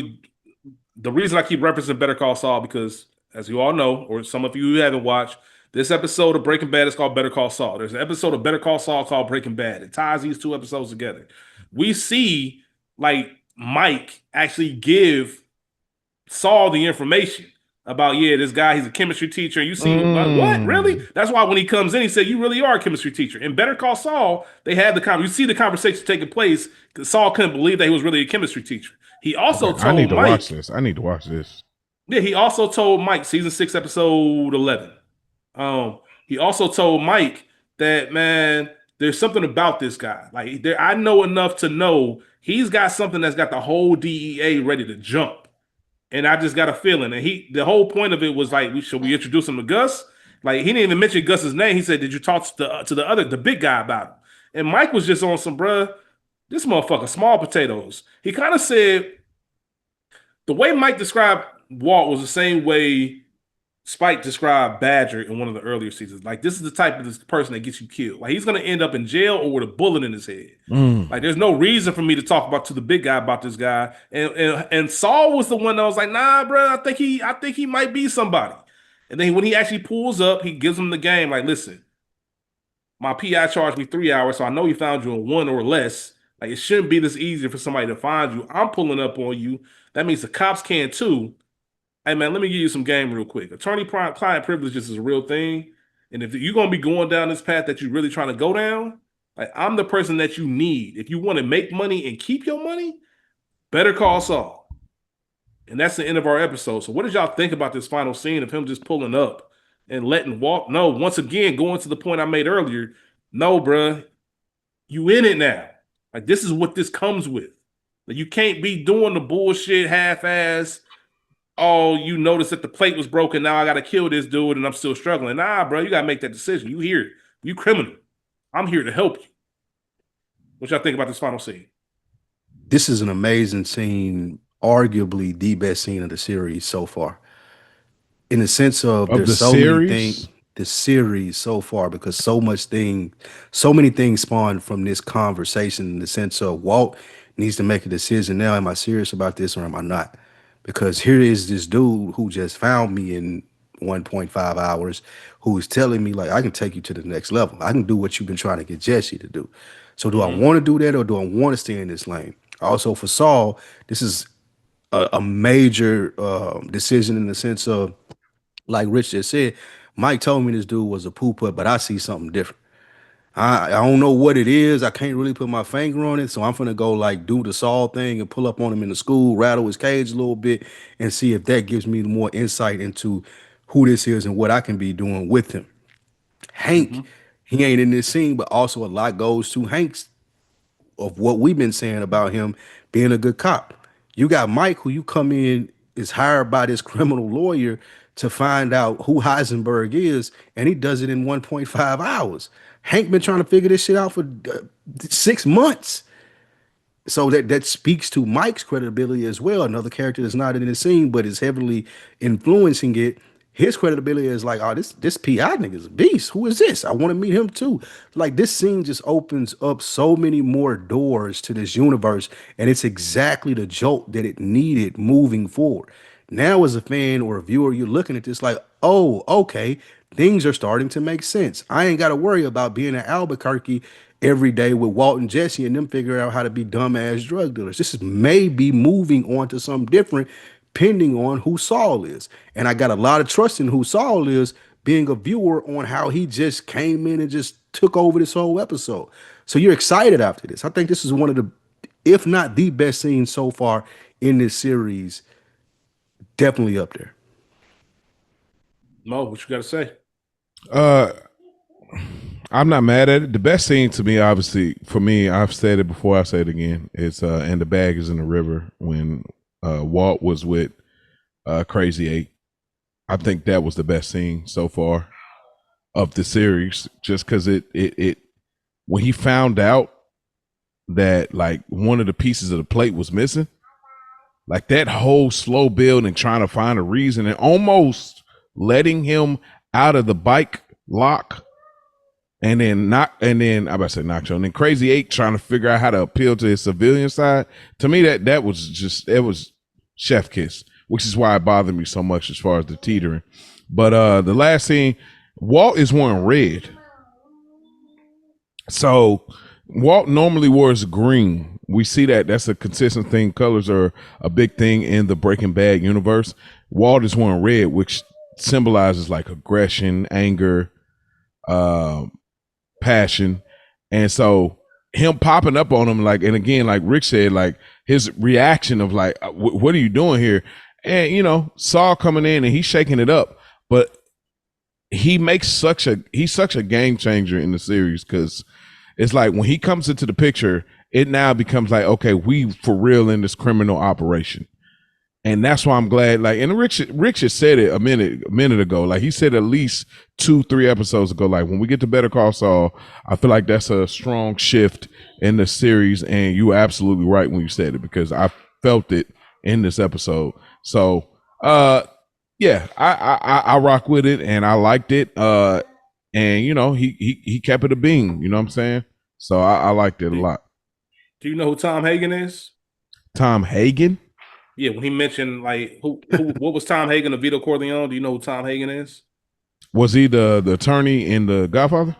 the reason I keep referencing Better Call Saul because, as you all know, or some of you who haven't watched, this episode of Breaking Bad is called Better Call Saul. There's an episode of Better Call Saul called Breaking Bad. It ties these two episodes together. We see like Mike actually give Saul the information about, this guy, he's a chemistry teacher. And you see, like, what? Really? That's why when he comes in, he said, you really are a chemistry teacher. In Better Call Saul, they had you see the conversation taking place because Saul couldn't believe that he was really a chemistry teacher. He also told Mike. I need to watch this. Yeah, he also told Mike, season 6, episode 11. He also told Mike that, man, there's something about this guy. Like, I know enough to know he's got something that's got the whole DEA ready to jump. And I just got a feeling. And the whole point of it was like, should we introduce him to Gus? Like, he didn't even mention Gus's name. He said, did you talk to the big guy about him? And Mike was just on some, bruh, this motherfucker, small potatoes. He kind of said, the way Mike described Walt was the same way Spike described Badger in one of the earlier seasons. Like, this is the type of this person that gets you killed. Like, he's going to end up in jail or with a bullet in his head. Like, there's no reason for me to talk to the big guy about this guy. And Saul was the one that was like, nah, bro, I think he might be somebody. And then when he actually pulls up, he gives him the game. Like, listen, my PI charged me 3 hours, so I know he found you in 1 or less. Like, it shouldn't be this easy for somebody to find you. I'm pulling up on you. That means the cops can too. Hey, man, let me give you some game real quick. Attorney-client privileges is a real thing. And if you're going to be going down this path that you're really trying to go down, like, I'm the person that you need. If you want to make money and keep your money, Better Call Saul. And that's the end of our episode. So what did y'all think about this final scene of him just pulling up and letting Walt know, once again, going to the point I made earlier, no, bruh, you in it now. Like, this is what this comes with. Like, you can't be doing the bullshit half-ass, oh, you noticed that the plate was broken. Now I got to kill this dude and I'm still struggling. Nah, bro, you got to make that decision. You here. You criminal. I'm here to help you. What y'all think about this final scene? This is an amazing scene arguably the best scene of the series so far. In the sense of Of there's the so many things, series, the series so far, because so many things spawned from this conversation. In the sense of Walt needs to make a decision now. Am I serious about this or am I not? Because here is this dude who just found me in 1.5 hours, who is telling me like I can take you to the next level. I can do what you've been trying to get Jesse to do. So do I want to do that or do I want to stay in this lane? Also for Saul, this is a major decision in the sense of, like Rich just said, Mike told me this dude was a poo put, but I see something different. I don't know what it is. I can't really put my finger on it. So I'm gonna go like do the Saul thing and pull up on him in the school, rattle his cage a little bit, and see if that gives me more insight into who this is and what I can be doing with him. Hank, he ain't in this scene, but also a lot goes to Hank's of what we've been saying about him being a good cop. You got Mike, who you come in is hired by this criminal lawyer to find out who Heisenberg is, and he does it in 1.5 hours. Hank been trying to figure this shit out for 6 months. So that speaks to Mike's credibility as well. Another character that's not in the scene but is heavily influencing it. His credibility is like, oh, this PI nigga is a beast. Who is this? I want to meet him too. Like this scene just opens up so many more doors to this universe, and it's exactly the jolt that it needed moving forward. Now, as a fan or a viewer, you're looking at this like, oh, okay, things are starting to make sense. I ain't got to worry about being in Albuquerque every day with Walt and Jesse and them figure out how to be dumbass drug dealers. This is maybe moving on to something different, pending on who Saul is. And I got a lot of trust in who Saul is, being a viewer on how he just came in and just took over this whole episode. So you're excited after this. I think this is one of the, if not the best scenes so far in this series. Definitely up there. Mo, what you got to say? I'm not mad at it. The best scene to me, obviously, for me, I've said it before, I say it again. It's and the bag is in the river when Walt was with Crazy Eight. I think that was the best scene so far of the series, just because it when he found out that like one of the pieces of the plate was missing, like that whole slow build and trying to find a reason and almost letting him out of the bike lock. And then I'm about to say knock show. And then Crazy Eight trying to figure out how to appeal to his civilian side. To me, that was just, it was chef kiss, which is why it bothered me so much as far as the teetering. But the last scene, Walt is wearing red. So Walt normally wears green. We see that that's a consistent thing. Colors are a big thing in the Breaking Bad universe. Walt is wearing red, which symbolizes like aggression, anger, passion. And so him popping up on him, like, and again, like Rick said, like his reaction of like, what are you doing here? And you know, Saul coming in and he's shaking it up, but he's such a game changer in the series, because it's like when he comes into the picture, it now becomes like, okay, we for real in this criminal operation. And that's why I'm glad, like, and Rich just said it a minute ago. Like he said at least 2-3 episodes ago, like when we get to Better Call Saul, I feel like that's a strong shift in the series. And you were absolutely right when you said it, because I felt it in this episode. So yeah, I rock with it and I liked it. And you know, he kept it a bean, you know what I'm saying? So I liked it a lot. Do you know who Tom Hagen is? Tom Hagen? Yeah, when he mentioned like what was Tom Hagen of Vito Corleone? Do you know who Tom Hagen is? Was he the attorney in The Godfather?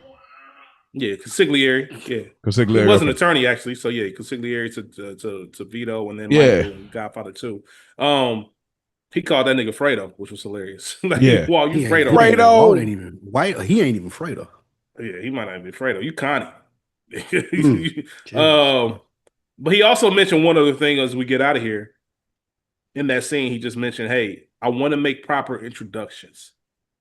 Yeah, consigliere. Yeah, Consigliere. He was an okay. attorney actually. So yeah, consigliere to Vito, and then Yeah. Michael and Godfather too. He called that nigga Fredo, which was hilarious. Like, Yeah. wow, you Fredo. Fredo. Walt ain't even white. He ain't even Fredo. Yeah, he might not be Fredo. You Connie. Jeez. But he also mentioned one other thing as we get out of here. In that scene, he just mentioned, hey, I want to make proper introductions,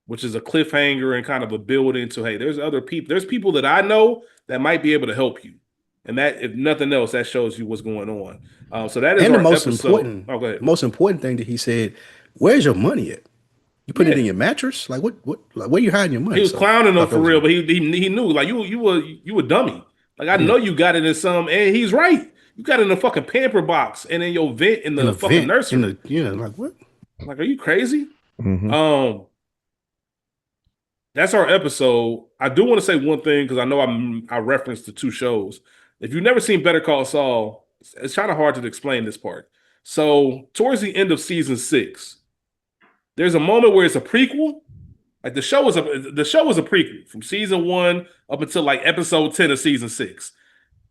which is a cliffhanger and kind of a build into, hey, there's other people. There's people that I know that might be able to help you. And that, if nothing else, that shows you what's going on. So that is And our the most episode. important, Oh, go ahead. the most important thing that he said, where's your money at? You put it in your mattress? Like what like where you hiding your money? He was clowning him for real, but he knew, like, you a dummy. Like, I know you got it in some, and he's right. You got it in a fucking pamper box and in your vent in the fucking nursery. Like what? Like, are you crazy? Mm-hmm. That's our episode. I do want to say one thing because I know I referenced the two shows. If you've never seen Better Call Saul, it's kind of hard to explain this part. So towards the end of season 6, there's a moment where it's a prequel. Like the show is a prequel from season 1 up until like episode 10 of season 6.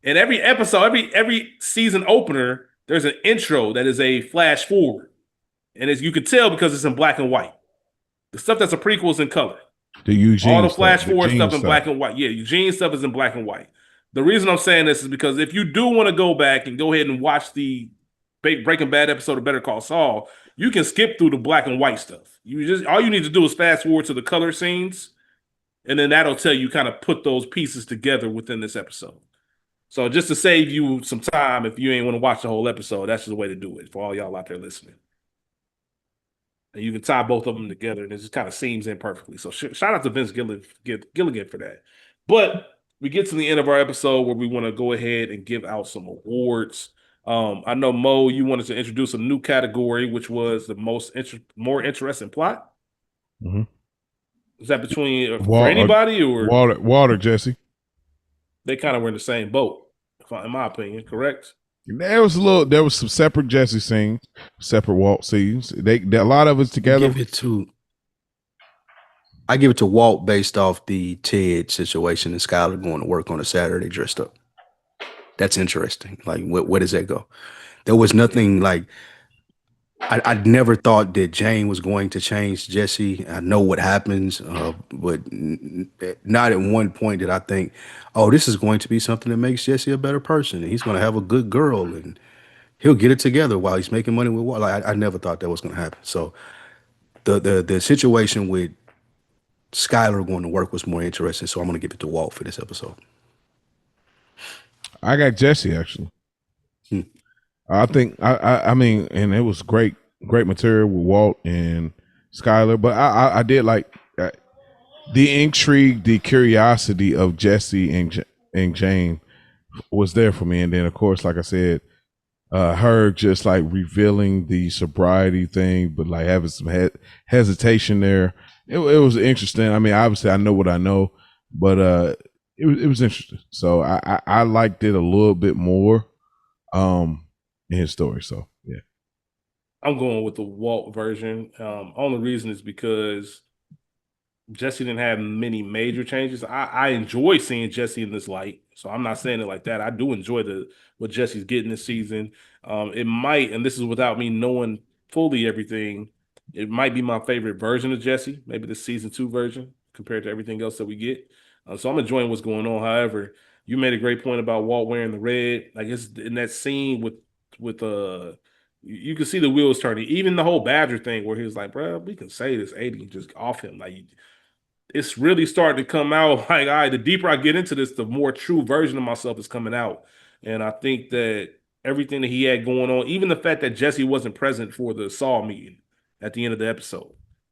And every episode, every season opener, there's an intro that is a flash forward, and as you can tell because it's in black and white. The stuff that's a prequel is in color. The Eugene all the flash stuff, forward stuff in black and white. Yeah, Eugene stuff is in black and white. The reason I'm saying this is because if you do want to go back and go ahead and watch the Breaking Bad episode of Better Call Saul, you can skip through the black and white stuff. All you need to do is fast forward to the color scenes, and then that'll tell you kind of put those pieces together within this episode. So just to save you some time, if you ain't want to watch the whole episode, that's just the way to do it for all y'all out there listening. And you can tie both of them together, and it just kind of seams in perfectly. So shout out to Vince Gilligan for that. But we get to the end of our episode where we want to go ahead and give out some awards. I know, Mo, you wanted to introduce a new category, which was the more interesting plot. Mm-hmm. Is that between for anybody or Water, Jesse? They kind of were in the same boat, in my opinion. Correct. There was some separate Jesse scenes, separate Walt scenes. They a lot of it's together. I give it to Walt based off the Ted situation and Skyler going to work on a Saturday dressed up. That's interesting. Like, where does that go? There was nothing like. I never thought that Jane was going to change Jesse. I know what happens, but not at one point did I think, oh, this is going to be something that makes Jesse a better person. And he's going to have a good girl and he'll get it together while he's making money with Walt. Like, I never thought that was going to happen. So the situation with Skyler going to work was more interesting. So I'm going to give it to Walt for this episode. I got Jesse actually. I think I mean, and it was great material with Walt and Skyler, but I did like the intrigue, the curiosity of Jesse and Jane was there for me, and then of course, like I said, her just like revealing the sobriety thing, but like having some hesitation there. It was interesting. I mean, obviously, I know what I know, but it was interesting. So I liked it a little bit more. In his story, so yeah, I'm going with the Walt version. Only reason is because Jesse didn't have many major changes. I enjoy seeing Jesse in this light, so I'm not saying it like that. I do enjoy what Jesse's getting this season. It might, and this is without me knowing fully everything, it might be my favorite version of Jesse, maybe the season 2 version compared to everything else that we get. So I'm enjoying what's going on. However, you made a great point about Walt wearing the red. Like, it's in that scene with you can see the wheels turning. Even the whole Badger thing where he was like, bro, we can say this 80 and just off him. Like, it's really starting to come out. Like, all right, the deeper I get into this, the more true version of myself is coming out. And I think that everything that he had going on, even the fact that Jesse wasn't present for the Saul meeting at the end of the episode,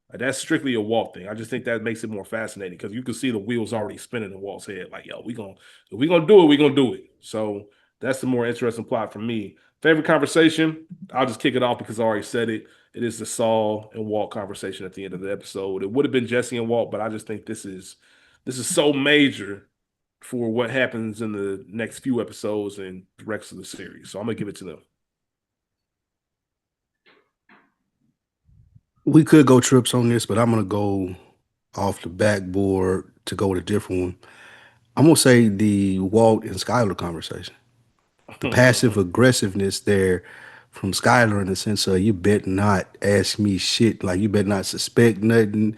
like, that's strictly a Walt thing. I just think that makes it more fascinating because you can see the wheels already spinning in Walt's head. Like, yo, if we gonna do it, we gonna do it. So that's the more interesting plot for me. Favorite conversation, I'll just kick it off because I already said it. It is the Saul and Walt conversation at the end of the episode. It would have been Jesse and Walt, but I just think this is so major for what happens in the next few episodes and the rest of the series. So I'm gonna give it to them. We could go trips on this, but I'm gonna go off the backboard to go with a different one. I'm gonna say the Walt and Skyler conversation. The passive aggressiveness there from Skyler in the sense of, you better not ask me shit. Like, you better not suspect nothing.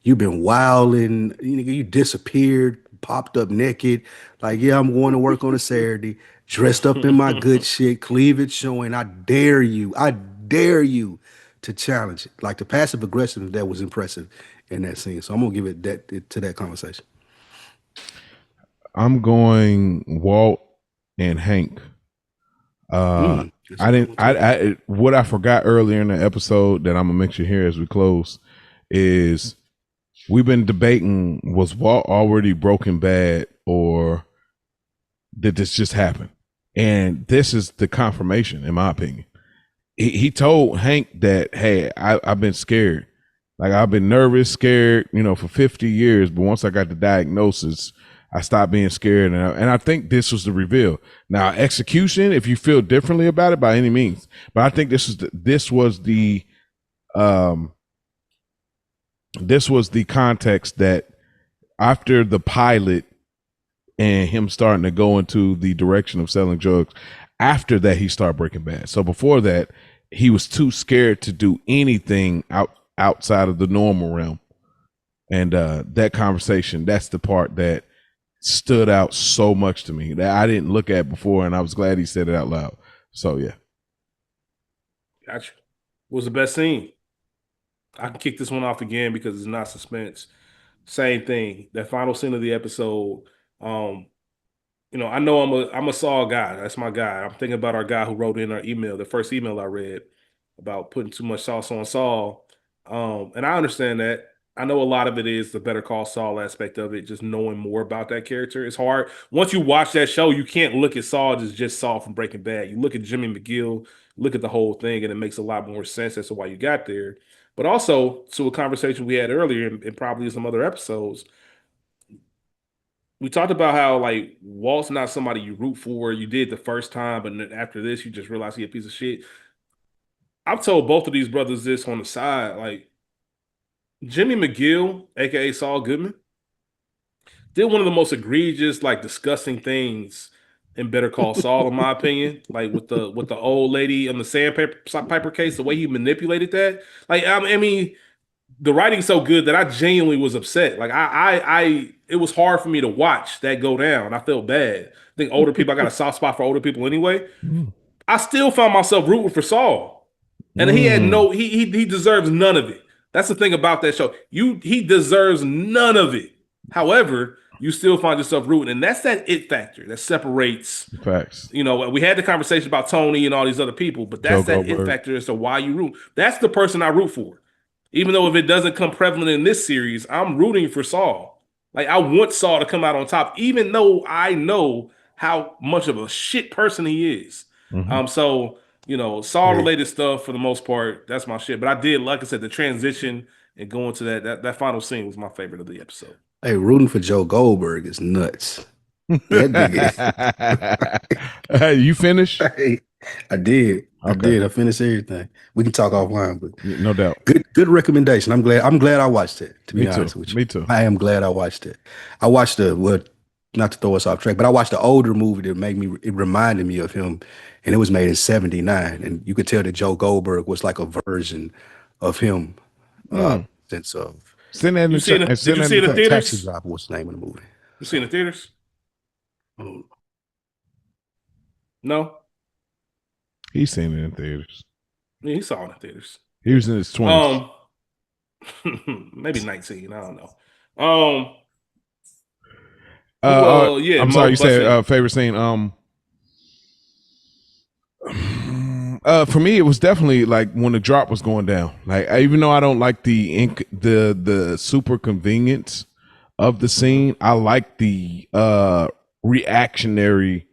You've been wilding. You disappeared, popped up naked. Like, yeah, I'm going to work on a Saturday, dressed up in my good shit, cleavage showing. I dare you to challenge it. Like, the passive aggressiveness that was impressive in that scene. So I'm gonna give it to that conversation. I'm going Walt and Hank. I what I forgot earlier in the episode that I'm gonna mention here as we close is we've been debating, was Walt already Broken Bad or did this just happen? And this is the confirmation, in my opinion. He told Hank that, hey, I've been scared. Like, I've been nervous, scared, for 50 years. But once I got the diagnosis, I stopped being scared. And I think this was the reveal. Now, execution, if you feel differently about it, by any means. But I think this was the context that after the pilot and him starting to go into the direction of selling drugs, after that, he started Breaking Bad. So before that, he was too scared to do anything outside of the normal realm. And that conversation, that's the part that stood out so much to me that I didn't look at before, and I was glad he said it out loud. So, yeah. Gotcha. What was the best scene? I can kick this one off again because it's not suspense. Same thing. That final scene of the episode. I know I'm a Saul guy. That's my guy. I'm thinking about our guy who wrote in our email, the first email I read about putting too much sauce on Saul. And I understand that. I know a lot of it is the Better Call Saul aspect of it, just knowing more about that character. It's hard. Once you watch that show, you can't look at Saul as just Saul from Breaking Bad. You look at Jimmy McGill, look at the whole thing, and it makes a lot more sense as to why you got there. But also, to a conversation we had earlier and probably some other episodes, we talked about how like Walt's not somebody you root for. You did the first time, but then after this, you just realize he's a piece of shit. I've told both of these brothers this on the side. Like Jimmy McGill, aka Saul Goodman, did one of the most egregious, like disgusting things in Better Call Saul, in my opinion. Like with the old lady on the sandpaper case, the way he manipulated that. Like I mean, the writing's so good that I genuinely was upset. Like it was hard for me to watch that go down. I felt bad. I think older people, I got a soft spot for older people anyway. I still found myself rooting for Saul, and he had he deserves none of it. That's the thing about that show. He deserves none of it. However, you still find yourself rooting, and that's that it factor that separates. Facts. We had the conversation about Tony and all these other people, but that's that it factor as to why you root. That's the person I root for. Even though if it doesn't come prevalent in this series, I'm rooting for Saul. Like I want Saul to come out on top, even though I know how much of a shit person he is. So Saul related stuff for the most part, that's my shit. But I did, like I said, the transition and going to that final scene was my favorite of the episode. Hey, rooting for Joe Goldberg is nuts. That nigga. You finished? Hey, I did. I finished everything. We can talk offline, but no doubt. Good recommendation. I'm glad I watched it, to be honest with you. Me too. I am glad I watched it. I watched not to throw us off track, but I watched the older movie that it reminded me of him, and it was made in 79. And you could tell that Joe Goldberg was like a version of him. Sense of Did you see it in the theaters? Taxi Driver was the name of the movie. You see it in the theaters? No? He's seen it in theaters. Yeah, he saw it in theaters. He was in his 20s. Maybe 19. I don't know. Yeah. I'm sorry. You said favorite scene. For me, it was definitely like when the drop was going down. Like even though I don't like the super convenience of the scene, I like the reactionary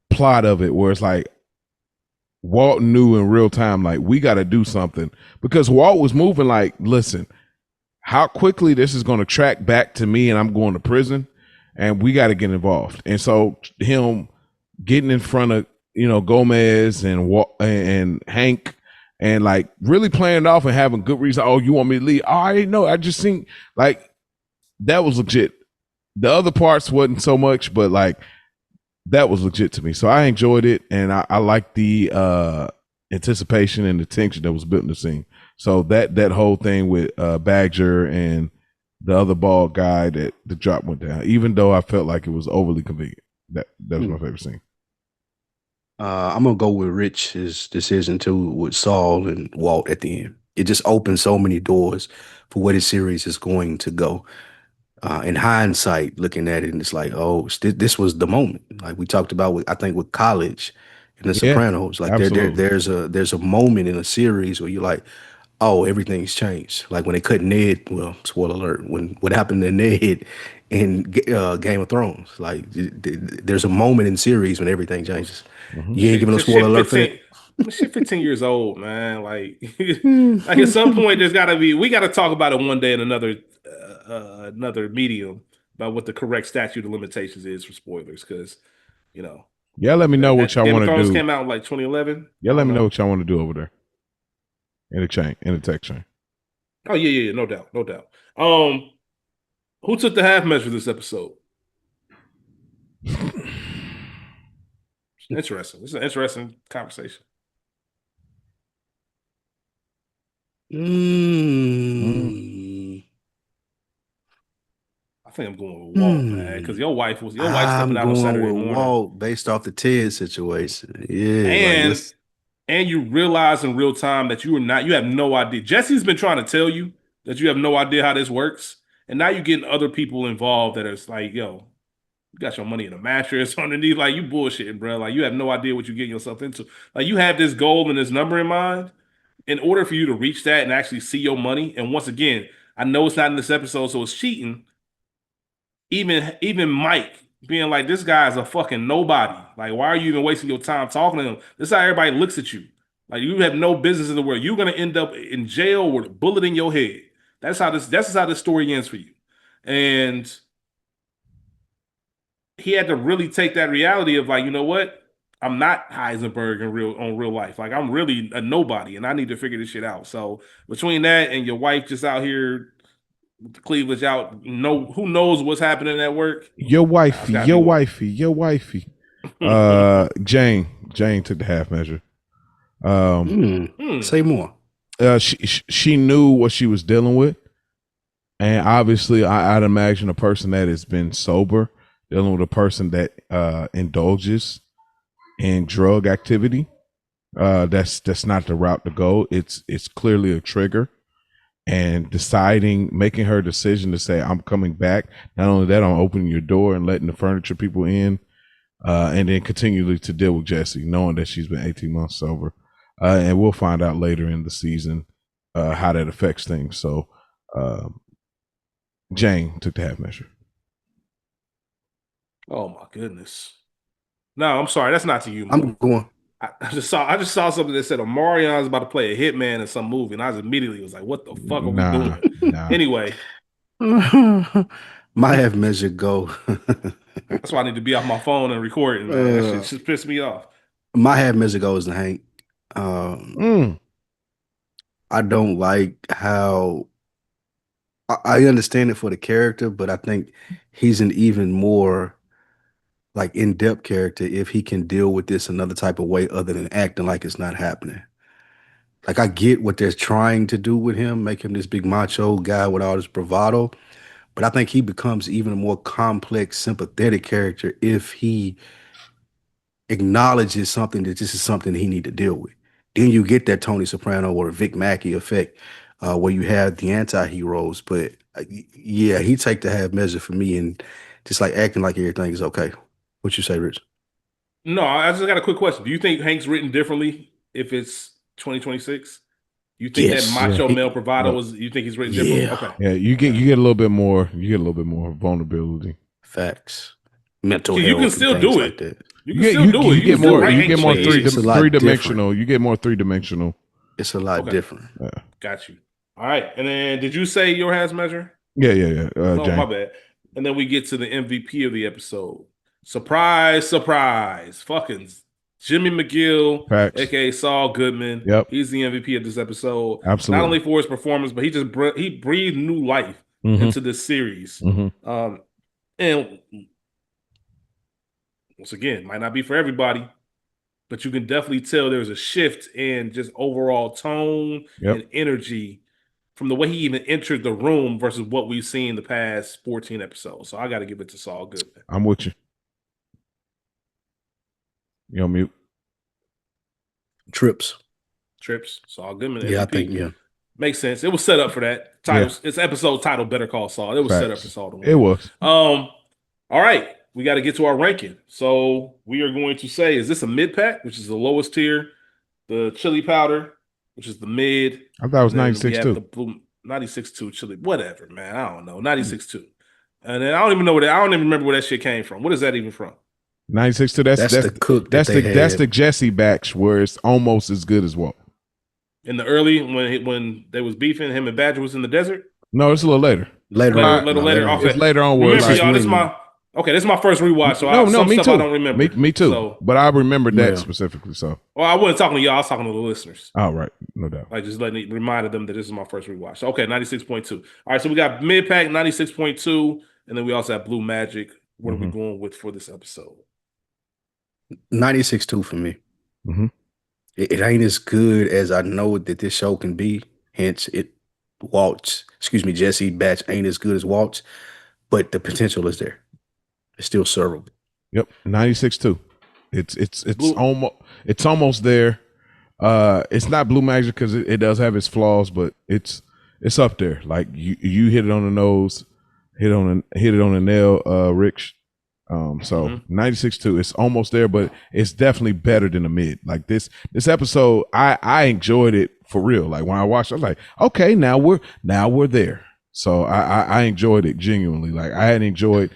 plot of it, where it's like Walt knew in real time, like we got to do something, because Walt was moving like, listen, how quickly this is going to track back to me and I'm going to prison, and we got to get involved. And so him getting in front of, Gomez and Hank, and like really playing it off and having good reason. Oh, you want me to leave? Oh, I didn't know. I just think like that was legit. The other parts wasn't so much, but like that was legit to me. So I enjoyed it, and I liked the anticipation and the tension that was built in the scene. So that whole thing with Badger and the other bald guy, that the drop went down, even though I felt like it was overly convenient. That was my favorite scene. I'm gonna go with Rich's decision too, with Saul and Walt at the end. It just opens so many doors for where this series is going to go. In hindsight, looking at it, and it's like, oh, this was the moment. Like we talked about, I think with College and The Sopranos. Like there's a moment in a series where you're like, oh, everything's changed. Like when they cut Ned. Well, spoiler alert. When what happened to Ned in Game of Thrones. Like there's a moment in series when everything changes. You ain't giving no spoiler alert for that. Shit 15 years old, man. Like, like at some point, we got to talk about it one day in another medium about what the correct statute of limitations is for spoilers. Because, let me know what y'all Game want of to Thrones do. came out in like 2011. Let me know what y'all want to do over there in the text chain. Oh yeah, no doubt. Who took the half measure this episode? Interesting. It's an interesting conversation. I think I'm going with Walt, man, because your wife stepping out on Saturday morning. Walt based off the Ted situation. Yeah, and you realize in real time that you have no idea. Jesse's been trying to tell you that you have no idea how this works, and now you're getting other people involved that are like, yo, you got your money in a mattress underneath, like you bullshitting, bro. Like you have no idea what you're getting yourself into. Like you have this goal and this number in mind. In order for you to reach that and actually see your money, and once again, I know it's not in this episode, so it's cheating. Even Mike being like, this guy's a fucking nobody. Like, why are you even wasting your time talking to him? This is how everybody looks at you. Like, you have no business in the world. You're gonna end up in jail with a bullet in your head. That's how this story ends for you. And he had to really take that reality of like, you know what? I'm not Heisenberg in real life. Like, I'm really a nobody, and I need to figure this shit out. So between that and your wife just out here with the cleavage out, who knows what's happening at work? Your wifey. Jane took the half measure. Say more. She knew what she was dealing with, and obviously, I'd imagine a person that has been sober dealing with a person that indulges in drug activity. That's not the route to go. It's clearly a trigger, and making her decision to say, I'm coming back. Not only that, I'm opening your door and letting the furniture people in, and then continually to deal with Jesse, knowing that she's been 18 months sober. And we'll find out later in the season how that affects things. So Jane took the half measure. Oh my goodness. No, I'm sorry. That's not to you, Mo. I'm going. I just saw something that said Omarion's about to play a hitman in some movie, and I just immediately was like, "What the fuck are we doing?" Anyway, my half measure go. That's why I need to be off my phone and recording. Man. That shit just pissed me off. My half measure goes to Hank. I don't like how. I understand it for the character, but I think he's an even more like in-depth character if he can deal with this another type of way other than acting like it's not happening. Like I get what they're trying to do with him, make him this big macho guy with all this bravado, but I think he becomes even a more complex, sympathetic character if he acknowledges something that this is something he need to deal with. Then you get that Tony Soprano or Vic Mackey effect, where you have the anti-heroes. But yeah, he take the half measure for me and just like acting like everything is okay. What you say, Rich? No, I just got a quick question. Do you think Hank's written differently if it's 2026? You think that macho male bravado was? You think he's written differently? Okay. Yeah, you get a little bit more. You get a little bit more vulnerability. Facts. Mental health. You can still do it. Like you can still do it. You get more three-dimensional. You get more three-dimensional. It's a lot different. Yeah. Got you. All right. And then did you say your half measure? Yeah. Oh, my bad. And then we get to the MVP of the episode. Surprise, surprise. Fucking Jimmy McGill, aka Saul Goodman. Yep. He's the MVP of this episode. Absolutely. Not only for his performance, but he breathed new life into this series. And once again, might not be for everybody, but you can definitely tell there's a shift in just overall tone and energy from the way he even entered the room versus what we've seen the past 14 episodes. So I got to give it to Saul Goodman. I'm with you. You on mute? Trips. Saul Goodman. Yeah, MVP. I think makes sense. It was set up for that. It's episode titled "Better Call Saul." It was set up for Saul to win. It was. All right, we got to get to our ranking. So we are going to say, is this a mid pack, which is the lowest tier? The chili powder, which is the mid. I thought it was 96.2. 96.2 chili, whatever, man. I don't know. 96.2. And then I don't even remember where that shit came from. What is that even from? 96 to That's the cook. That's the Jesse batch where it's almost as good as Walt. In the early when they was beefing, him and Badger was in the desert. No, it's a little later. Later. It's later on. Remember, y'all, this is my first rewatch. So me too. I don't remember. Me too. So, but I remember that specifically. So, well, I wasn't talking to y'all. I was talking to the listeners. Oh, right, no doubt. I just reminded them that this is my first rewatch. So, okay, 96.2. All right, so we got mid pack 96.2, and then we also have Blue Magic. What are we going with for this episode? 96.2 for me. It ain't as good as I know that this show can be. Hence, Jesse batch ain't as good as Walt's, but the potential is there. It's still servable. Yep, 96.2. It's almost there. It's not Blue Magic because it does have its flaws, but it's up there. Like you hit it on the nose, hit it on the nail, Rich. So 96.2, it's almost there, but it's definitely better than the mid. Like this episode, I enjoyed it for real. Like when I watched it, I was like, okay, now we're there. So I enjoyed it genuinely. Like I hadn't enjoyed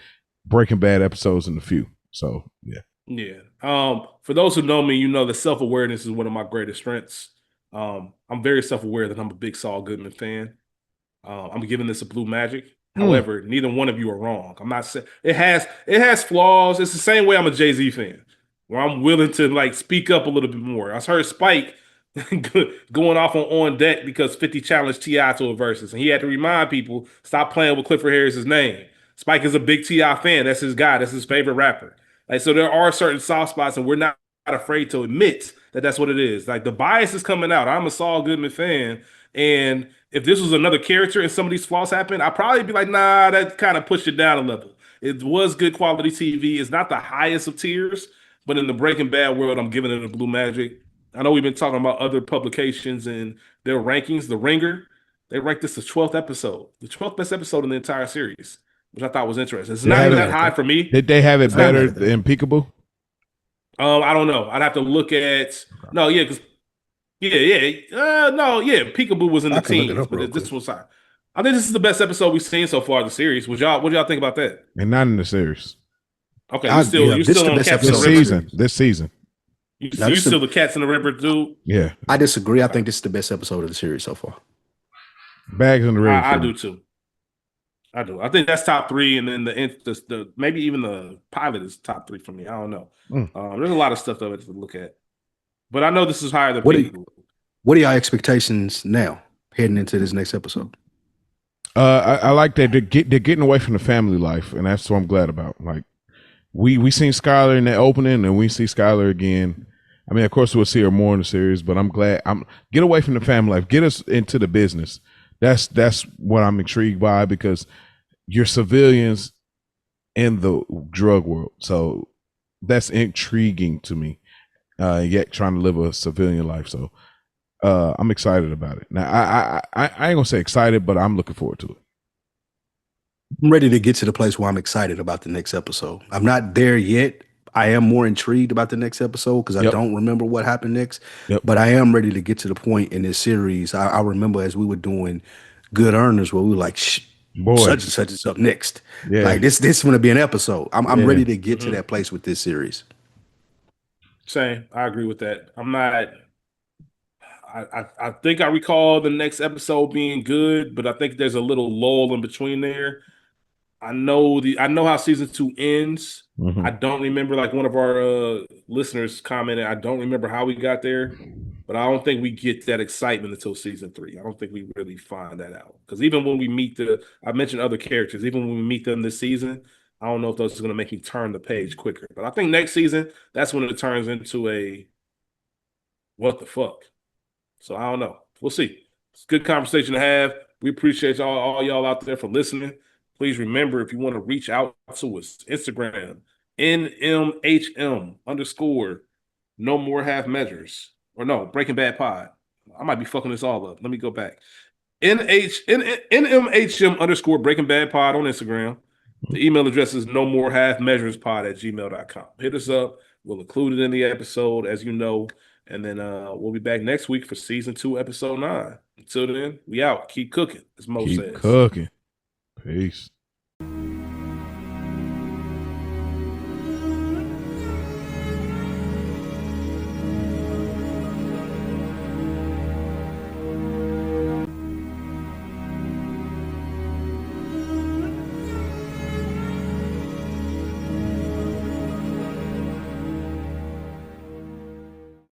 Breaking Bad episodes in a few. So yeah. Yeah. For those who know me, you know that self-awareness is one of my greatest strengths. I'm very self-aware that I'm a big Saul Goodman fan. I'm giving this a Blue Magic. However, neither one of you are wrong. I'm not saying it has flaws. It's the same way I'm a Jay-Z fan, where I'm willing to like speak up a little bit more. I heard Spike going off on deck because 50 challenged T.I. to a versus, and he had to remind people stop playing with Clifford Harris's name. Spike is a big T.I. fan. That's his guy. That's his favorite rapper. Like, so there are certain soft spots, and we're not afraid to admit that that's what it is. Like, the bias is coming out. I'm a Saul Goodman fan, and if this was another character and some of these flaws happened, I'd probably be like, nah, that kind of pushed it down a level. It was good quality TV. It's not the highest of tiers, but in the Breaking Bad world, I'm giving it a Blue Magic. I know we've been talking about other publications and their rankings. The Ringer, they ranked this the 12th episode, the 12th best episode in the entire series, which I thought was interesting. It's not even that high for me. Did they have it better than Peekaboo? I don't know. I'd have to look at. No, yeah, because Peekaboo was in the teens, but this was high. I think this is the best episode we've seen so far in the series. What y'all think about that? And not in the series. Okay, you're still on Cats in the River. This season. You still the Cats in the River, dude? Yeah. I disagree. I think this is the best episode of the series so far. Bags in the River. I do too. I do. I think that's top 3, and then the maybe even the pilot is top 3 for me. I don't know. There's a lot of stuff to look at, but I know this is higher than Peekaboo. What are y'all expectations now heading into this next episode? I like that they're getting away from the family life, and that's what I'm glad about. Like we seen Skylar in the opening, and we see Skylar again. I mean, of course, we'll see her more in the series, but I'm glad get away from the family life, get us into the business. That's what I'm intrigued by, because you're civilians in the drug world, so that's intriguing to me. Yet trying to live a civilian life, so I'm excited about it. Now, I ain't gonna say excited, but I'm looking forward to it. I'm ready to get to the place where I'm excited about the next episode. I'm not there yet. I am more intrigued about the next episode because I don't remember what happened next. But I am ready to get to the point in this series. I remember as we were doing Good Earners where we were like, such and such is up next. Yeah. Like this is going to be an episode. I'm ready to get to that place with this series. Same. I agree with that. I'm not. I think I recall the next episode being good, but I think there's a little lull in between there. I know how season 2 ends. I don't remember, like one of our listeners commented, I don't remember how we got there, but I don't think we get that excitement until season 3. I don't think we really find that out. Because even when we meet I mentioned other characters, even when we meet them this season, I don't know if those are going to make me turn the page quicker. But I think next season, that's when it turns into a what the fuck. So I don't know. We'll see. It's a good conversation to have. We appreciate all y'all out there for listening. Please remember, if you want to reach out to us, Instagram, NMHM_ no more half measures. Or no, Breaking Bad Pod. I might be fucking this all up. Let me go back. NMHM_ Breaking Bad Pod on Instagram. The email address is no more half measures pod@gmail.com. Hit us up. We'll include it in the episode, as you know. And then we'll be back next week for season 2, episode 9. Until then, we out. Keep cooking, as Mo says. Keep cooking. Peace.